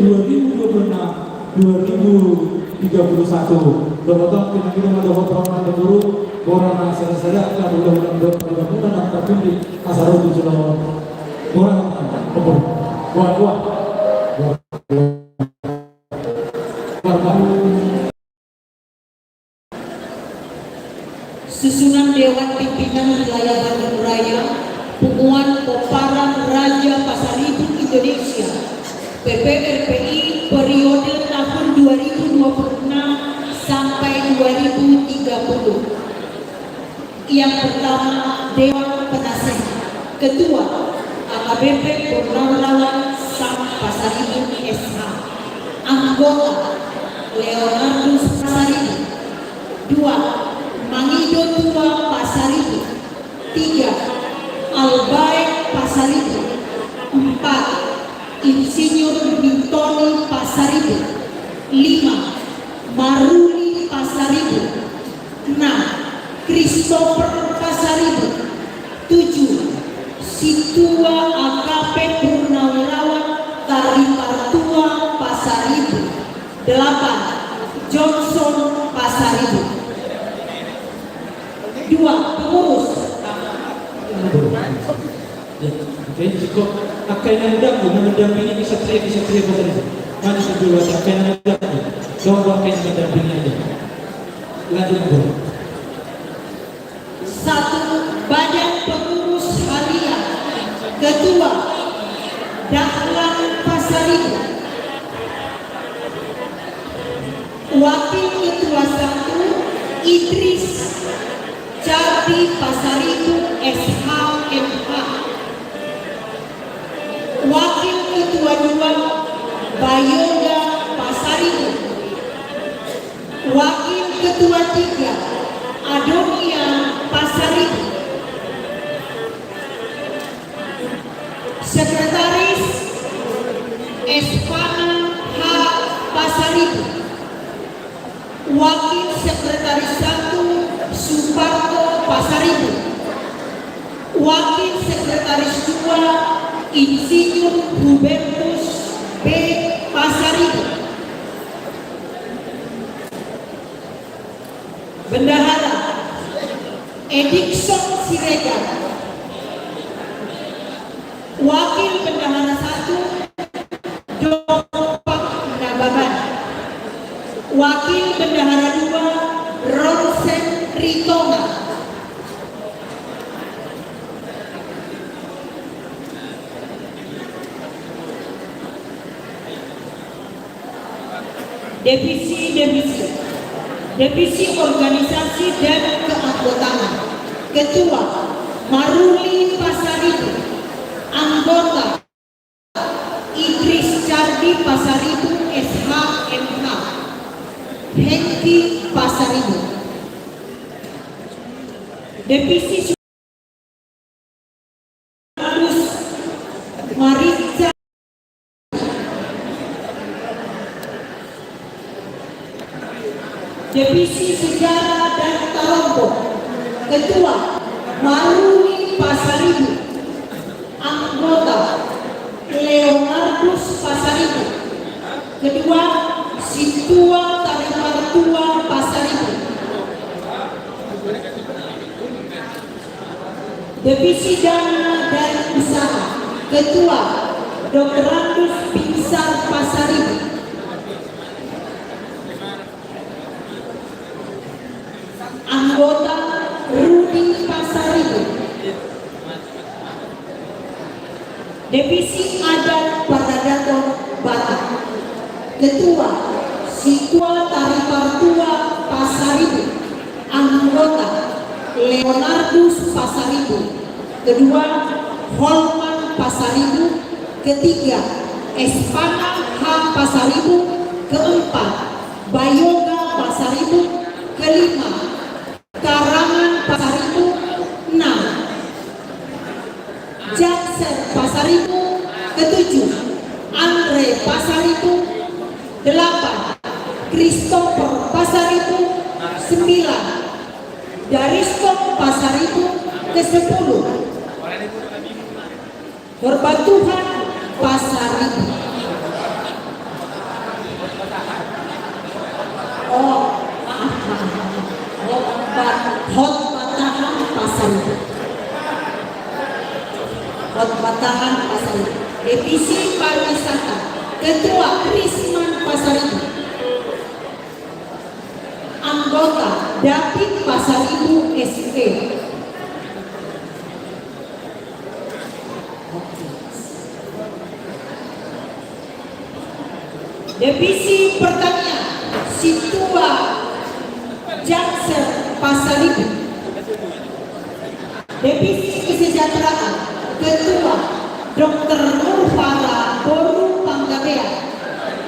2026-2031. Doa kita doa permohonan guru borana sada-sada dan mudah-mudahan akan terpilih asal itu sudah buah-buah. Susunan Dewan Pimpinan Wilayah Bandung Raya, Punguan Peparang Raja Pasaribu Indonesia, PPRPI periode tahun 2026 sampai 2030. Yang pertama, Dewan Penasehat. Ketua, AKBP Purnawirawan Sam Pasaribu SH. Anggota, Leonardus Pasaribu. 2. Mangido Tua Pasaribu. 3. Albaik Pasaribu. 4. Insinyur Bintoni Pasaribu. 5. Maruli Pasaribu. 6. Christopher Pasaribu. 7. Situa AKP Purnawirawan Taripartua Pasaribu. 8. Johnson Pasaribu. 2. Pengurus. Oke, cukup akan undang mendampingi kesatria Pasaribu. Mana kedua akan undang coba akan mendampingi aja. Lanjut dulu. 1. Badan Pengurus Harian. Ketua, Dahlan Pasaribu. Wakil Ketua 1, Idris Cardi Pasaribu SHMH. Wakil Ketua 2, Bayoga Pasaribu. Wakil Ketua 3, Adonia Pasaribu. Sekretaris Espana H. Pasaribu. Wakil Sekretaris 1, Suparto Pasaribu. Wakil Sekretaris 2, Insinyur Hubertus B. Pasaribu. Bendahara Edikson Siregar. Wakil Bendahara 1, Dopak Nababan. Wakil Bendahara 2, Ronsen Ritonga. Divisi Organisasi dan Keanggotaan. Ketua, Maruli Pasaribu. Anggota, Idris Cardi Pasaribu SHMH. Hengki Pasaribu. Divisi Maritza. Divisi Sejarah dan Tarombo. Ketua, Maruli Pasaribu. Anggota, Leonardus Pasaribu. Kedua, Situa Taripartua Pasaribu. Divisi Dana dan Usaha. Ketua, Dr. Randus Pinsar Pasaribu. Anggota, Rudi Pasaribu. Divisi Adat Paradaton Batak. Ketua, Situa Taripartua Pasaribu. Anggota, Leonardus Pasaribu. Kedua, Holman Pasaribu. Ketiga, Espana H. Pasaribu. Keempat, Bayoga Pasaribu. Kelima, Karangan Pasaribu. 6. Jakser Pasaribu. Ketujuh, Andre Pasaribu. 8. Christopher Pasaribu. 9. Daristo Pasaribu. ke-10 Perbatuhan Pasar Ibu. Khotbatahan Pasar Ibu. Khotbatahan Pasar Ibu. Divisi Pariwisata, Ketua Krisman Pasar Ibu. Anggota David Pasar Ibu SP. Divisi Pertanian, Situa Jakser Pasar Ibu. Divisi Kesejahteraan, Ketua Dr. Nurfara Boru Panggabean.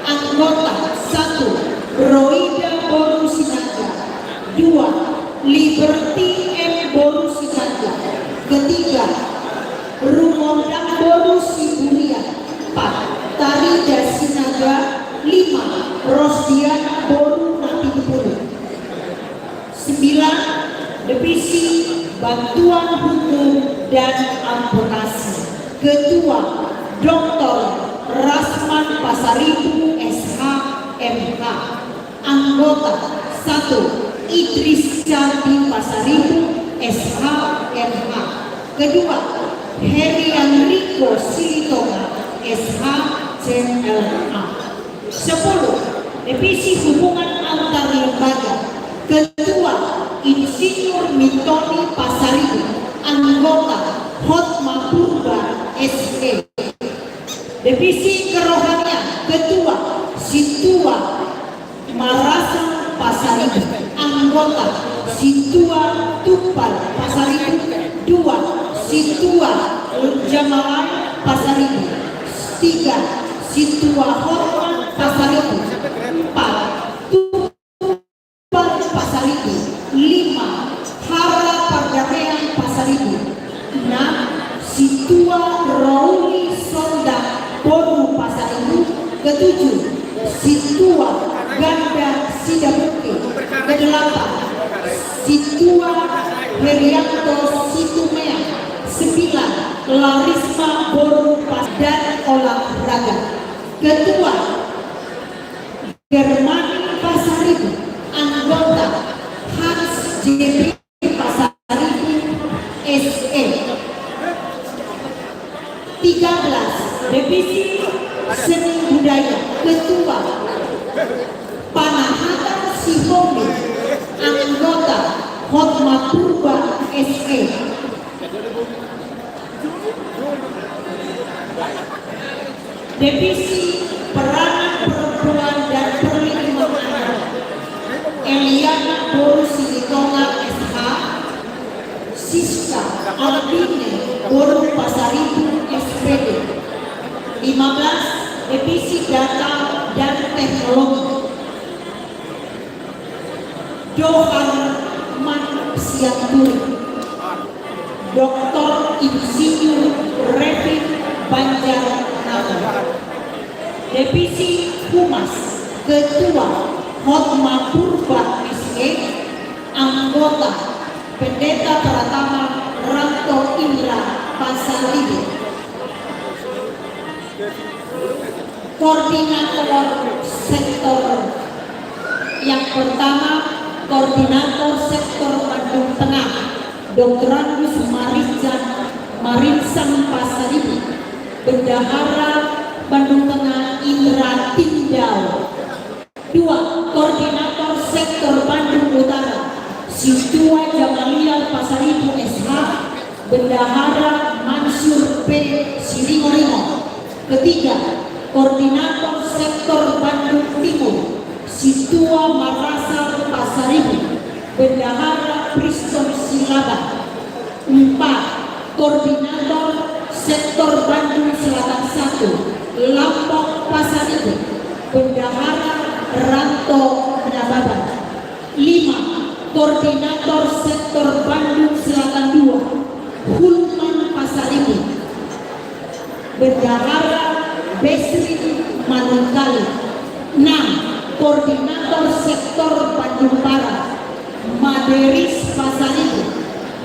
Anggota 1 Roida Boru Sinaga, 2 Liberty M Boru Sinaga, ketiga Rumondang Boru Siburia, 4 Tarida Sinaga, 5 Rosdiana Boru Natibulu, 9 Divisi Bantuan Hukum dan Amputasi, Ketua Dr. Rasman Pasaribu SH MH. Anggota 1 Idris Candi Pasaribu SH MH. Kedua Heri Enrico Silitonga SH CLA. 10 Divisi Hubungan Antar Lembaga, Ketua Insinyur Mitoni Pasaribu. Anggota Hotma Purba SE. Divisi Kerohanian, Ketua Situa Marasa Pasaribu. Anggota Situa Tupal Pasaribu, 2 Situa Jamaah Pasaribu, 3 Situa Hormat Pasaribu, 4 Tupal Pasaribu, 5 Hara Perdamaian Pasaribu, 6 Situa Rauli Sonda Boru Pasaribu, ke-7 Situa Ganda Sidabuke, ke-8 Situa Herianto Situmea, 9 Larisma Boru Pas dan Olahraga. Ketua Germani Pasaribu. Anggota Hans JB Pasaribu SE. 13 Divisi Seni Budaya, Ketua Panahatan Sihombe. Anggota Hotma Purba SE. Divisi Peranan Perempuan dan Perlindungan Anak, Eliana Boru Silitonga SH. Siska Albine Boru Pasaribu SPD. 15 Divisi Data dan Teknologi, Johan Mansiaturi, Dr. Insinyur Revin Banjarnagara. Divisi Humas, Ketua Hotma Purba SE. Anggota Pendeta Pratama Ranto Indra Pasaribu. Koordinator sektor yang pertama, Koordinator Sektor Bandung Tengah, Dr. Agus Marinsang Pasaribu. Bendahara Bandung Tengah Indra Tindau. 2 Koordinator Sektor Bandung Utara, Situa Jamalial Pasaribu SH. Bendahara Mansur P. Siringoringo. Ketiga Koordinator Sektor Bandung Timur, Situa Marasa Pasaribu. Bendahara Priston Silaba. 4 Koordinator Sektor Bandung Selatan 1, Lampok Pasaribu. Bendahara Ranto Nababan. 5 Koordinator Sektor Bandung Selatan 2, Hulman Pasaribu. Bendahara Besri Manungkali. 6 Koordinator Sektor Bandung Barat, Maderis Pasaribu.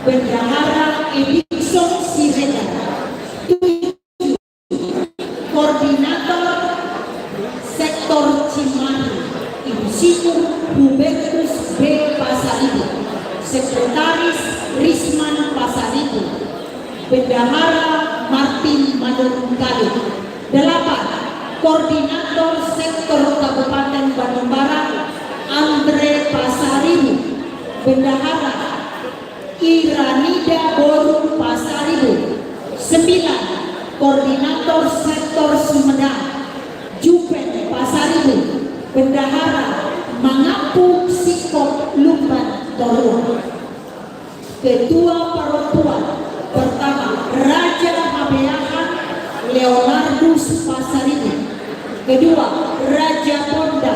Bendahara Bendahara Martin Manungkali. 8. Koordinator Sektor Kabupaten Bandung Barat Andre Pasaribu. Bendahara Iranida Boru Pasaribu. 9. Koordinator Sektor Sumedang Jupen Pasaribu. Bendahara Mangapu Sikop Lumban Torun. Ketua Perempuan pertama Raja Habeahan Leonardus Pasaribu. Kedua Raja Ponda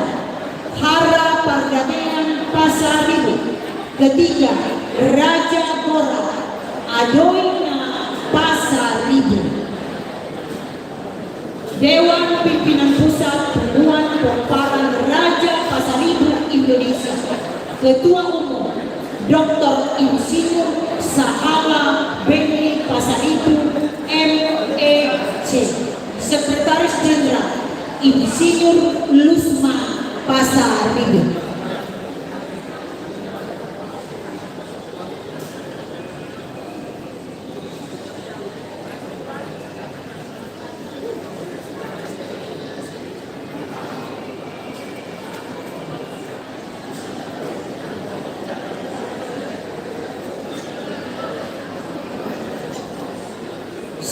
Hara Pardamaian Pasaribu. Ketiga Raja Gora Adoina Pasaribu. Dewan Pimpinan Pusat Pemuan Komparan Raja Pasaribu Indonesia. Ketua Umum Dr. Insinyur Sahala Beni Pasaribu MEC. Sekretaris Jenderal Insinyur Lusman Pasaribu.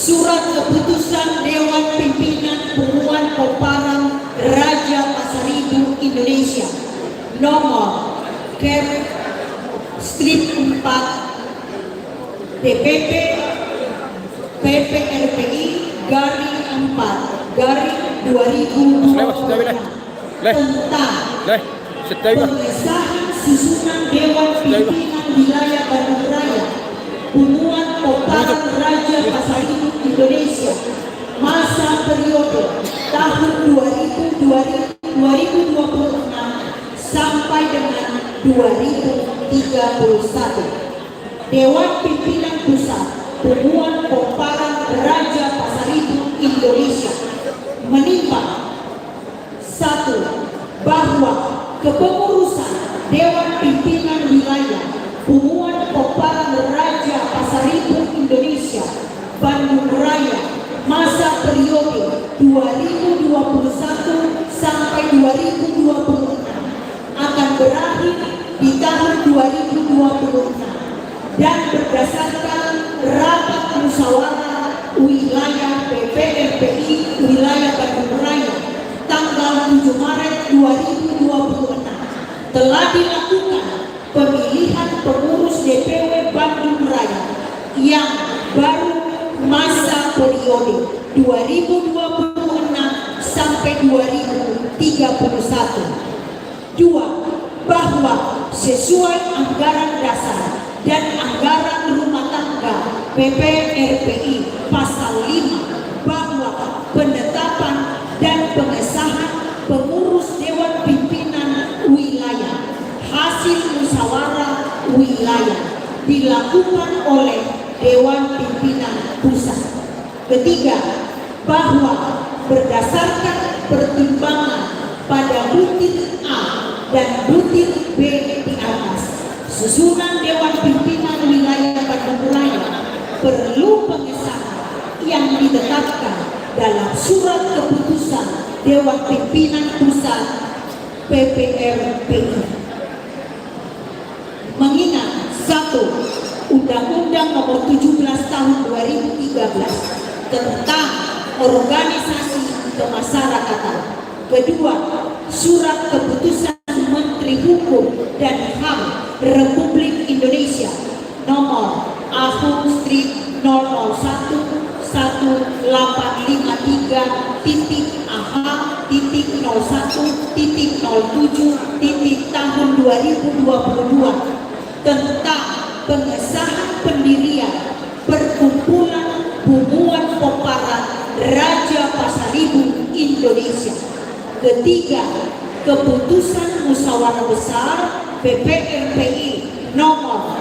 Surat Keputusan Dewan Pimpinan Pemuan Komparan Raja Pasaribu Indonesia nomor Kep Strip 4 DPP PPRPI garing 4 garing 2020 tentang pengesahan susunan Dewan Pimpinan Wilayah Bandung Raya Pemuan Komparan Raja Pasaribu Indonesia masa periode tahun 2026 sampai dengan 2031. Dewan Pimpinan Pusat Pemuan Komparan Raja Pasaribu Indonesia menimbang 1. Bahwa kepengurusan Dewan Pimpinan Wilayah Pemuan Komparan Raja Pasaribu Indonesia Bandung Raya masa periode 2021 sampai 2026 akan berakhir di tahun 2026 dan berdasarkan rapat musyawarah wilayah PPRPI wilayah Bandung Raya tanggal 7 Maret 2026 telah dilakukan pemilihan pengurus DPW Bandung Raya yang baru masa periode 2026 sampai 2031. 2. Bahwa sesuai anggaran dasar dan anggaran rumah tangga PPRPI pasal 5 bahwa penetapan dan pengesahan pengurus Dewan Pimpinan Wilayah hasil musyawarah wilayah dilakukan oleh Dewan Pimpinan Pusat. Ketiga, bahwa berdasarkan pertimbangan pada butir A dan butir B di atas, susunan Dewan Pimpinan Wilayah Bandung Raya perlu pengesahan yang ditetapkan dalam surat keputusan Dewan Pimpinan Pusat PPRPI. Mengingat 1. Undang-Undang Nomor 17 Tahun 2013 tentang organisasi kemasyarakatan. Kedua, Surat Keputusan Menteri Hukum dan HAM Republik Indonesia nomor AHU/001/AH.01.07 2022 tentang pengesahan pendirian Perkumpulan Pemuan Komparan Raja Pasaribu Indonesia. Ketiga, keputusan musyawarah besar PPRPI nomor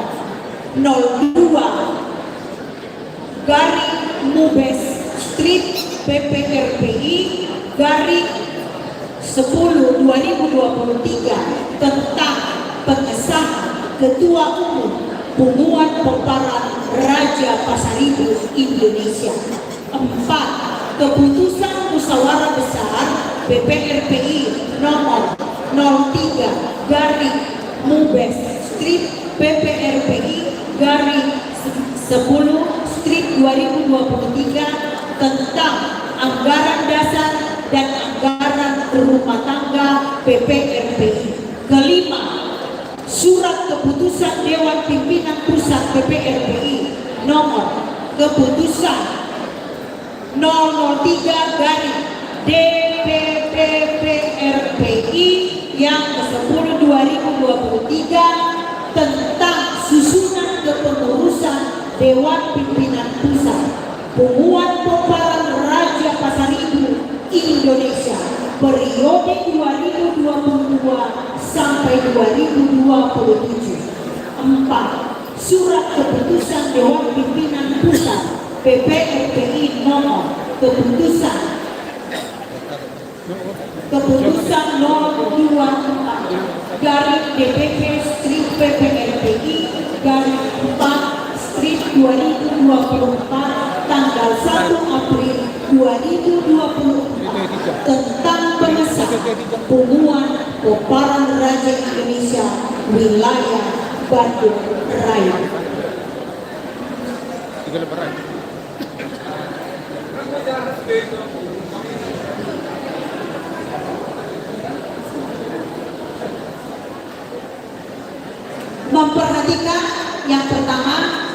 02/PPRPI/10/2023 tentang pengesahan Ketua Umum Pemuan Komparan Raja Raja Pasaribu Indonesia. 4. Keputusan Musyawarah Besar BPRPI nomor 03 garing Mubes strip BPRPI garing 10 strip 2023 tentang anggaran dasar dan anggaran rumah tangga BPRPI. Kelima, surat keputusan Dewan Pimpinan Pusat BPRPI nomor keputusan 003 garing DPPPRPI yang ke-10 2023 tentang susunan kepengurusan Dewan Pimpinan Pusat Pemuan Pemparan Raja Pasaribu Indonesia periode 2022 sampai 2027. 4. Surat keputusan Dewan Pimpinan Pusat BPRPI nomor keputusan 024 garing DPP strip BPRPI garing 4 strip 2024 tanggal 1 April 2024 tentang pengesahan Pemuan Pemparan Raja Indonesia wilayah Bandung Raya. Memperhatikan yang pertama,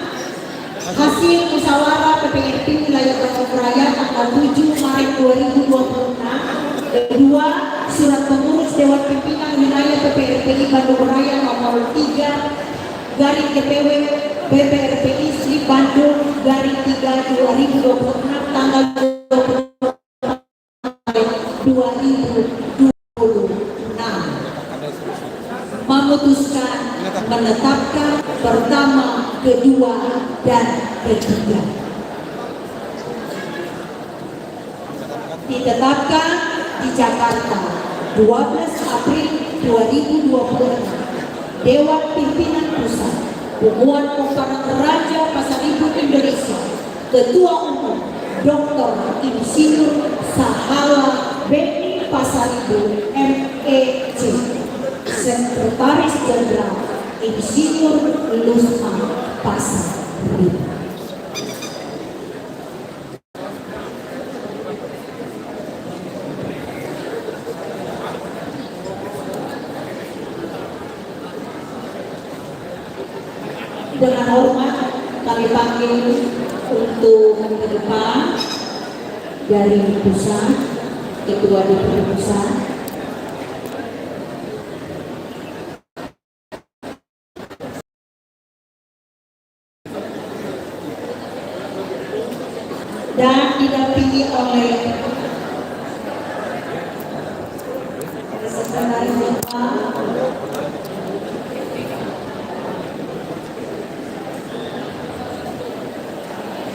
hasil musyawarah PPRP wilayah Bandung Raya tanggal 7 Maret 2026. Kedua, surat pengurus Dewan Pimpinan Wilayah PPRPI Bandung Raya nomor 3 garing DPW BPRPI Strip Bandung garing 3 2026 tanggal 2026 memutuskan menetapkan pertama, kedua, dan ketiga. Ditetapkan di Jakarta 12 April 2026 Dewan Pimpinan Pusat Pemuan Pemparan Raja Pasaribu Indonesia Ketua Umum Dr. Insinyur Sahala Beni Pasaribu MEC Sekretaris Jenderal Insinyur Lusma Pasaribu. Dengan hormat kami panggil untuk ke depan dari pusat, Ketua DPP Pusat. Dan didampingi oleh Sekretaris Jenderal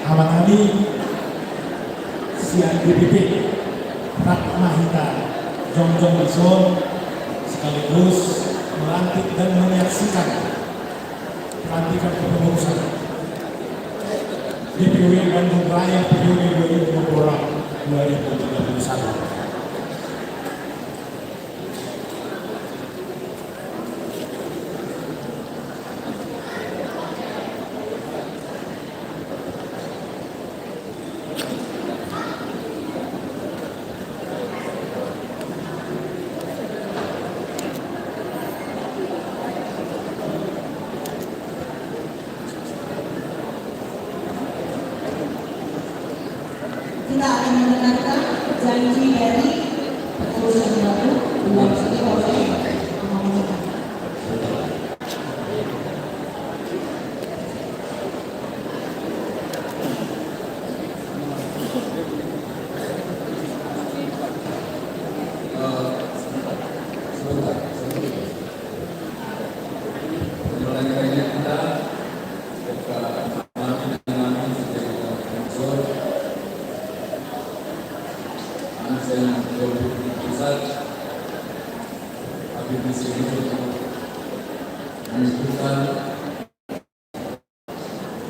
Abang Ali Sian DPP Ratmahita Jongjong Ison sekaligus melantik dan menyaksikan pelantikan kepengurusan DPW Bandung Raya periode 2020-2031. Kita akan mendengarkan janji dari pengurusan baru diwakili oleh pemerintah.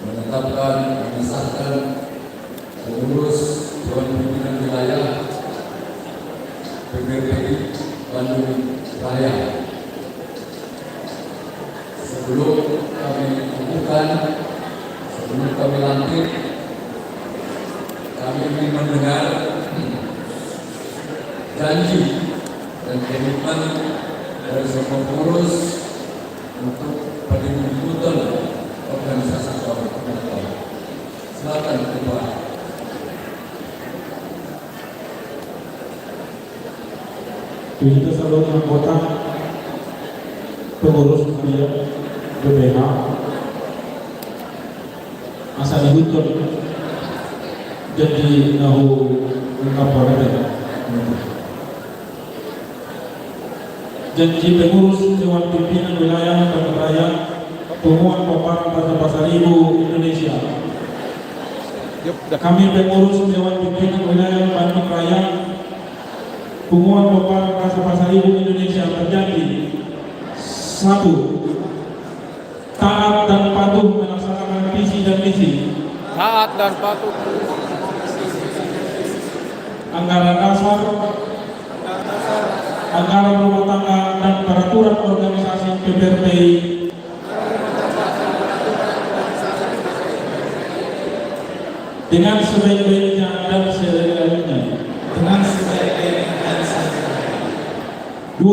Menetapkan menetapkan, mengesahkan pengurus Dewan Pimpinan Wilayah PPRI Bandung Raya. Sebelum kami umumkan, sebelum kami lantik, kami ingin mendengar janji dan komitmen dari semua pengurus untuk peningkatan organisasi kami. Silakan Ketua. Kita seluruh anggota pengurus harian BPH asal dihukum jadi nahu kapolres. Janji pengurus Dewan Pimpinan Wilayah Bandung Raya Pemuan Paparan Raja Pasaribu Indonesia. Kami pengurus Dewan Pimpinan Wilayah Bandung Raya Pemuan Paparan Raja Pasaribu Indonesia berjanji: 1. Taat dan patuh melaksanakan visi dan misi Taat dan patuh anggaran dasar, anggaran rumah tangga dan peraturan organisasi PPRI dengan sebaik-baiknya dan sebaik-baiknya. Dengan sebaik-baiknya dan sebaik-baiknya. 2.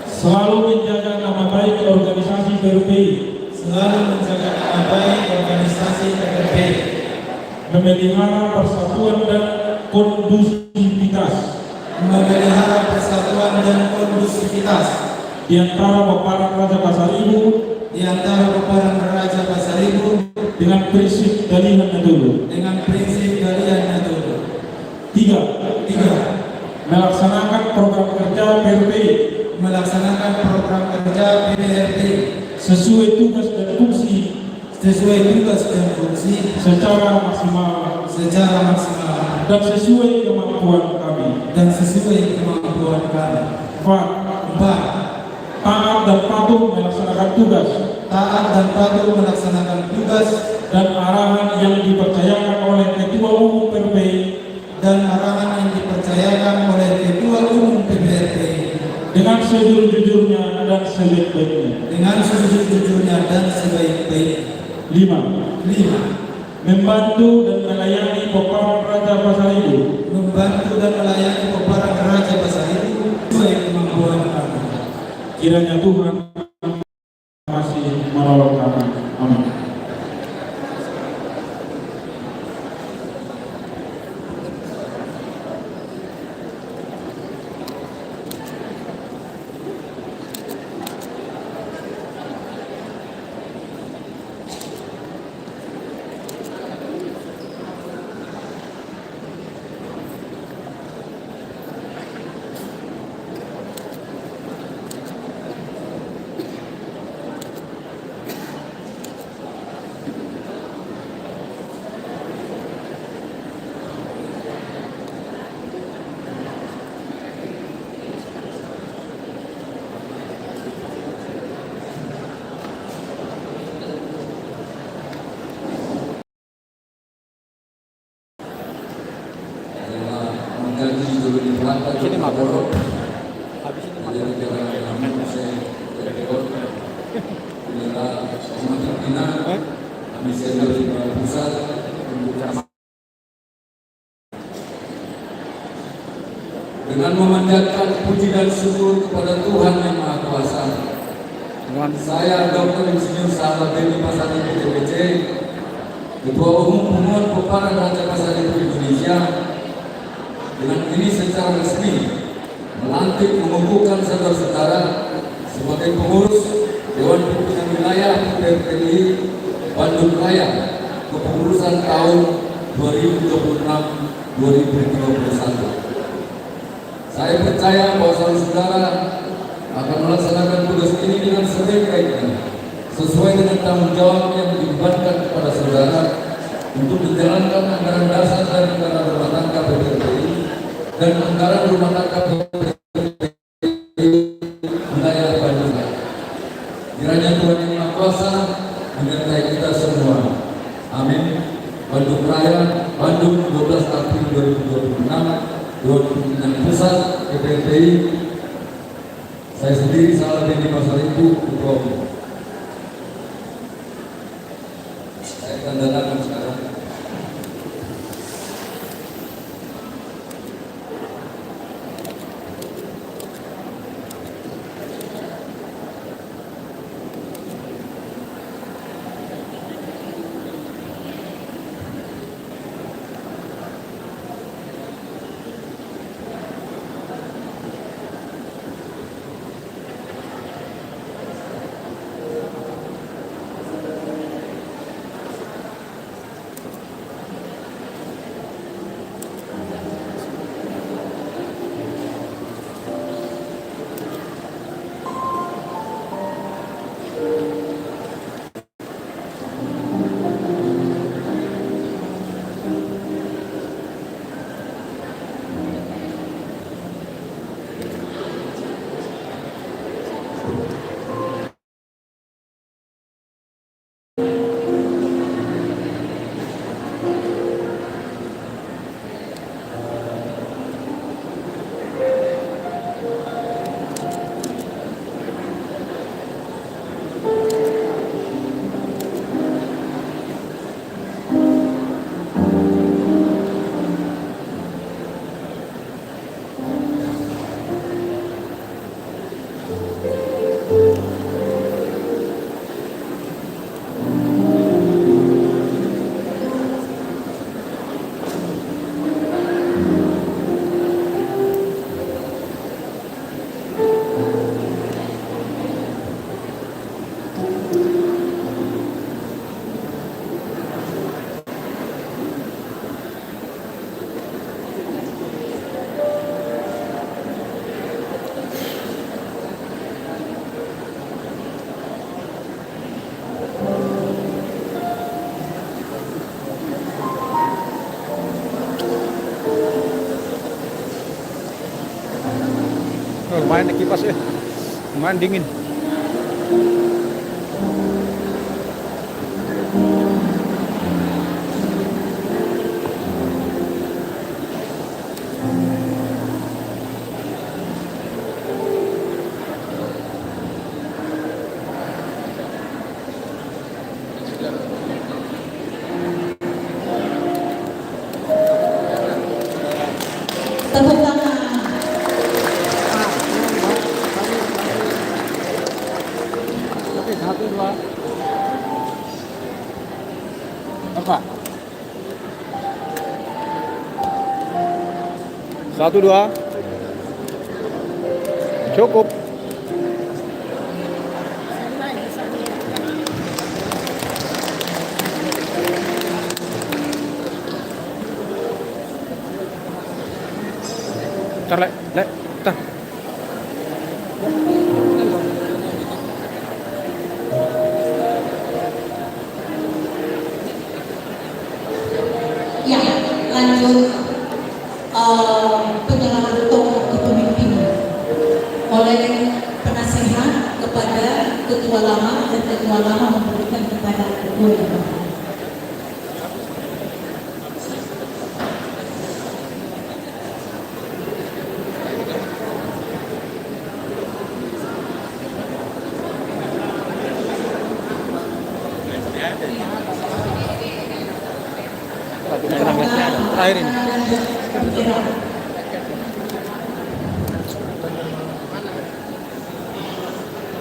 Selalu menjaga nama baik organisasi PPRI. Selalu menjaga nama baik organisasi PPRI. Memelihara persatuan dan kondusivitas. Memelihara persatuan dan kondusivitas di antara peparan Raja Pasaribu. Di antara peparan Raja Pasaribu dengan prinsip dalihannya dulu. Dengan prinsip dalihannya dulu. 3. Melaksanakan program kerja PPRI. Melaksanakan program kerja PPRI sesuai tugas dan fungsi. Sesuai tugas dan fungsi secara maksimal dan sesuai kemampuan kami. 4. Taat dan patuh melaksanakan tugas. Dan arahan yang dipercayakan oleh Ketua Umum PPRI. Dengan sejujur-jujurnya dan sebaik-baiknya. 5. Membantu dan melayani peparan Raja Pasaribu. Sesuai kemampuan kami. Kiranya Tuhan masih menolong kami. Amin. Sini mah bro. Dengan memanjatkan puji dan syukur kepada Tuhan Yang Maha Kuasa, saya Dr. Insinyur Salahuddin Pasaribu TBC, Ketua Umum Pemuan Paparan Raja Pasaribu Indonesia, dengan ini secara resmi melantik mengukuhkan saudara-saudara sebagai pengurus Dewan Pimpinan Wilayah PPRI Bandung Raya kepengurusan tahun 2026-2031. Saya percaya bahwa saudara akan melaksanakan tugas ini dengan sebaik-baiknya, sesuai dengan tanggung jawab yang dibebankan kepada saudara untuk menjalankan anggaran dasar dan anggaran rumah tangga PPRI dan anggaran rumah tangga PPRI wilayah Bandung. Kiranya Tuhan Yang Maha Kuasa menyertai kita semua. Bandung Raya, Bandung 12 April 2026 Pusat PPPI. Saya sendiri Salah Dendi Pasar Ibu, Ketua Umum. Saya akan datangkan sekarang. Lumayan kipas ya, lumayan dingin. Tepuk tangan. Oke, 1, 2. Apa? 1, 2. Cukup. Ntar, Lek, ntar. Ya, lanjut penyerahan tongkat kepemimpinan oleh penasehat kepada ketua lama dan ketua lama memberikan kepada ketua yang baru. Terakhir ini.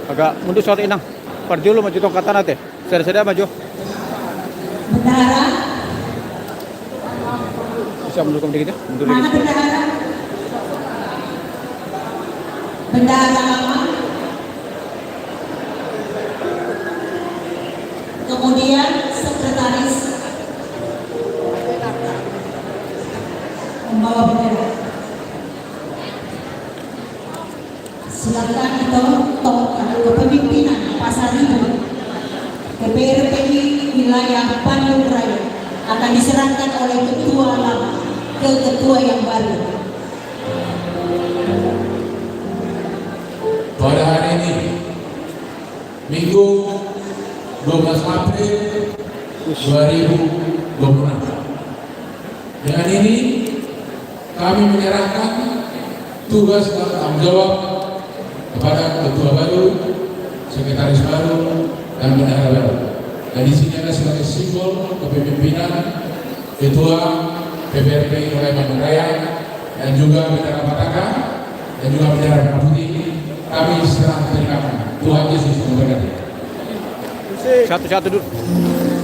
Agak mundur suatu inang. Parjo lu maju tongkatan nanti. Saya maju. Bendahara, Bisa mundur dikit ya. Mundur mana dikit. bendahara? Bendahara lama. Kemudian sekretaris membawa bendera. Silakan itu tongkat kepemimpinan Pasar Ibu PPRPI wilayah Bandung Raya akan diserahkan oleh ketua lama ke ketua yang baru. Pada hari ini, Minggu 12 April 2026 pemenang. Dengan ini kami menyerahkan tugas dan tanggung jawab kepada ketua baru, sekretaris baru, dan bendahara baru. Dan di sini ada sebagai simbol kepemimpinan ketua PPRP Wilayah Bandung Raya dan juga bendera Pataka dan juga bendera Merah Putih. Kami serah terimakan. Tuhan Yesus memberkati. Satu dulu.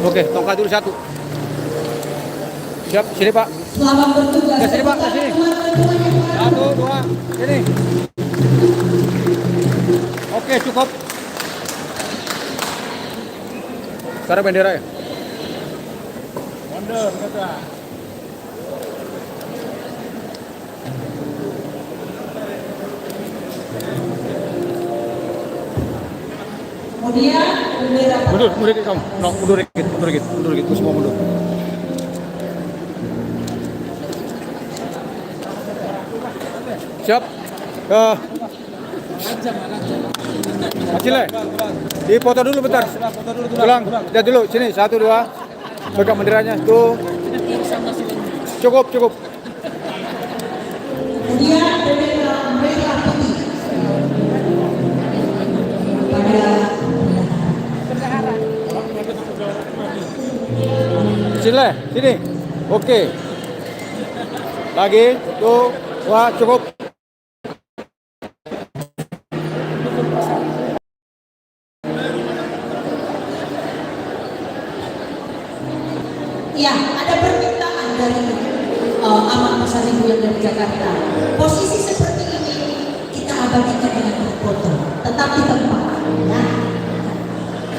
Oke, tongkat dulu satu. Siap, sini Pak. Selamat bertugas. Ya, sini Pak, ke sini. Satu, dua, sini. Oke, cukup. Sekarang bendera ya. Mundur, kata. Kemudian bendera Mundur dikit kamu. No, mundur dikit. Tuh, semua mundur. Siap. Acile, di foto dulu bentar. Pulang, lihat dulu. Sini, 1, 2. Pegang benderanya. Tuh. Cukup. Kemudian bendera Merah Putih pada Sini. Oke. Lagi. Tuh. Wah, cukup. ya, ada permintaan dari Ahmad Pasar Ibu yang dari Jakarta. Posisi seperti ini kita abadikan dengan berfoto, tetap di tempat. Ya.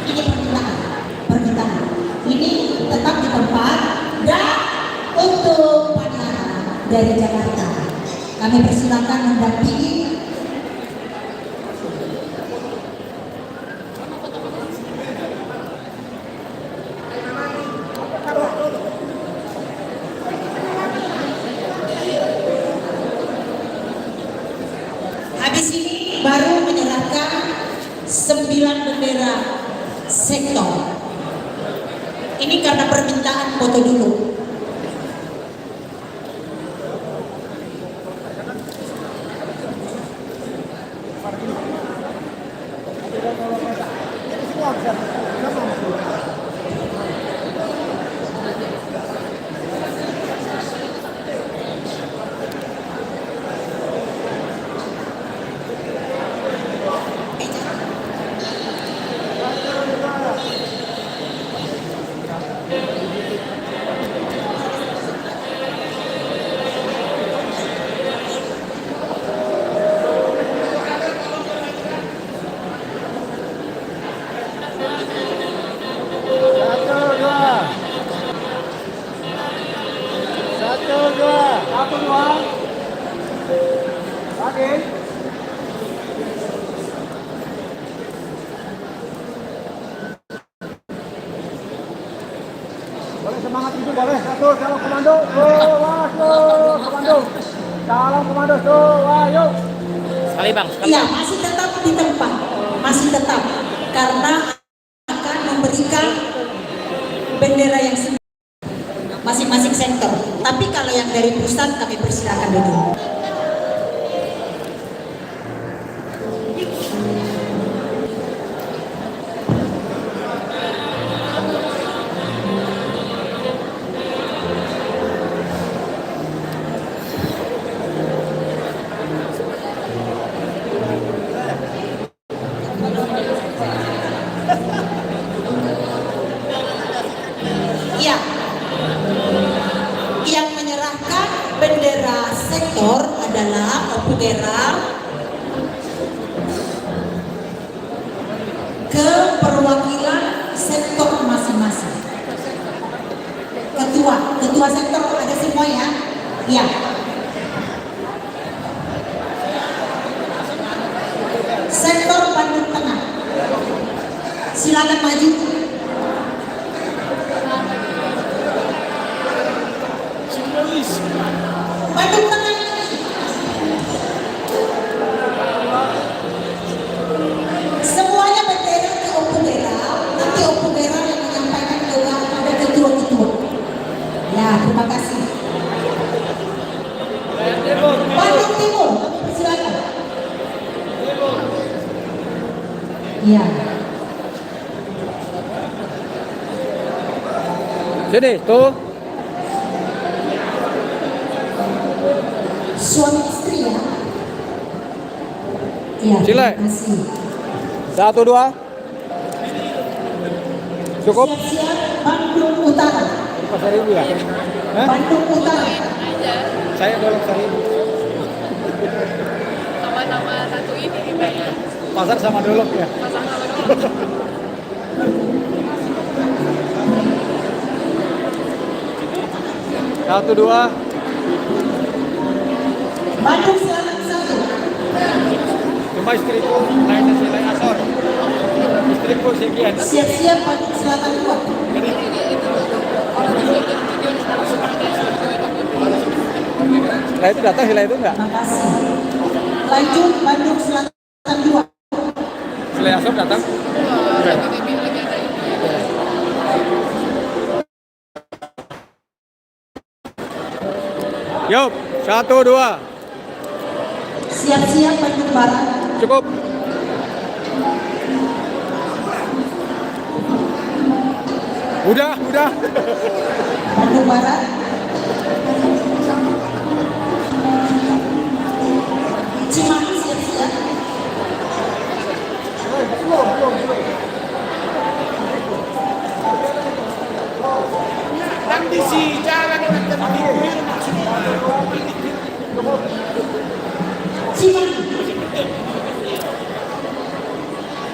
Ini permintaan. Ini tetap di tempat dan untuk Paniara dari Jakarta, kami persilakan mendampingi. Habis ini baru menyerahkan 9 bendera sektor. Ini karena permintaan foto dulu. Boleh semangat itu boleh. Satu, salam komando. Komando. Salam komando. Ayo. Sekali bang. Iya, masih tetap di tempat. Masih tetap. Karena akan memberikan bendera yang masing-masing sektor. Tapi kalau yang dari pusat kami persilakan dulu. Iya. Yang menyerahkan bendera sektor adalah Opugera ke perwakilan sektor masing-masing. Ketua sektor ada semua ya? Iya. Sektor Bandung Tengah. Silakan maju. Bandung Tengah. Semuanya bendera ke Opugera. Nanti Opugera yang menyampaikan kepada ketua-ketua. Sini, tuh. Suami istri ya. Ya, Sila. terima kasih. 1, 2. Cukup? Siap-siap Bandung Utara. Pasar Ibu ya? Hah? Bandung Utara. Saya boleh Pasar Ibu. Sama-sama satu ini kayaknya. Pasar sama Dolok ya? Satu, 2. Bandung Selatan 1. Cuma istriku lainnya si lain Asor. Istriku si Gian. Siap-siap Bandung Selatan 2. Setelah itu datang, setelah itu enggak? Makasih. Lanjut Bandung Selatan 2. Setelah Asor datang? Enggak. Yuk, 1, 2. Siap-siap Bandung Barat. Cukup. Udah. Bandung Barat. Cimahi siap-siap.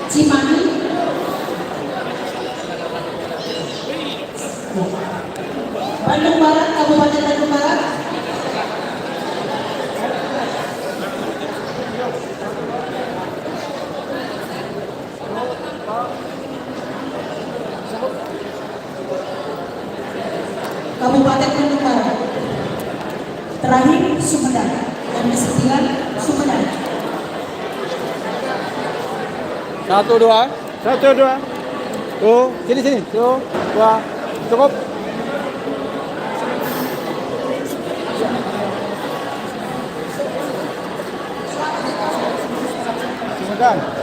Cimahi. Bandung Barat, Kabupaten Bandung Barat. Kabupaten Bandung Barat. Terakhir Sumedang. Dan ke-9 Sumedang. 1, 2. 1, 2. Tuh, sini. Tuh, 2. Cukup.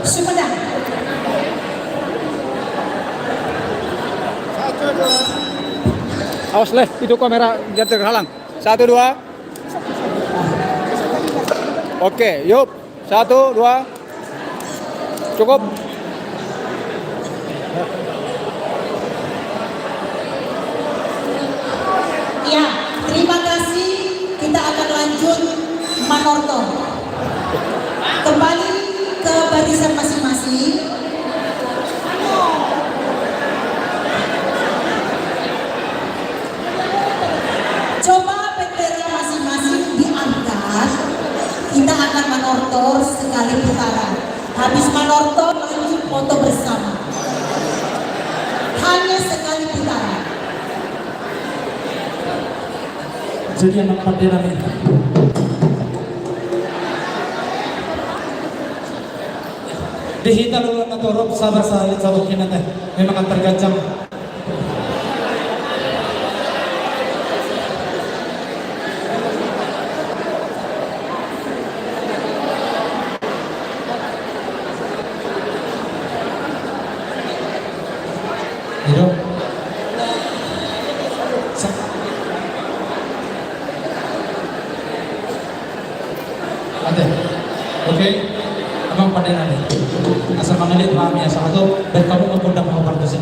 Sumedang. Awas leh, itu kamera jangan terhalang. 1, 2. Oke, yuk. 1, 2. Cukup. Ya, terima kasih. Kita akan lanjut Manorto. Kembali ke barisan masing-masing. Coba bendera masing-masing diangkat. Kita akan manortor sekali putaran. Habis manortor lanjut foto bersama. Hanya sekali putaran. Jadi anak perdana ini. Dihita dulu na torok sabar salit sa bukin natin. May mga tergajang. Hiro. Ate, oke, abang pada nanti. Asal mengalir paham ya satu, dan kamu mengundang mau partusin.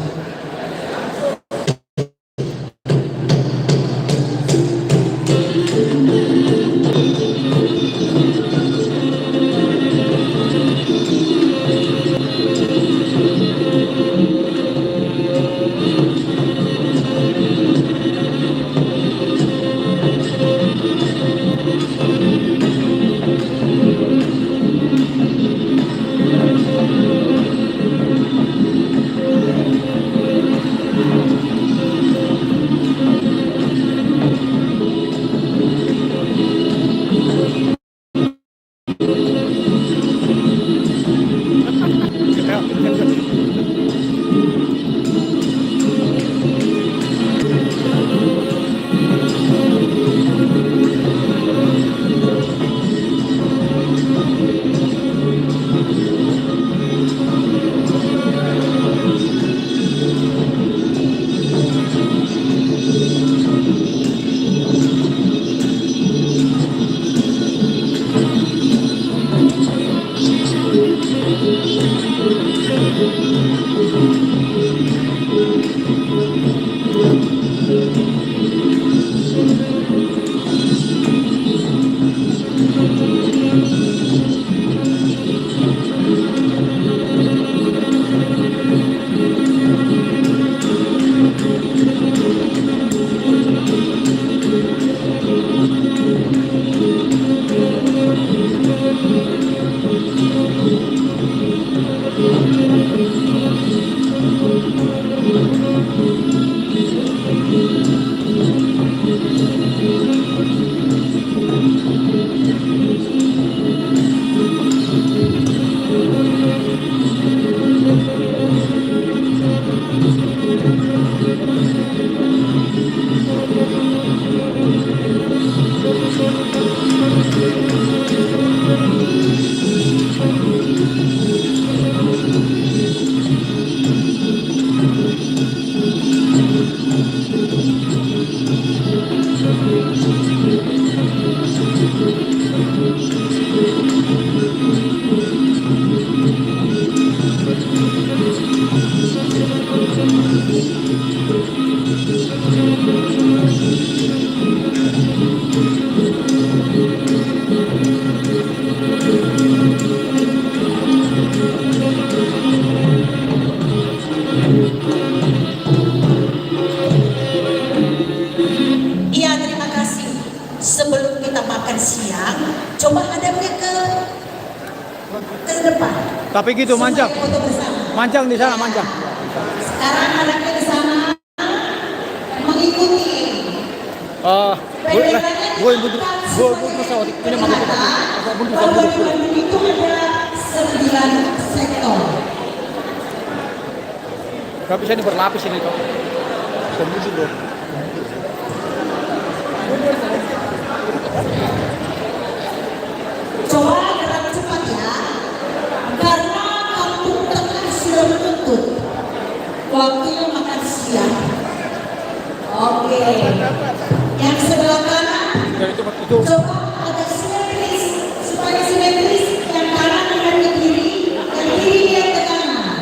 Iya, terima kasih. Sebelum kita makan siang, coba hadapnya ke depan. Tapi gitu manjang. Supaya foto bersama. Manjang di sana, manjang. Sekarang hadapnya ke sana, mengikuti. Gue pesawat ini mau Bahwa di Bandung itu ada 9 sektor. Gak bisa ini berlapis ini kok. Tembus bro. Coba gerak cepat ya, karena kampung tengah sudah menuntut waktunya makan siang. Oke, yang sebelah kanan coba agak simetris supaya simetris, yang kanan dengan ke kiri, yang kiri lihat ke kanan.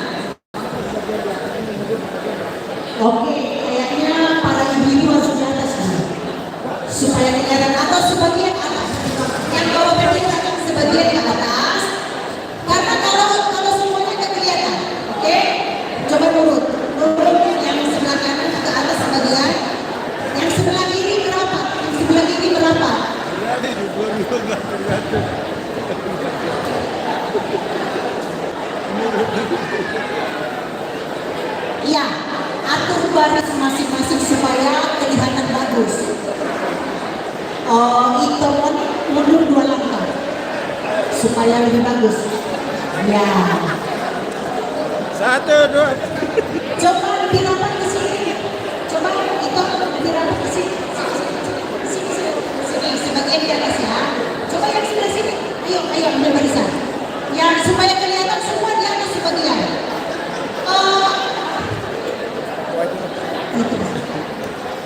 Oke, kayaknya para ibu-ibu harus di atas nih, supaya kelihatan atau sebagian atas. Yang bawah berdiri sebagian ke atas, karena kalau semuanya kan kelihatan. Oke, coba nurut yang sebelah kanan ke atas sebagian, yang sebelah kiri berapa, yang sebelah kiri berapa. Iya, atur baris masing-masing supaya kelihatan bagus. Itu mundur 2 langkah supaya lebih bagus. Ya. 1, 2. Coba lebih rapat ke sini. Coba itu lebih rapat ke sini. Sini, sebagian di atas ya. Coba yang sebelah sini. Ayo ambil barisan. Yang supaya kelihatan semua di atas sebagian.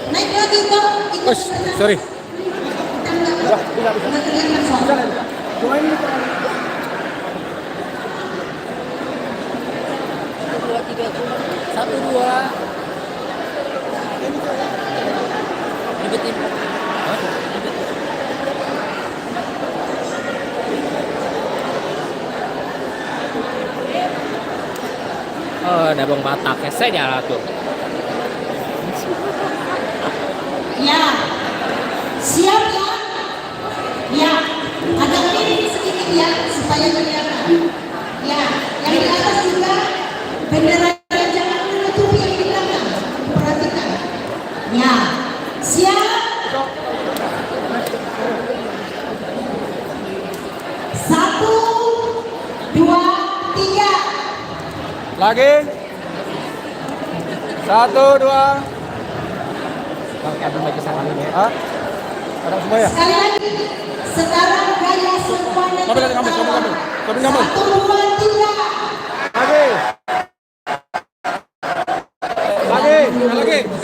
Naik lagi kok. Sorry. Nggak kelihatan soalnya. Satu dua. Ribetin. Oh, ada bang Batak, saya nyala tuh. Ya, siap ya? Ya, agak miring sedikit ya, supaya kelihatan. Ya, yang di atas juga benderanya jangan menutupi yang di belakang. Perhatikan. Ya, siap? 1, 2, 3. Lagi. 1, 2. Hah? Ada semua ya? Sekali lagi. Sekarang gaya semuanya. Ngambil. 1, 2, 3.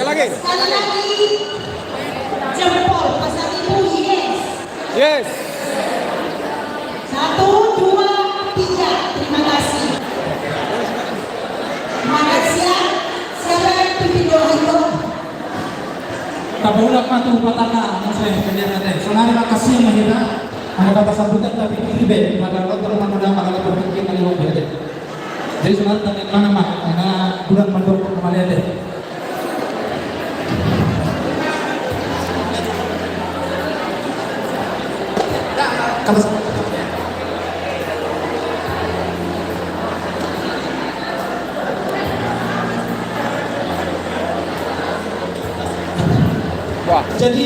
Lagi. Sekali lagi. Jempol pasang ibu, yes. 1, 2, 3. Terima kasih. Makan siang. Siapa yang pimpin doa itu? Tabulah patu pataka muslim kemudian ada. Sonari makasih mahina. Ang kata sambutan tapi ibe magagawa ko naman na makakapagpigil ng iwag berde. Jadi sunod na mana mah na bulan mandok kamalete. Kapas. Wah. Jadi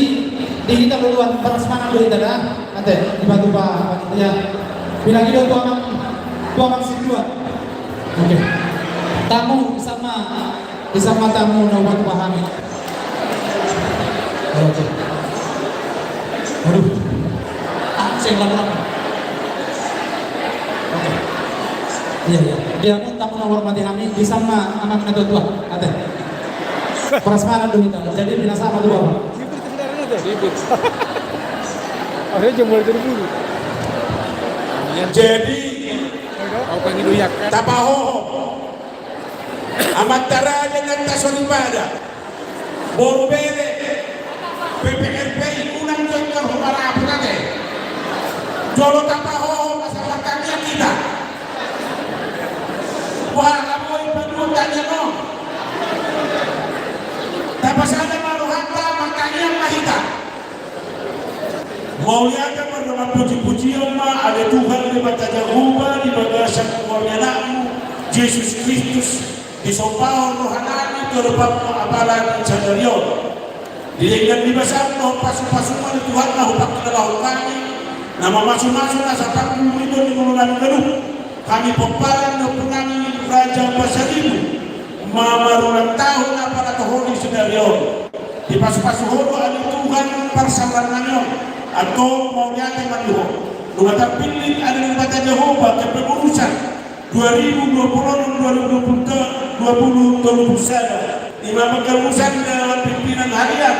di kita berdua para semangat dari dada, ante dibantu Pak ya. Bilang itu tuang dua. Oke. Tamu sama tamu nawat pahami. Oke. Waduh. Saya lama. Oke. Iya. Dia pun tamu nawat mati kami di sama anak tua. Ante. Para semangat dulu kita. Jadi binasa sama dua. Ribut. Akhirnya jempol terburu. Jadi Aku pengen doyak. tapaho amatara dengan tasolipada Borbere PPRPI unang jengkel humara apurate jolo tapaho masyarakatnya kita wah kamu ibu tanya no tapasada maruhata makanya mahita mau lihat berdoa puji-pujian mah ada Tuhan di baca Jehovah di bagasan kemuliaanmu Yesus Kristus di sopao rohanani terlepas apalan sadarion dilenggan di basar no pasu-pasuman Tuhan lah upak kita kami nama masuk-masuk nasa panggung itu di mulunan geluh kami peparan no penani raja pasaribu mamarulang tahun apa holi sadarion di pasu-pasu holo ada Tuhan persabarannya atau mau nyata manuho lumatan pilih ada yang baca Jehovah kepengurusan 2020-2021 lima pengurusan dalam pimpinan harian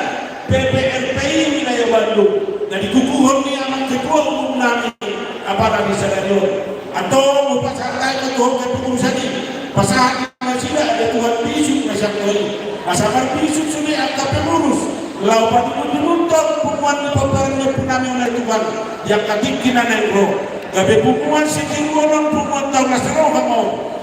PPRPI wilayah Bandung dan dikukuhon di aman ketua umum nami apalagi sadarion atau lupa santai ketua kepengurusan ini pasangan masih ada Tuhan Bisuk masyarakat masyarakat Bisuk sudah angka pengurus laupan itu dinuntut pumuan di paparannya punami oleh Tuhan yang katikinan yang roh gabe pumuan sekiruan pumuan tahun nasroh kamu